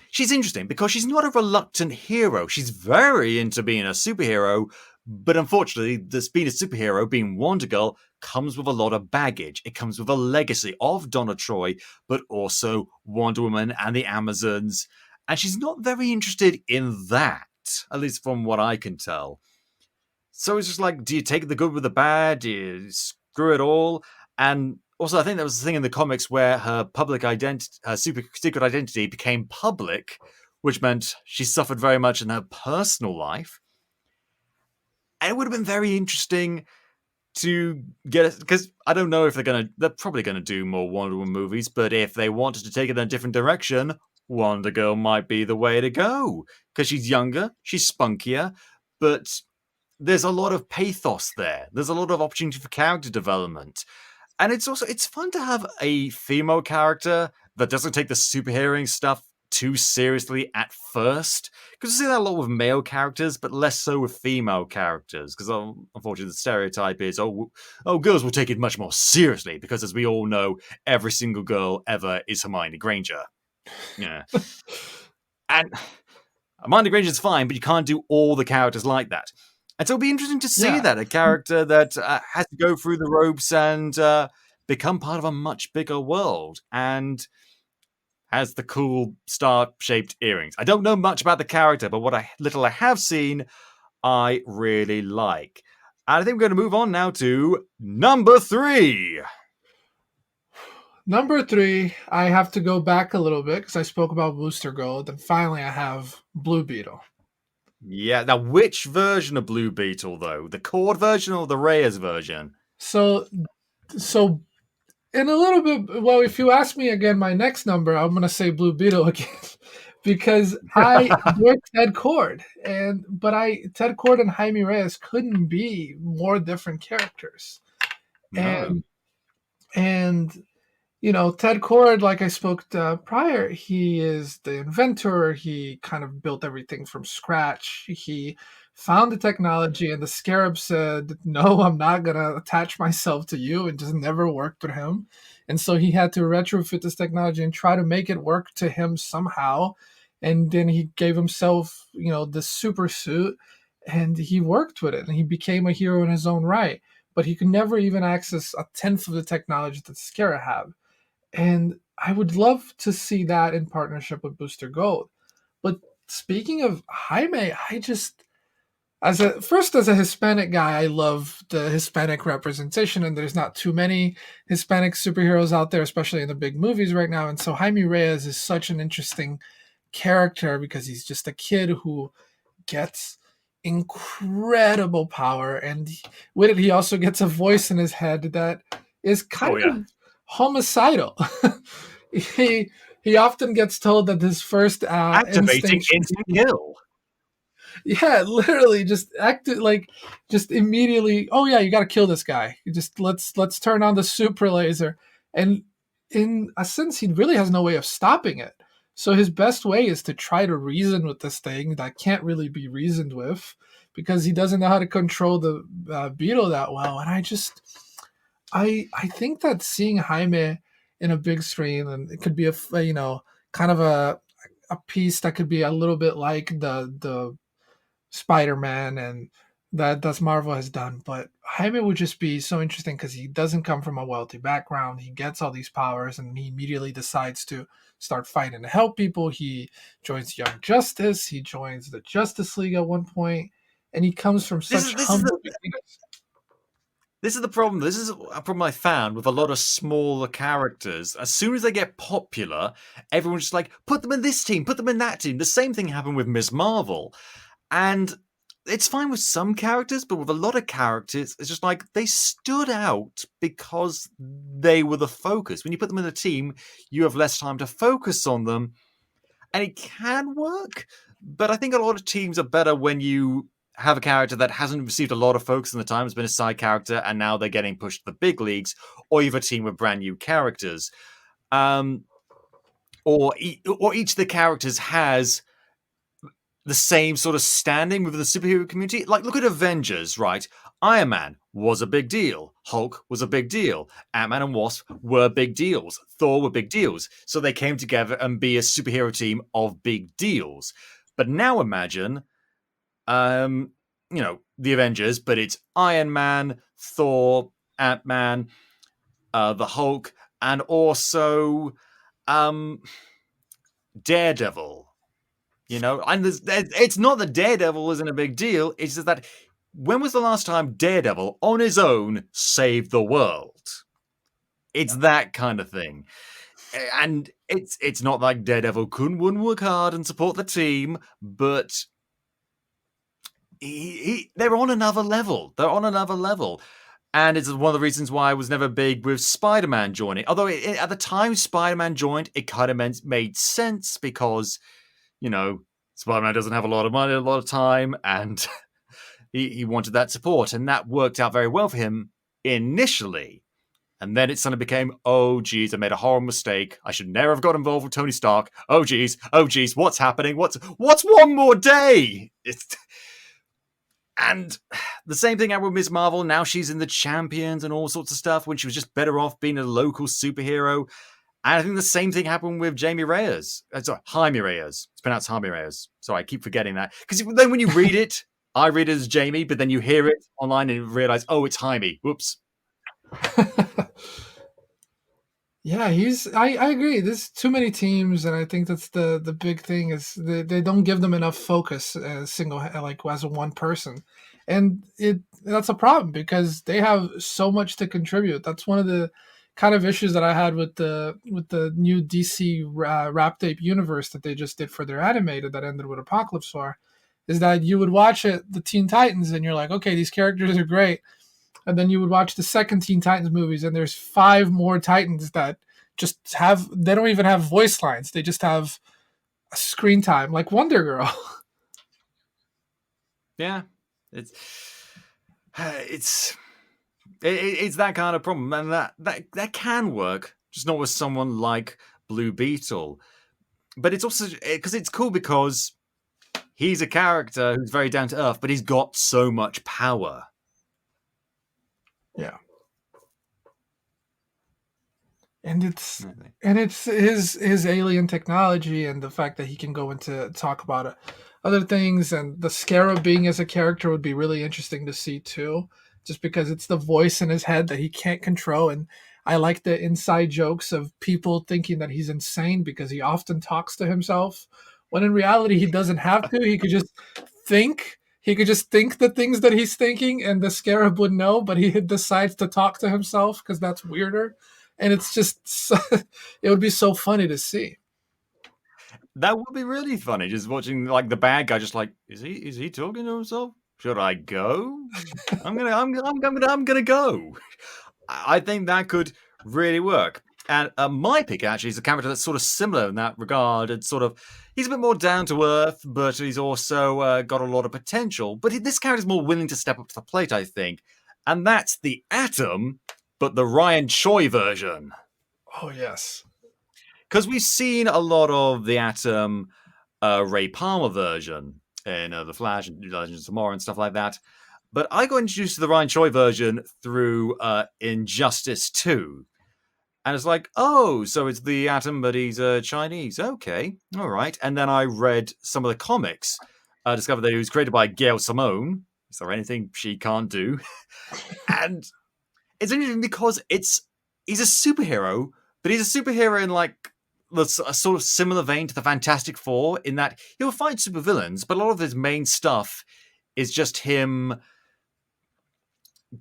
she's interesting because she's not a reluctant hero. She's very into being a superhero, but unfortunately, this being a superhero, being Wonder Girl, comes with a lot of baggage. It comes with a legacy of Donna Troy, but also Wonder Woman and the Amazons. And she's not very interested in that, at least from what I can tell. So it's just like, do you take the good with the bad? Do you screw it all? And also, I think there was a thing in the comics where her secret identity became public, which meant she suffered very much in her personal life. And it would have been very interesting to get it, because I don't know if they're probably going to do more Wonder Woman movies, but if they wanted to take it in a different direction, Wonder Girl might be the way to go. Because she's younger, she's spunkier, but there's a lot of pathos there. There's a lot of opportunity for character development. And it's fun to have a female character that doesn't take the superhero stuff too seriously at first. Because you see that a lot with male characters, but less so with female characters. Because unfortunately the stereotype is, girls will take it much more seriously. Because as we all know, every single girl ever is Hermione Granger. Yeah. And Hermione Granger's fine, but you can't do all the characters like that. And so it'll be interesting to see that, a character that has to go through the ropes and become part of a much bigger world and has the cool star-shaped earrings. I don't know much about the character, but what little I have seen, I really like. And I think we're going to move on now to number 3. Number 3, I have to go back a little bit because I spoke about Booster Gold, and finally I have Blue Beetle. Yeah, now which version of Blue Beetle, though? The Cord version or the Reyes version? So in a little bit, well, if you ask me again my next number, I'm going to say Blue Beetle again. because they're Ted Cord, Ted Cord and Jaime Reyes couldn't be more different characters. No. And Ted Cord, like I spoke prior, he is the inventor. He kind of built everything from scratch. He found the technology, and the Scarab said, "No, I'm not gonna attach myself to you," and just never worked with him. And so he had to retrofit this technology and try to make it work to him somehow. And then he gave himself, this super suit, and he worked with it, and he became a hero in his own right. But he could never even access a tenth of the technology that the Scarab had. And I would love to see that in partnership with Booster Gold. But speaking of Jaime, I just, as a Hispanic guy, I love the Hispanic representation, and there's not too many Hispanic superheroes out there, especially in the big movies right now. And so Jaime Reyes is such an interesting character because he's just a kid who gets incredible power, and with it, he also gets a voice in his head that is kind of homicidal. he often gets told that his first activating instant kill. Yeah, literally just immediately, oh yeah, you got to kill this guy. You just let's turn on the super laser. And in a sense, he really has no way of stopping it. So his best way is to try to reason with this thing that can't really be reasoned with, because he doesn't know how to control the beetle that well. And I think that seeing Jaime in a big screen, and it could be a kind of a piece that could be a little bit like the Spider-Man and that Marvel has done. But Jaime would just be so interesting because he doesn't come from a wealthy background. He gets all these powers, and he immediately decides to start fighting to help people. He joins Young Justice. He joins the Justice League at one point, and he comes from such humble beginnings. This is the problem. This is a problem I found with a lot of smaller characters. As soon as they get popular, everyone's just like, put them in this team, put them in that team. The same thing happened with Ms. Marvel. And it's fine with some characters, but with a lot of characters, it's just like they stood out because they were the focus. When you put them in a team, you have less time to focus on them. And it can work, but I think a lot of teams are better when you have a character that hasn't received a lot of focus in the time, has been a side character, and now they're getting pushed to the big leagues, or you have a team with brand new characters. Or each of the characters has the same sort of standing within the superhero community. Like, look at Avengers, right? Iron Man was a big deal. Hulk was a big deal. Ant-Man and Wasp were big deals. Thor were big deals. So they came together and be a superhero team of big deals. But now imagine, the Avengers, but it's Iron Man, Thor, Ant-Man, the Hulk, and also Daredevil. And it's not that Daredevil isn't a big deal. It's just that when was the last time Daredevil on his own saved the world? It's that kind of thing. And it's not like Daredevil wouldn't work hard and support the team, but they're on another level. They're on another level. And it's one of the reasons why I was never big with Spider-Man joining. Although at the time Spider-Man joined, it kind of made sense because, Spider-Man doesn't have a lot of money, a lot of time, and he wanted that support. And that worked out very well for him initially. And then it suddenly became, oh, geez, I made a horrible mistake. I should never have got involved with Tony Stark. Oh, geez, what's happening? What's one more day? And the same thing happened with Ms. Marvel. Now she's in the Champions and all sorts of stuff when she was just better off being a local superhero. And I think the same thing happened with Jaime Reyes. Jaime Reyes. It's pronounced Jaime Reyes. Sorry, I keep forgetting that. Because then when you read it, I read it as Jamie, but then you hear it online and you realize, oh, it's Jaime. Whoops. Yeah, I agree. There's too many teams, and I think that's the big thing is they don't give them enough focus as as a one person, and that's a problem because they have so much to contribute. That's one of the kind of issues that I had with the new DC Rap Tape universe that they just did for their animated that ended with Apocalypse War, is that you would watch the Teen Titans and you're like, okay, these characters are great. And then you would watch the second Teen Titans movies, and there's 5 more Titans that they don't even have voice lines. They just have screen time, like Wonder Girl. Yeah, it's it's that kind of problem, and that can work, just not with someone like Blue Beetle. But it's also because it's cool because he's a character who's very down to earth, but he's got so much power. Yeah. And it's his alien technology and the fact that he can go into talk about other things, and the Scarab being as a character would be really interesting to see too, just because it's the voice in his head that he can't control. And I like the inside jokes of people thinking that he's insane because he often talks to himself, when in reality he doesn't have to. He could just think. He could just think the things that he's thinking, and the Scarab would know. But he decides to talk to himself because that's weirder. And it's just, it would be so funny to see. That would be really funny, just watching like the bad guy, just like, is he talking to himself? Should I go? I'm gonna go. I think that could really work. And my pick actually is a character that's sort of similar in that regard. It's sort of, he's a bit more down to earth, but he's also got a lot of potential. But this character's more willing to step up to the plate, I think. And that's the Atom, but the Ryan Choi version. Oh, yes. Because we've seen a lot of the Atom Ray Palmer version in The Flash and Legends of Tomorrow and stuff like that. But I got introduced to the Ryan Choi version through Injustice 2. And it's like, oh, so it's the Atom, but he's Chinese. Okay, all right. And then I read some of the comics. I discovered that he was created by Gail Simone. Is there anything she can't do? And it's interesting because he's a superhero, but he's a superhero in like a sort of similar vein to the Fantastic Four, in that he'll fight supervillains, but a lot of his main stuff is just him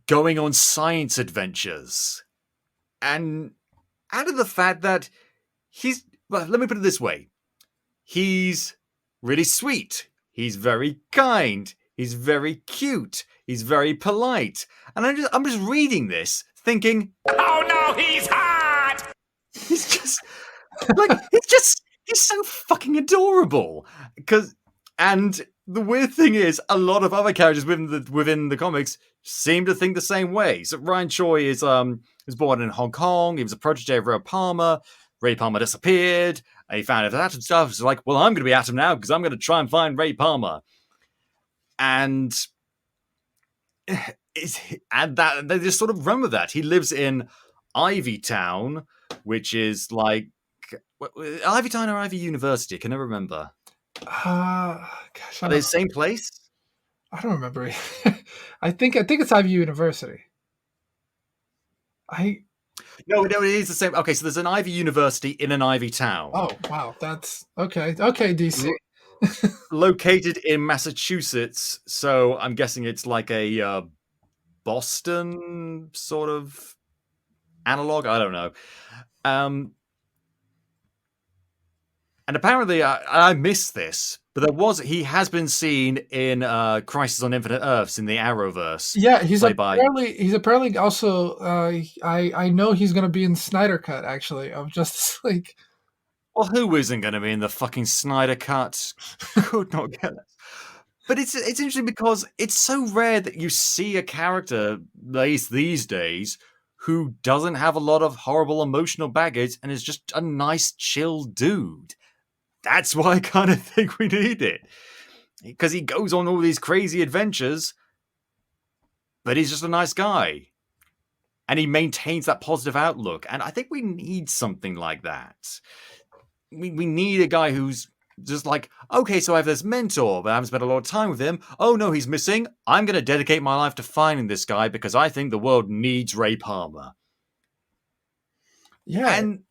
going on science adventures. And out of the fact that well, let me put it this way. He's really sweet. He's very kind. He's very cute. He's very polite. And I'm just reading this thinking, Oh no, he's hot! he's just like, he's so fucking adorable. And the weird thing is, a lot of other characters within the comics seem to think the same way. So Ryan Choi was born in Hong Kong. He was a protege of Ray Palmer. Ray Palmer disappeared. And he found out that Atom stuff. It's like, well, I'm going to be Atom now because I'm going to try and find Ray Palmer. And that they just sort of run with that. He lives in Ivy Town, which is like Ivy Town or Ivy University. I can never remember. Gosh, Are they the same place? I don't remember. I think it's Ivy University. No, it is the same. Okay, so there's an Ivy University in an Ivy Town. Oh wow, that's okay. Okay, DC. Located in Massachusetts, so I'm guessing it's like a Boston sort of analog. I don't know. And apparently, I missed this, but he has been seen in Crisis on Infinite Earths in the Arrowverse. Yeah, he's apparently also. I know he's going to be in Snyder Cut actually of Justice League. Well, who isn't going to be in the fucking Snyder Cut? Could not get it. But it's interesting because it's so rare that you see a character, at least these days, who doesn't have a lot of horrible emotional baggage and is just a nice, chill dude. That's why I kind of think we need it. Because he goes on all these crazy adventures, but he's just a nice guy. And he maintains that positive outlook. And I think we need something like that. We need a guy who's just like, okay, so I have this mentor, but I haven't spent a lot of time with him. Oh no, he's missing. I'm going to dedicate my life to finding this guy because I think the world needs Ray Palmer. Yeah, and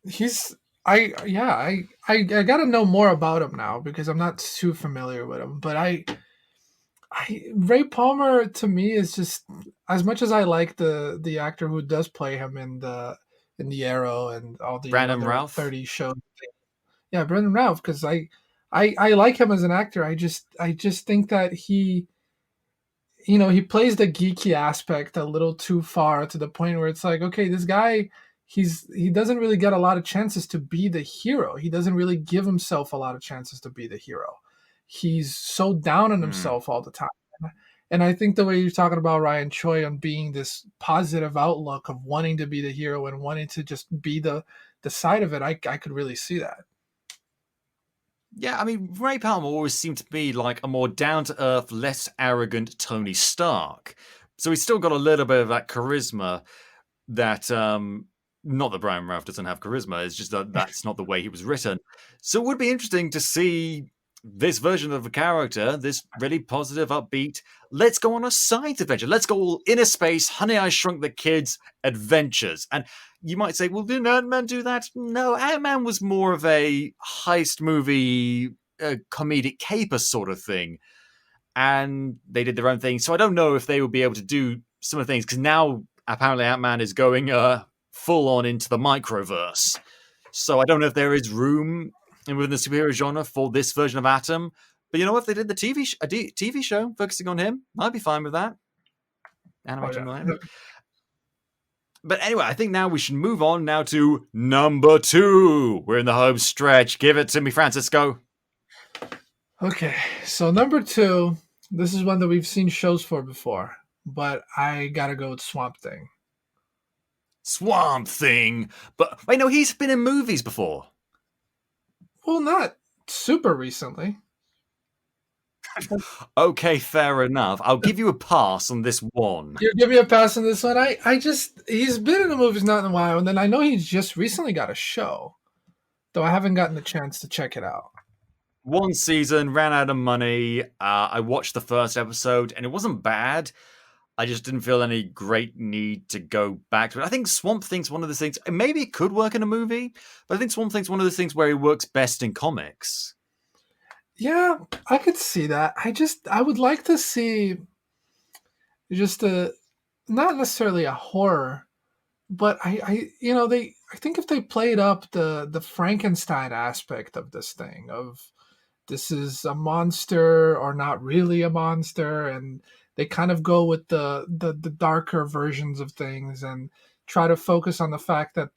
I gotta know more about him now because I'm not too familiar with him. But Ray Palmer to me is just, as much as I like the actor who does play him in the Arrow and all the Brandon Routh 30 shows. Yeah, Brandon Routh, because I like him as an actor. I just think that he plays the geeky aspect a little too far, to the point where it's like, okay, this guy, he doesn't really get a lot of chances to be the hero. He doesn't really give himself a lot of chances to be the hero. He's so down on himself all the time. And I think the way you're talking about Ryan Choi on being this positive outlook of wanting to be the hero and wanting to just be the side of it, I could really see that. Yeah, I mean, Ray Palmer always seemed to be like a more down-to-earth, less arrogant Tony Stark. So he's still got a little bit of that charisma that, not that Brian Ralph doesn't have charisma, it's just that that's not the way he was written. So it would be interesting to see this version of a character, this really positive, upbeat, let's go on a science adventure. Let's go all inner space, Honey, I Shrunk the Kids adventures. And you might say, well, didn't Ant-Man do that? No, Ant-Man was more of a heist movie, comedic caper sort of thing. And they did their own thing. So I don't know if they will be able to do some of the things, because now apparently Ant-Man is going full on into the microverse. So I don't know if there is room within the superhero genre for this version of Atom. But you know what? If they did the TV show focusing on him, I'd be fine with that. Animation line. But anyway, I think now we should move on now to number 2. We're in the home stretch. Give it to me, Francisco. Okay, so number 2, this is one that we've seen shows for before, but I gotta go with Swamp Thing. Swamp Thing? But wait, no, he's been in movies before. Well, not super recently. Okay, fair enough. I'll give you a pass on this one. You give me a pass on this one. He's been in the movies not in a while, and then I know he's just recently got a show, though I haven't gotten the chance to check it out. One season, ran out of money. I watched the first episode, and it wasn't bad. I just didn't feel any great need to go back to it. I think Swamp Thing's one of the things, maybe it could work in a movie, but I think Swamp Thing's one of the things where he works best in comics. Yeah, I could see that. I would like to see just not necessarily a horror, but I think if they played up the Frankenstein aspect of this thing, of this is a monster or not really a monster, and they kind of go with the darker versions of things and try to focus on the fact that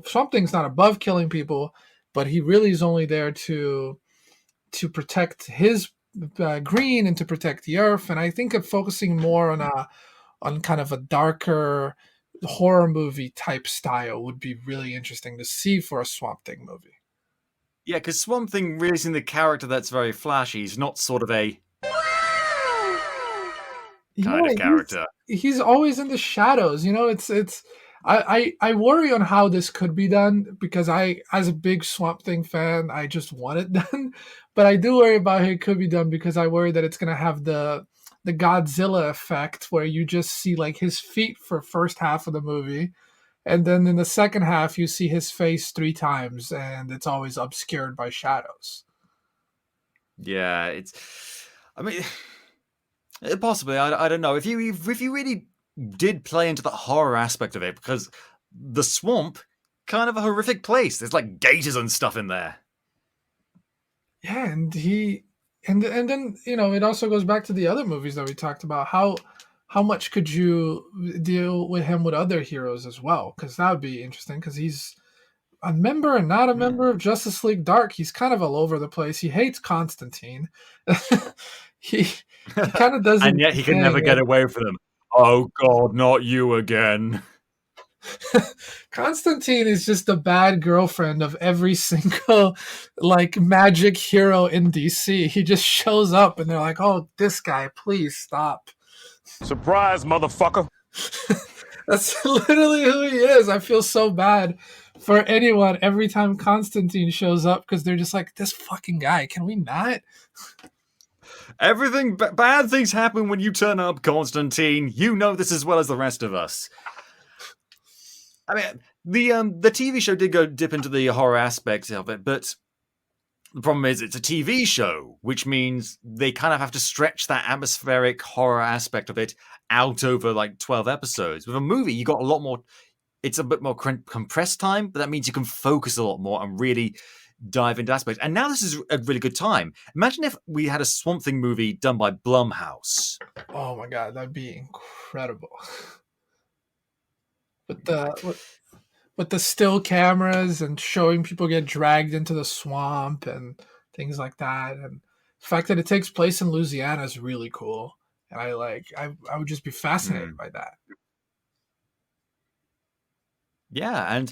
Swamp Thing's not above killing people, but he really is only there to protect his green and to protect the earth. And I think of focusing more on kind of a darker horror movie type style would be really interesting to see for a Swamp Thing movie. Yeah, because Swamp Thing really isn't the character that's very flashy. He's not sort of a kind of character. He's always in the shadows. I worry on how this could be done, because as a big Swamp Thing fan, I just want it done. But I do worry about how it could be done, because I worry that it's going to have the Godzilla effect, where you just see like his feet for first half of the movie, and then in the second half you see his face 3 times, and it's always obscured by shadows. Yeah, possibly. I don't know if you really did play into the horror aspect of it, because the swamp, kind of a horrific place. There's like gators and stuff in there. Yeah, and then it also goes back to the other movies that we talked about. How much could you deal with him with other heroes as well? Because that would be interesting, because he's a member and not a member of Justice League Dark. He's kind of all over the place. He hates Constantine. he kind of doesn't, and yet he can never get away from them. Oh God, not you again. Constantine is just the bad girlfriend of every single like magic hero in DC. He just shows up and they're like, "Oh, this guy, please stop." Surprise, motherfucker. That's literally who he is. I feel so bad for anyone every time Constantine shows up, because they're just like, "This fucking guy, can we not?" Everything bad things happen when you turn up, Constantine. You know this as well as the rest of us. I mean, the TV show did go dip into the horror aspects of it, but the problem is it's a TV show, which means they kind of have to stretch that atmospheric horror aspect of it out over like 12 episodes. With a movie, you got a lot more. It's a bit more compressed time, but that means you can focus a lot more and really dive into aspects. And now this is a really good time. Imagine if we had a Swamp Thing movie done by Blumhouse. Oh my God, that'd be incredible. with the still cameras and showing people get dragged into the swamp and things like that. And the fact that it takes place in Louisiana is really cool. And I would just be fascinated by that. Yeah,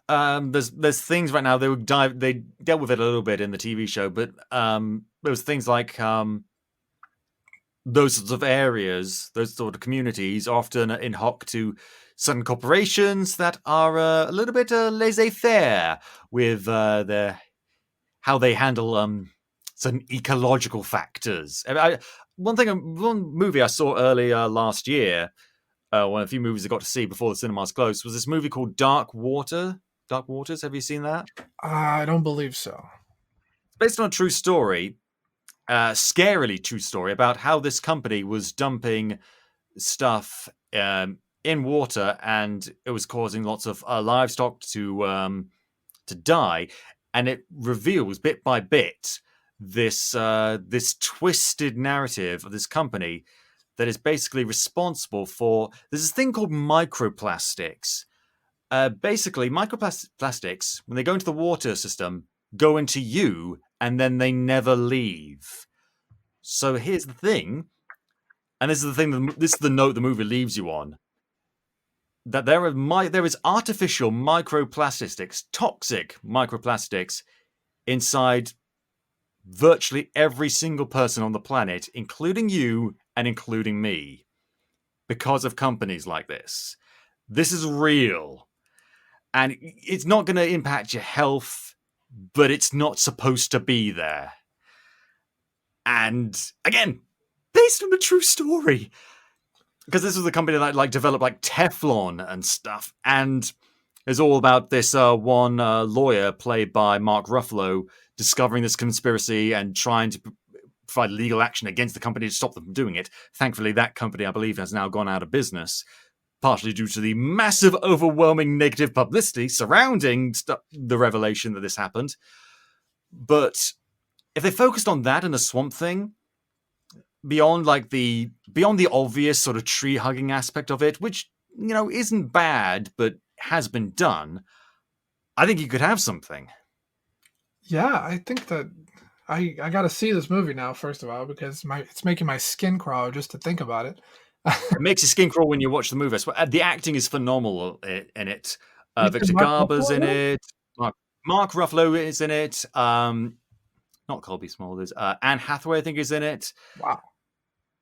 and there's things right now they dealt with it a little bit in the TV show, but there was things like those sorts of areas, those sort of communities, often in hoc to certain corporations that are a little bit laissez-faire with how they handle certain ecological factors. One movie I saw earlier last year, one of the few movies I got to see before the cinemas closed, was this movie called Dark Waters. Have you seen that? I don't believe so. It's based on a true story, scarily true story, about how this company was dumping stuff in water, and it was causing lots of livestock to die. And it reveals bit by bit this twisted narrative of this company that is basically responsible for. There's this thing called microplastics. Basically, microplastics, when they go into the water system, go into you, and then they never leave. So here's the thing, and this is the note the movie leaves you on, that there is artificial microplastics, toxic microplastics, inside virtually every single person on the planet, including you and including me, because of companies like this. This is real. And it's not going to impact your health, but it's not supposed to be there. And again, based on a true story. Because this was a company that developed Teflon and stuff. And it's all about this one lawyer played by Mark Ruffalo discovering this conspiracy and trying to provide legal action against the company to stop them from doing it. Thankfully, that company, I believe, has now gone out of business, partially due to the massive, overwhelming negative publicity surrounding the revelation that this happened. But if they focused on that and the Swamp Thing, beyond the obvious sort of tree hugging aspect of it, which isn't bad but has been done, I think you could have something. Yeah, I think that I got to see this movie now, first of all, because it's making my skin crawl just to think about it. It makes your skin crawl when you watch the movie. The acting is phenomenal in it. Victor Mark Garber's Ruffalo in it. Mark Ruffalo is in it. Not Colby Smulders. Anne Hathaway, I think, is in it. Wow.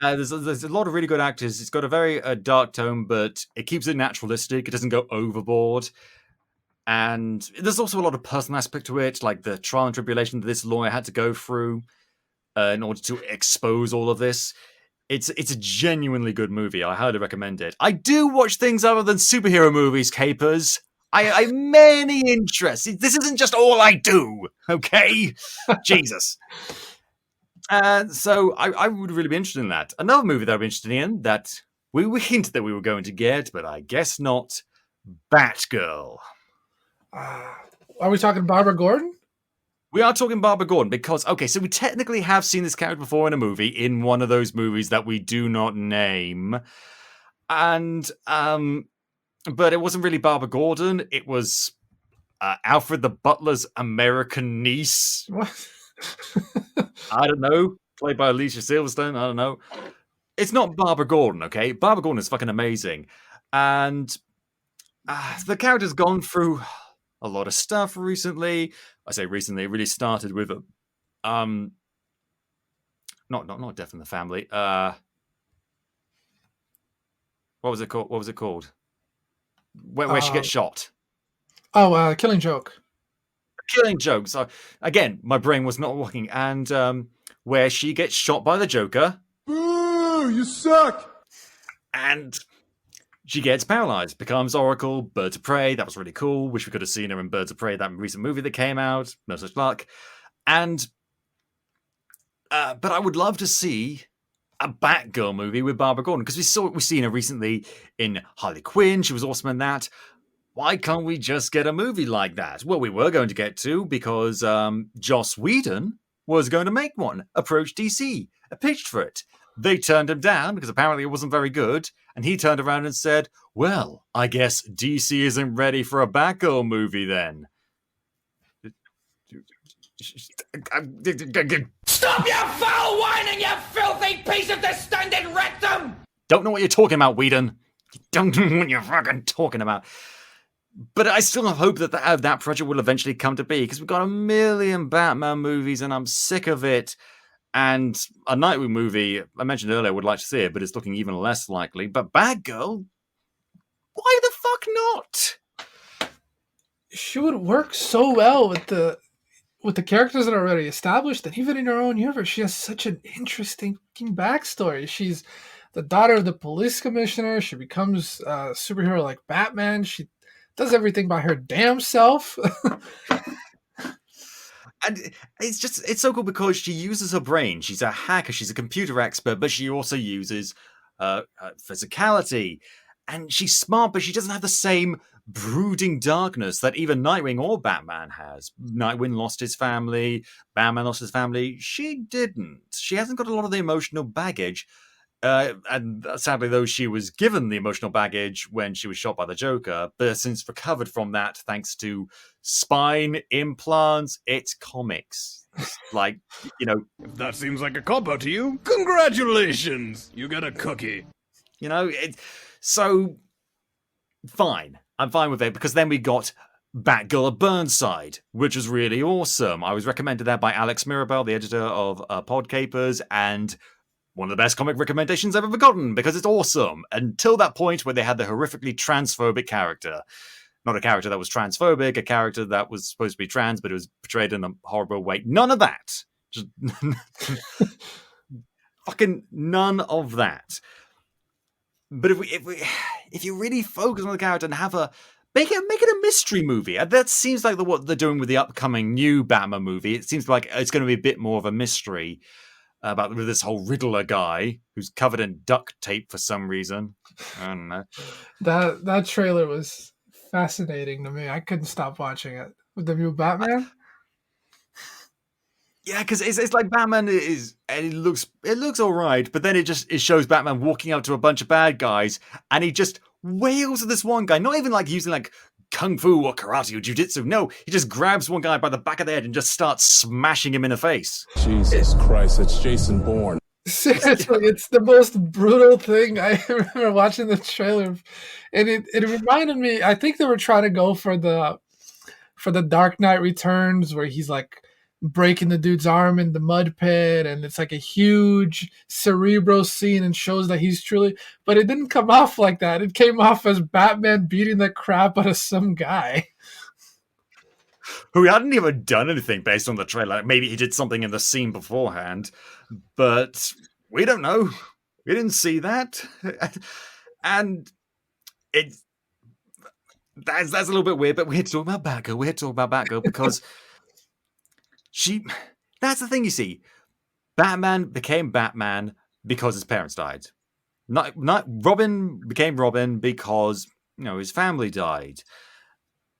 There's a lot of really good actors. It's got a very dark tone, but it keeps it naturalistic. It doesn't go overboard. And there's also a lot of personal aspect to it, like the trial and tribulation that this lawyer had to go through in order to expose all of this. It's a genuinely good movie. I highly recommend it. I do watch things other than superhero movies, Capers. I have many interests. This isn't just all I do, okay? Jesus. So I would really be interested in that. Another movie that I'm interested in that we hinted that we were going to get, but I guess not, Batgirl. Are we talking Barbara Gordon? We are talking Barbara Gordon because, okay, so we technically have seen this character before in a movie, in one of those movies that we do not name. And, but it wasn't really Barbara Gordon. It was Alfred the Butler's American niece. What? I don't know. Played by Alicia Silverstone. I don't know. It's not Barbara Gordon, okay? Barbara Gordon is fucking amazing. And the character's gone through a lot of stuff recently. I say recently, it really started with not Death in the Family. What was it called? Where she gets shot. Killing Joke. Killing Joke. So again, my brain was not working. And where she gets shot by the Joker. Boo! You suck! And she gets paralyzed, becomes Oracle, Birds of Prey. That was really cool. Wish we could have seen her in Birds of Prey, that recent movie that came out. No such luck. And, but I would love to see a Batgirl movie with Barbara Gordon, because we've seen her recently in Harley Quinn. She was awesome in that. Why can't we just get a movie like that? Well, we were going to get to, because Joss Whedon was going to make one, approached DC, pitched for it. They turned him down because apparently it wasn't very good. And he turned around and said, well, I guess DC isn't ready for a Batgirl movie then. Stop your foul whining, you filthy piece of distended rectum! Don't know what you're talking about, Whedon. You don't know what you're fucking talking about. But I still have hope that that project will eventually come to be, because we've got a million Batman movies and I'm sick of it. And a Nightwing movie, I mentioned earlier, I would like to see it, but it's looking even less likely. But Batgirl? Why the fuck not? She would work so well with the characters that are already established, and even in her own universe, she has such an interesting fucking backstory. She's the daughter of the police commissioner. She becomes a superhero like Batman. She does everything by her damn self. And it's so cool because she uses her brain. She's a hacker. She's a computer expert, but she also uses physicality. And she's smart, but she doesn't have the same brooding darkness that even Nightwing or Batman has. Nightwing lost his family. Batman lost his family. She didn't. She hasn't got a lot of the emotional baggage. And sadly, though, she was given the emotional baggage when she was shot by the Joker, but has since recovered from that thanks to spine implants. It's comics. Like, If that seems like a cop-out to you, congratulations! You get a cookie. So fine. I'm fine with it, because then we got Batgirl of Burnside, which was really awesome. I was recommended that by Alex Mirabal, the editor of Podcapers, and one of the best comic recommendations I've ever gotten, because it's awesome. Until that point where they had the horrifically transphobic character. Not a character that was transphobic, a character that was supposed to be trans, but it was portrayed in a horrible way. None of that. Just fucking none of that. But if you really focus on the character and have make it a mystery movie, that seems like what they're doing with the upcoming new Batman movie. It seems like it's going to be a bit more of a mystery about this whole Riddler guy who's covered in duct tape for some reason. I don't know. That trailer was fascinating to me. I couldn't stop watching it. With the new Batman? Yeah, because it's like Batman is, and it looks all right, but then it shows Batman walking up to a bunch of bad guys, and he just wails at this one guy, not even like using like kung fu or karate or jujitsu. No, he just grabs one guy by the back of the head and just starts smashing him in the face. Jesus Christ, it's Jason Bourne. Seriously, it's the most brutal thing. I remember watching the trailer, and it reminded me. I think they were trying to go for the Dark Knight Returns, where he's like breaking the dude's arm in the mud pit, and it's like a huge Cerebro scene and shows that he's truly, but it didn't come off like that. It came off as Batman beating the crap out of some guy who hadn't even done anything based on the trailer. Maybe he did something in the scene beforehand, but we don't know. We didn't see that. And that's a little bit weird, but we're here to talk about Batgirl. Because that's the thing, you see. Batman became Batman because his parents died. Not Robin became Robin because, his family died.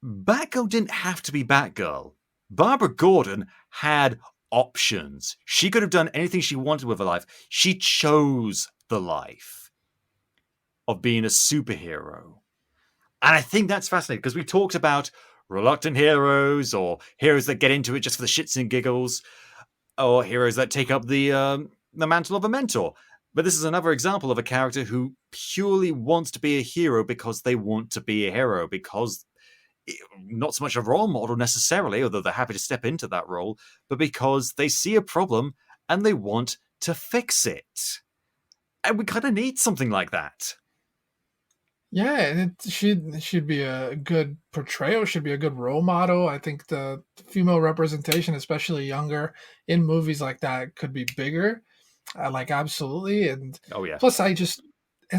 Batgirl didn't have to be Batgirl. Barbara Gordon had options. She could have done anything she wanted with her life. She chose the life of being a superhero. And I think that's fascinating, because we talked about reluctant heroes, or heroes that get into it just for the shits and giggles, or heroes that take up the mantle of a mentor. But this is another example of a character who purely wants to be a hero because they want to be a hero, because not so much a role model necessarily, although they're happy to step into that role, but because they see a problem and they want to fix it. And we kind of need something like that. Yeah, and it should be a good portrayal, should be a good role model. I think the female representation, especially younger, in movies like that could be bigger. Absolutely. And oh yeah. Plus,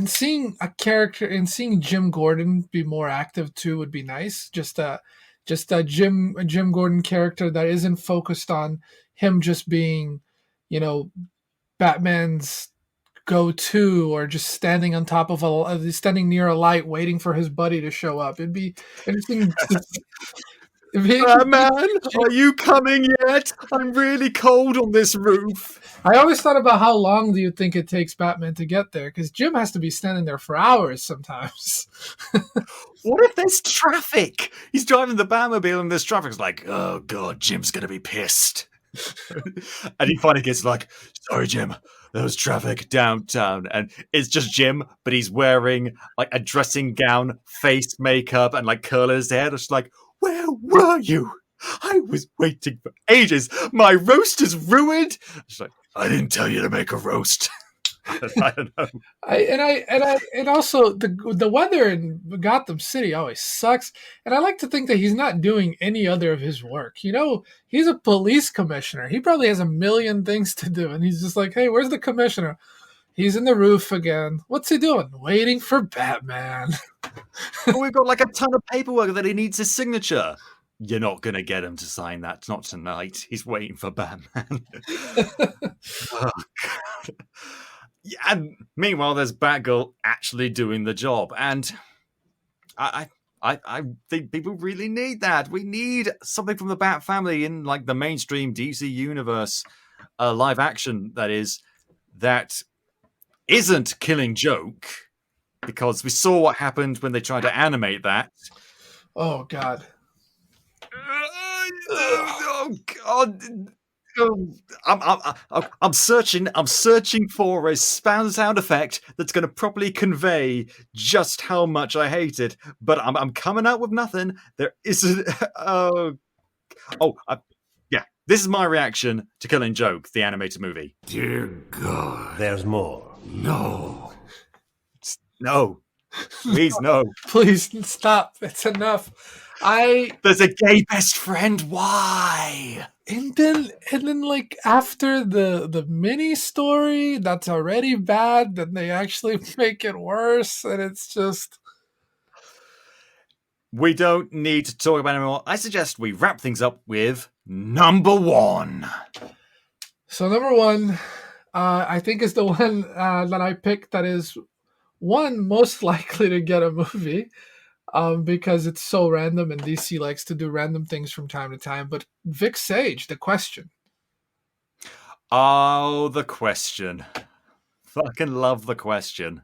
seeing a character and seeing Jim Gordon be more active too would be nice. Just a Jim Gordon character that isn't focused on him just being, Batman's go-to, or just standing on top of standing near a light waiting for his buddy to show up. It'd be interesting. Man, are you coming yet? I'm really cold on this roof. I always thought about how long do you think it takes Batman to get there? Because Jim has to be standing there for hours sometimes. What if there's traffic? He's driving the Batmobile and there's traffic. It's like, oh god, Jim's gonna be pissed. And he finally gets like, sorry, Jim, there was traffic downtown. And it's just Jim, but he's wearing like a dressing gown, face makeup, and like curling his hair. It's like, where were you? I was waiting for ages. My roast is ruined. It's like, I didn't tell you to make a roast. I don't know. And also the weather in Gotham City always sucks. And I like to think that he's not doing any other of his work. You know, he's a police commissioner. He probably has a million things to do, and he's just like, hey, where's the commissioner? He's in the roof again. What's he doing? Waiting for Batman. We've got like a ton of paperwork that he needs his signature. You're not going to get him to sign that. Not tonight. He's waiting for Batman. Oh, God. Yeah, and meanwhile, there's Batgirl actually doing the job. And I think people really need that. We need something from the Bat family in like the mainstream DC universe, live action, that isn't Killing Joke, because we saw what happened when they tried to animate that. Oh God. Oh God. I'm searching for a sound effect that's going to properly convey just how much I hate it, but I'm coming out with nothing. There isn't. Yeah. This is my reaction to Killing Joke, the animated movie. Dear God, there's more. No. Please, no. Please stop. It's enough. There's a gay best friend. Why? And then like after the mini story that's already bad, then they actually make it worse, and it's just we don't need to talk about it anymore. I suggest we wrap things up with number one. So number one, I think is the one that I picked that is one most likely to get a movie. Because it's so random and DC likes to do random things from time to time. But Vic Sage, The Question. Oh, The Question. Fucking love The Question.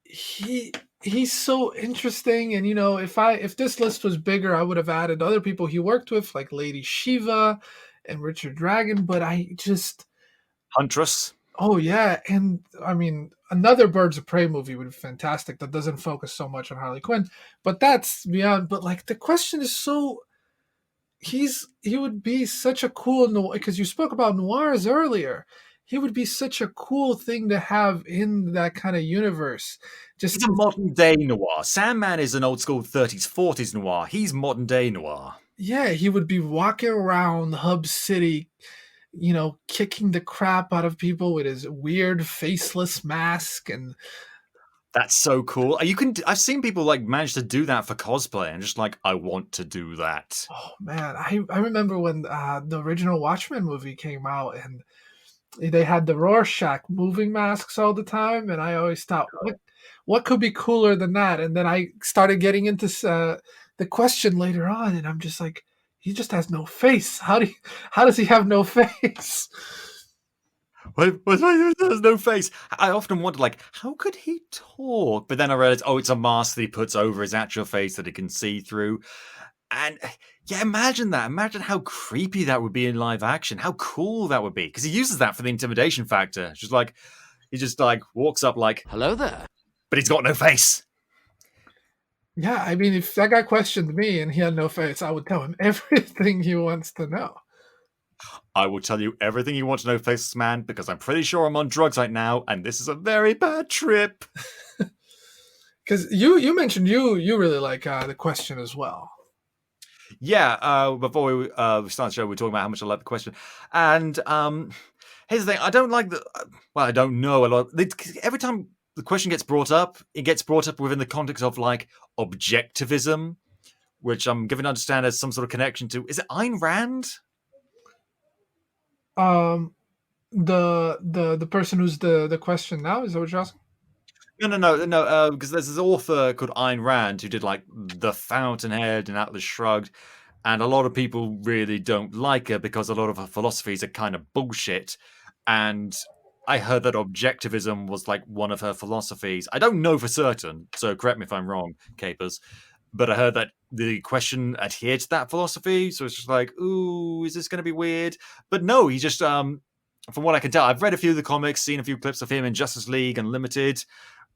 He's so interesting, and you know, if this list was bigger, I would have added other people he worked with, like Lady Shiva and Richard Dragon. But I just Huntress. Oh yeah, and I mean, another Birds of Prey movie would be fantastic that doesn't focus so much on Harley Quinn, but that's beyond. But like The Question is so, he would be such a cool noir, because you spoke about noirs earlier. He would be such a cool thing to have in that kind of universe. Just He's a modern day noir. Sandman is an old school 30s, 40s noir. He's modern day noir. Yeah, he would be walking around Hub City, you know, kicking the crap out of people with his weird faceless mask, and that's so cool. I've seen people like manage to do that for cosplay, and just like, I want to do that. Oh man, I remember when the original Watchmen movie came out, and they had the Rorschach moving masks all the time, and I always thought, what could be cooler than that? And then I started getting into The Question later on, and I'm just like, he just has no face. How does he have no face? What there's no face? I often wonder, like, how could he talk? But then I realized, it's a mask that he puts over his actual face that he can see through. And yeah, imagine that. Imagine how creepy that would be in live action. How cool that would be. Because he uses that for the intimidation factor. He just walks up like, hello there. But he's got no face. Yeah, I mean, if that guy questioned me and he had no face, I would tell him everything he wants to know. I will tell you everything you want to know, Faceless Man, because I'm pretty sure I'm on drugs right now, and this is a very bad trip. Because you mentioned you really like The Question as well. Yeah, before we start the show, we were talking about how much I like The Question. And here's the thing, I don't like I don't know a lot. Every time The Question gets brought up, it gets brought up within the context of like objectivism, which I'm given to understand as some sort of connection to, is it Ayn Rand? The person who's the Question now, is that what you're asking? No, because there's this author called Ayn Rand who did like The Fountainhead and Atlas Shrugged, And a lot of people really don't like her because a lot of her philosophies are kind of bullshit. And I heard that objectivism was like one of her philosophies. I don't know for certain, so correct me if I'm wrong, Capers. But I heard that the question adhered to that philosophy. So it's just like, ooh, is this going to be weird? But no, he just, from what I can tell, I've read a few of the comics, seen a few clips of him in Justice League Unlimited.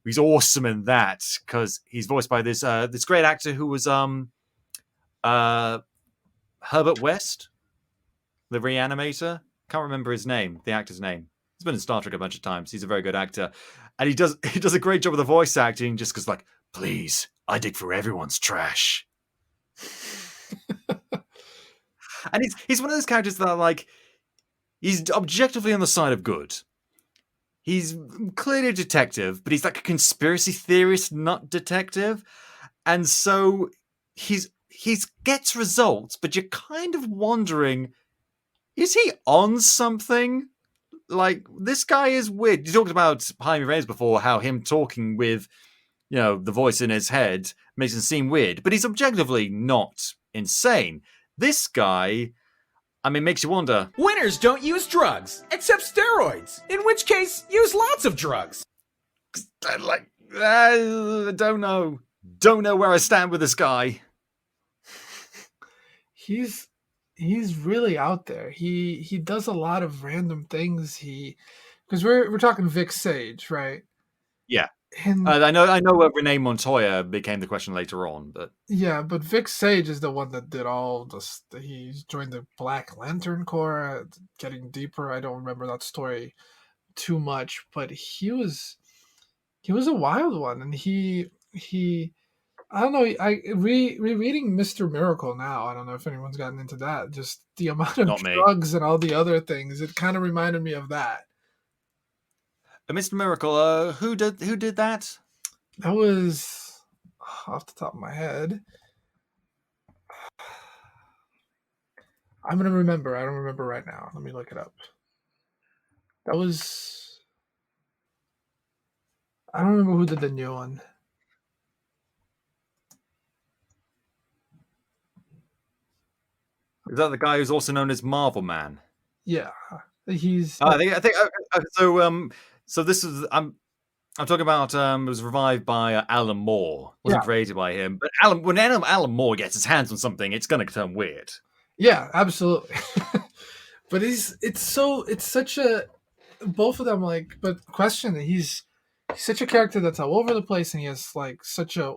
He's awesome in that because he's voiced by this this great actor who was Herbert West, the Reanimator. Can't remember his name, the actor's name. He's been in Star Trek a bunch of times. He's a very good actor, and he does a great job with the voice acting. Just because, like, please, I dig for everyone's trash. And he's one of those characters that are like, he's objectively on the side of good. He's clearly a detective, but he's like a conspiracy theorist, not detective, and so he gets results, but you're kind of wondering, is he on something? Like, this guy is weird. You talked about Jaime Reyes before, how him talking with, the voice in his head makes him seem weird, but he's objectively not insane. This guy, makes you wonder. Winners don't use drugs, except steroids, in which case, use lots of drugs. I don't know. Don't know where I stand with this guy. He's really out there. He does a lot of random things. Because we're talking Vic Sage, right? Yeah. And I know Renee Montoya became the question later on, but yeah, but Vic Sage is the one that did all this. He joined the Black Lantern Corps, getting deeper. I don't remember that story too much, but he was a wild one, and he I don't know. Rereading Mr. Miracle now. I don't know if anyone's gotten into that. Just the amount of drugs and all the other things. It kind of reminded me of that. Mr. Miracle. Who did that? That was off the top of my head. I'm gonna remember. I don't remember right now. Let me look it up. That was. I don't remember who did the new one. Is that the guy who's also known as Marvel Man? Yeah, he's. I think so. So this is I'm talking about. It was revived by Alan Moore. Wasn't created by him, but when Alan Moore gets his hands on something, it's going to turn weird. Yeah, absolutely. But it's such a both of them but question that he's such a character that's all over the place, and he has like such a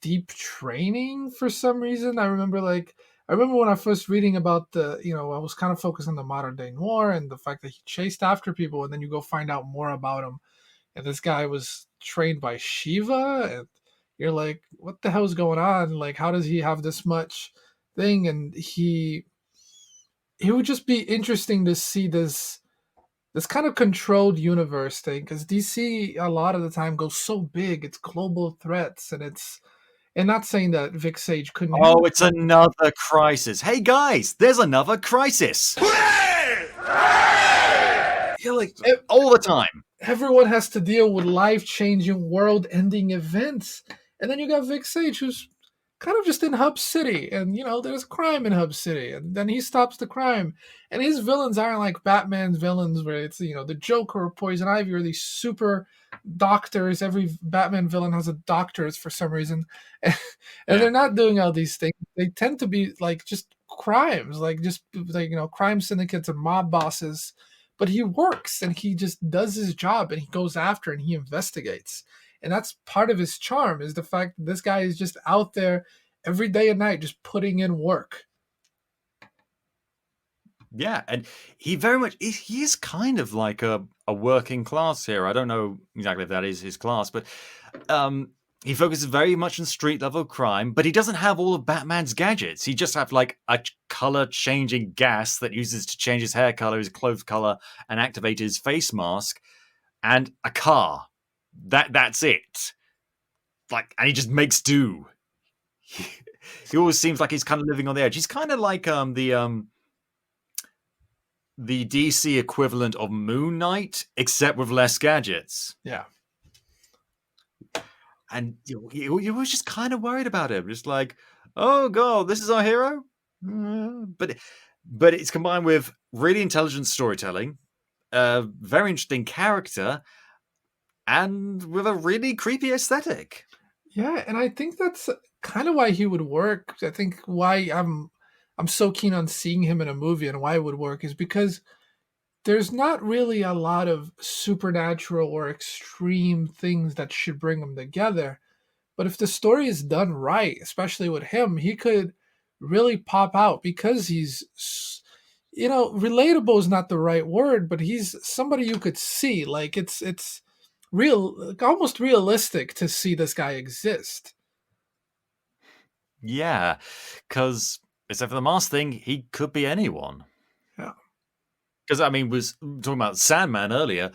deep training for some reason. I remember when I first reading about I was kind of focused on the modern day noir and the fact that he chased after people, and then you go find out more about him. And this guy was trained by Shiva, and you're like, what the hell is going on? Like, how does he have this much thing? And he would just be interesting to see this kind of controlled universe thing, because DC a lot of the time goes so big, it's global threats, and not saying that Vic Sage couldn't. Oh, it's another crisis. Hey guys, there's another crisis. Yeah, like all the time. Everyone has to deal with life-changing, world-ending events, and then you got Vic Sage, who's kind of just in Hub City, and there's crime in Hub City, and then he stops the crime. And his villains aren't like Batman's villains, where it's the Joker or Poison Ivy or these super doctors. Every Batman villain has a doctorate for some reason, and they're not doing all these things. They tend to be like just crimes, crime syndicates and mob bosses. But he works, and he just does his job, and he goes after and he investigates. And that's part of his charm, is the fact that this guy is just out there every day and night just putting in work. Yeah, and he very much he is kind of like a working class hero. I don't know exactly if that is his class, but he focuses very much on street level crime, but he doesn't have all of Batman's gadgets. He just have like a color changing gas that uses to change his hair color, his clothes color, and activate his face mask, and a car. That's it. And he just makes do. He always seems like he's kind of living on the edge. He's kind of like the DC equivalent of Moon Knight, except with less gadgets. Yeah. And you were just kind of worried about him. Just like, oh god, this is our hero. But it's combined with really intelligent storytelling, a very interesting character, and with a really creepy aesthetic. Yeah, and I think that's kind of why he would work. I think why I'm so keen on seeing him in a movie and why it would work is because there's not really a lot of supernatural or extreme things that should bring them together. But if the story is done right, especially with him, he could really pop out because relatable is not the right word, but he's somebody you could see. Like it's real, almost realistic to see this guy exist. Yeah, because except for the mask thing, he could be anyone. Yeah. Because I mean, was talking about Sandman earlier.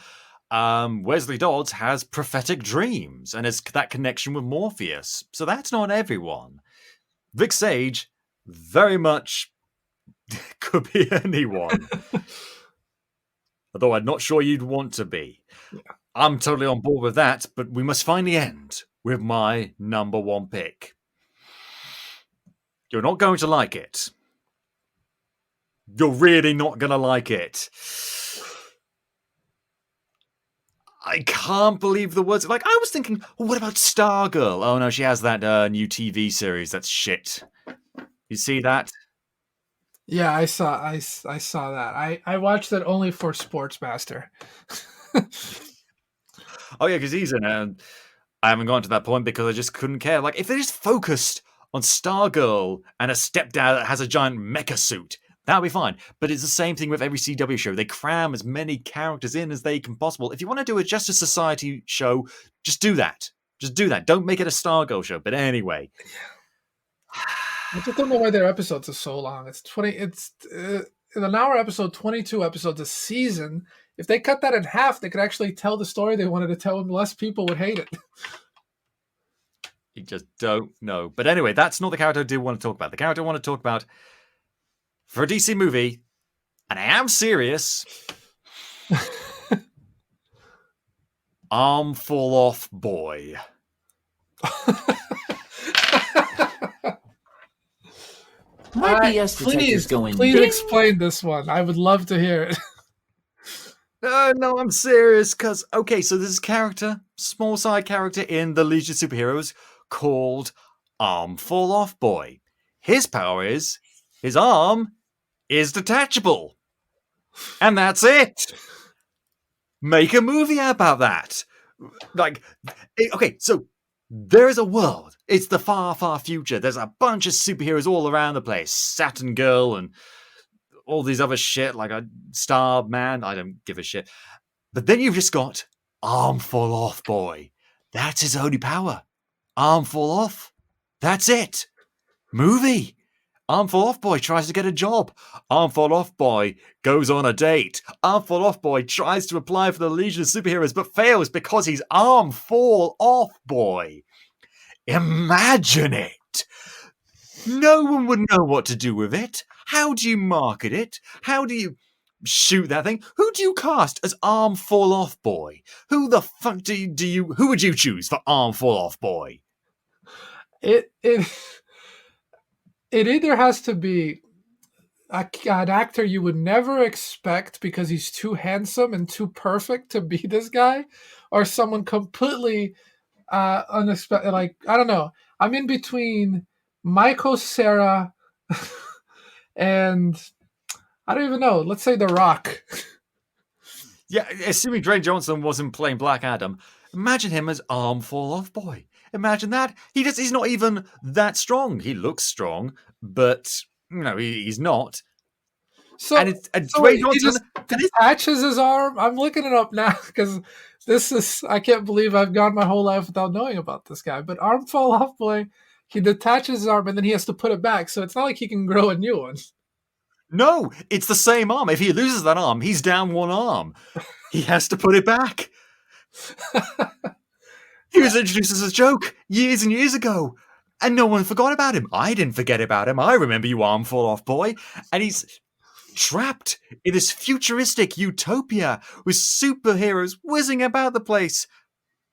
Wesley Dodds has prophetic dreams and has that connection with Morpheus. So that's not everyone. Vic Sage very much could be anyone. Although I'm not sure you'd want to be. Yeah. I'm totally on board with that, but we must find the end with my number one pick. You're not going to like it. You're really not going to like it. I can't believe the words. Like, I was thinking, well, what about Stargirl? Oh, no, she has that new TV series. That's shit. You see that? Yeah, I saw that. I watched it only for Sportsmaster. Oh, yeah, because he's in it. I haven't gone to that point because I just couldn't care. Like, if they just focused on Stargirl and a stepdad that has a giant mecha suit, that would be fine. But it's the same thing with every CW show. They cram as many characters in as they can possible. If you want to do a Justice Society show, just do that. Just do that. Don't make it a Stargirl show. But anyway. I just don't know why their episodes are so long. It's an hour episode, 22 episodes a season. If they cut that in half, they could actually tell the story they wanted to tell, and less people would hate it. You just don't know. But anyway, that's not the character I do want to talk about. The character I want to talk about for a DC movie, and I am serious, Arm Fall Off Boy. My BS detector's going. Please explain this one. I would love to hear it. No, I'm serious, because, okay, so there's a character, small side character in the Legion of Superheroes called Arm Fall Off Boy. His power is, his arm is detachable. And that's it. Make a movie about that. Like, okay, so there is a world. It's the far, far future. There's a bunch of superheroes all around the place. Saturn Girl and all these other shit, like a Starman. I don't give a shit. But then you've just got Arm Fall Off Boy. That's his only power. Arm Fall Off. That's it. Movie. Arm Fall Off Boy tries to get a job. Arm Fall Off Boy goes on a date. Arm Fall Off Boy tries to apply for the Legion of Superheroes but fails because he's Arm Fall Off Boy. Imagine it. No one would know what to do with it. How do you market it? How do you shoot that thing? Who do you cast as Arm Fall Off Boy? Who the fuck who would you choose for Arm Fall Off Boy? It either has to be an actor you would never expect because he's too handsome and too perfect to be this guy, or someone completely unexpected. Like, I don't know. I'm in between Michael Cera and I don't even know. Let's say The Rock. Yeah, assuming Dwayne Johnson wasn't playing Black Adam, imagine him as Arm Fall Off Boy. Imagine that. He's not even that strong. He looks strong, but he's not. So, Dwayne Johnson he just detaches his arm. I'm looking it up now because I can't believe I've gone my whole life without knowing about this guy. But Arm Fall Off Boy, he detaches his arm and then he has to put it back. So it's not like he can grow a new one. No, it's the same arm. If he loses that arm, he's down one arm. He has to put it back. He was introduced as a joke years and years ago, and no one forgot about him. I didn't forget about him. I remember you, Arm Fall Off Boy. And he's trapped in this futuristic utopia with superheroes whizzing about the place.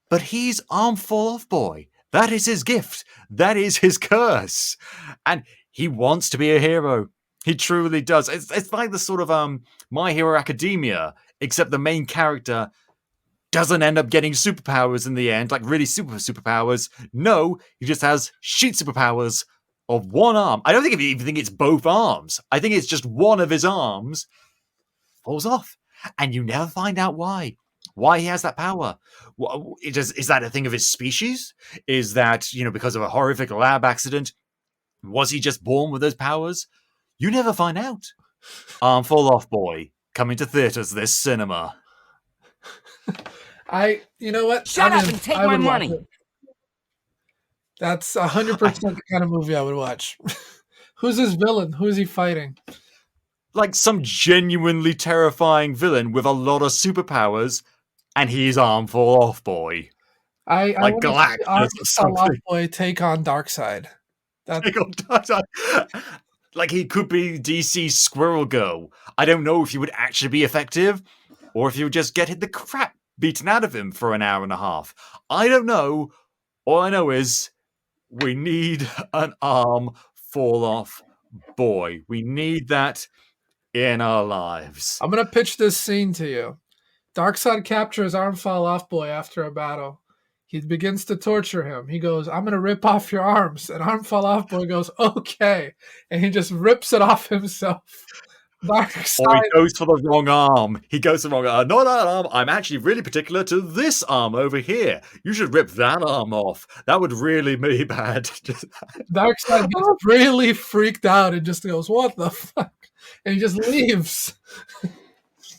But he's Arm Fall Off Boy. That is his gift. That is his curse. And he wants to be a hero. He truly does. It's like the sort of My Hero Academia, except the main character doesn't end up getting superpowers in the end, like really superpowers. No, he just has sheet superpowers of one arm. I don't think even think it's both arms. I think it's just one of his arms falls off, and you never find out why. Why he has that power? Is that a thing of his species? Is that, because of a horrific lab accident? Was he just born with those powers? You never find out. Arm Fall Off Boy, coming to theaters this cinema. You know what? Shut up and take my money. That's 100% the kind of movie I would watch. Who's his villain? Who is he fighting? Like some genuinely terrifying villain with a lot of superpowers, and he's Arm Fall Off Boy. I like Galactus or something. Fall Off Boy take on Darkseid. Take on Darkseid. Like he could be DC Squirrel Girl. I don't know if he would actually be effective, or if he would just get the crap beaten out of him for an hour and a half. I don't know. All I know is we need an Arm Fall Off Boy. We need that in our lives. I'm going to pitch this scene to you. Darkseid captures Arm Fall Off Boy after a battle. He begins to torture him. He goes, I'm going to rip off your arms. And Arm Fall Off Boy goes, okay. And he just rips it off himself. Darkseid. Or he goes for the wrong arm. He goes for the wrong arm. Not that arm. I'm actually really particular to this arm over here. You should rip that arm off. That would really be bad. Darkseid gets really freaked out and just goes, what the fuck? And he just leaves.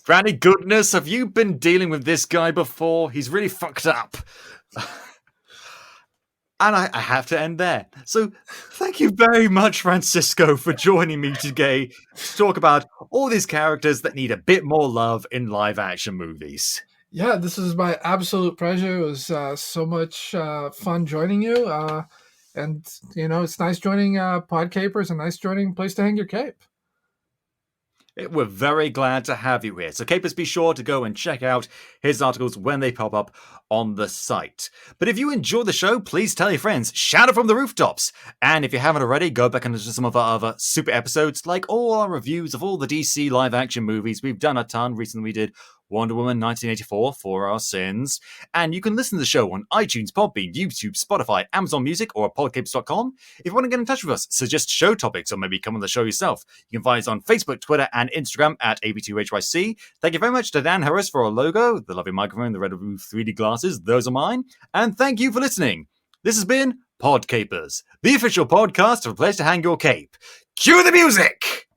Granny goodness, have you been dealing with this guy before? He's really fucked up. And I have to end there. So thank you very much, Francisco, for joining me today to talk about all these characters that need a bit more love in live action movies. Yeah, this is my absolute pleasure. It was so much fun joining you. And, it's nice joining Podcapers and nice joining Place to Hang Your Cape. We're very glad to have you here. So Capers, be sure to go and check out his articles when they pop up on the site. But if you enjoy the show, please tell your friends. Shout it from the rooftops. And if you haven't already, go back and listen to some of our other super episodes, like all our reviews of all the DC live action movies. We've done a ton. Recently we did Wonder Woman 1984 for our sins. And you can listen to the show on iTunes, Podbean, YouTube, Spotify, Amazon Music, or at podcapes.com. If you want to get in touch with us, suggest show topics, or maybe come on the show yourself, you can find us on Facebook, Twitter, and Instagram at AB2HYC. Thank you very much to Dan Harris for our logo, the lovely microphone, the red and blue 3D glasses. Those are mine. And thank you for listening. This has been Podcapers, the official podcast of a place to hang your cape. Cue the music!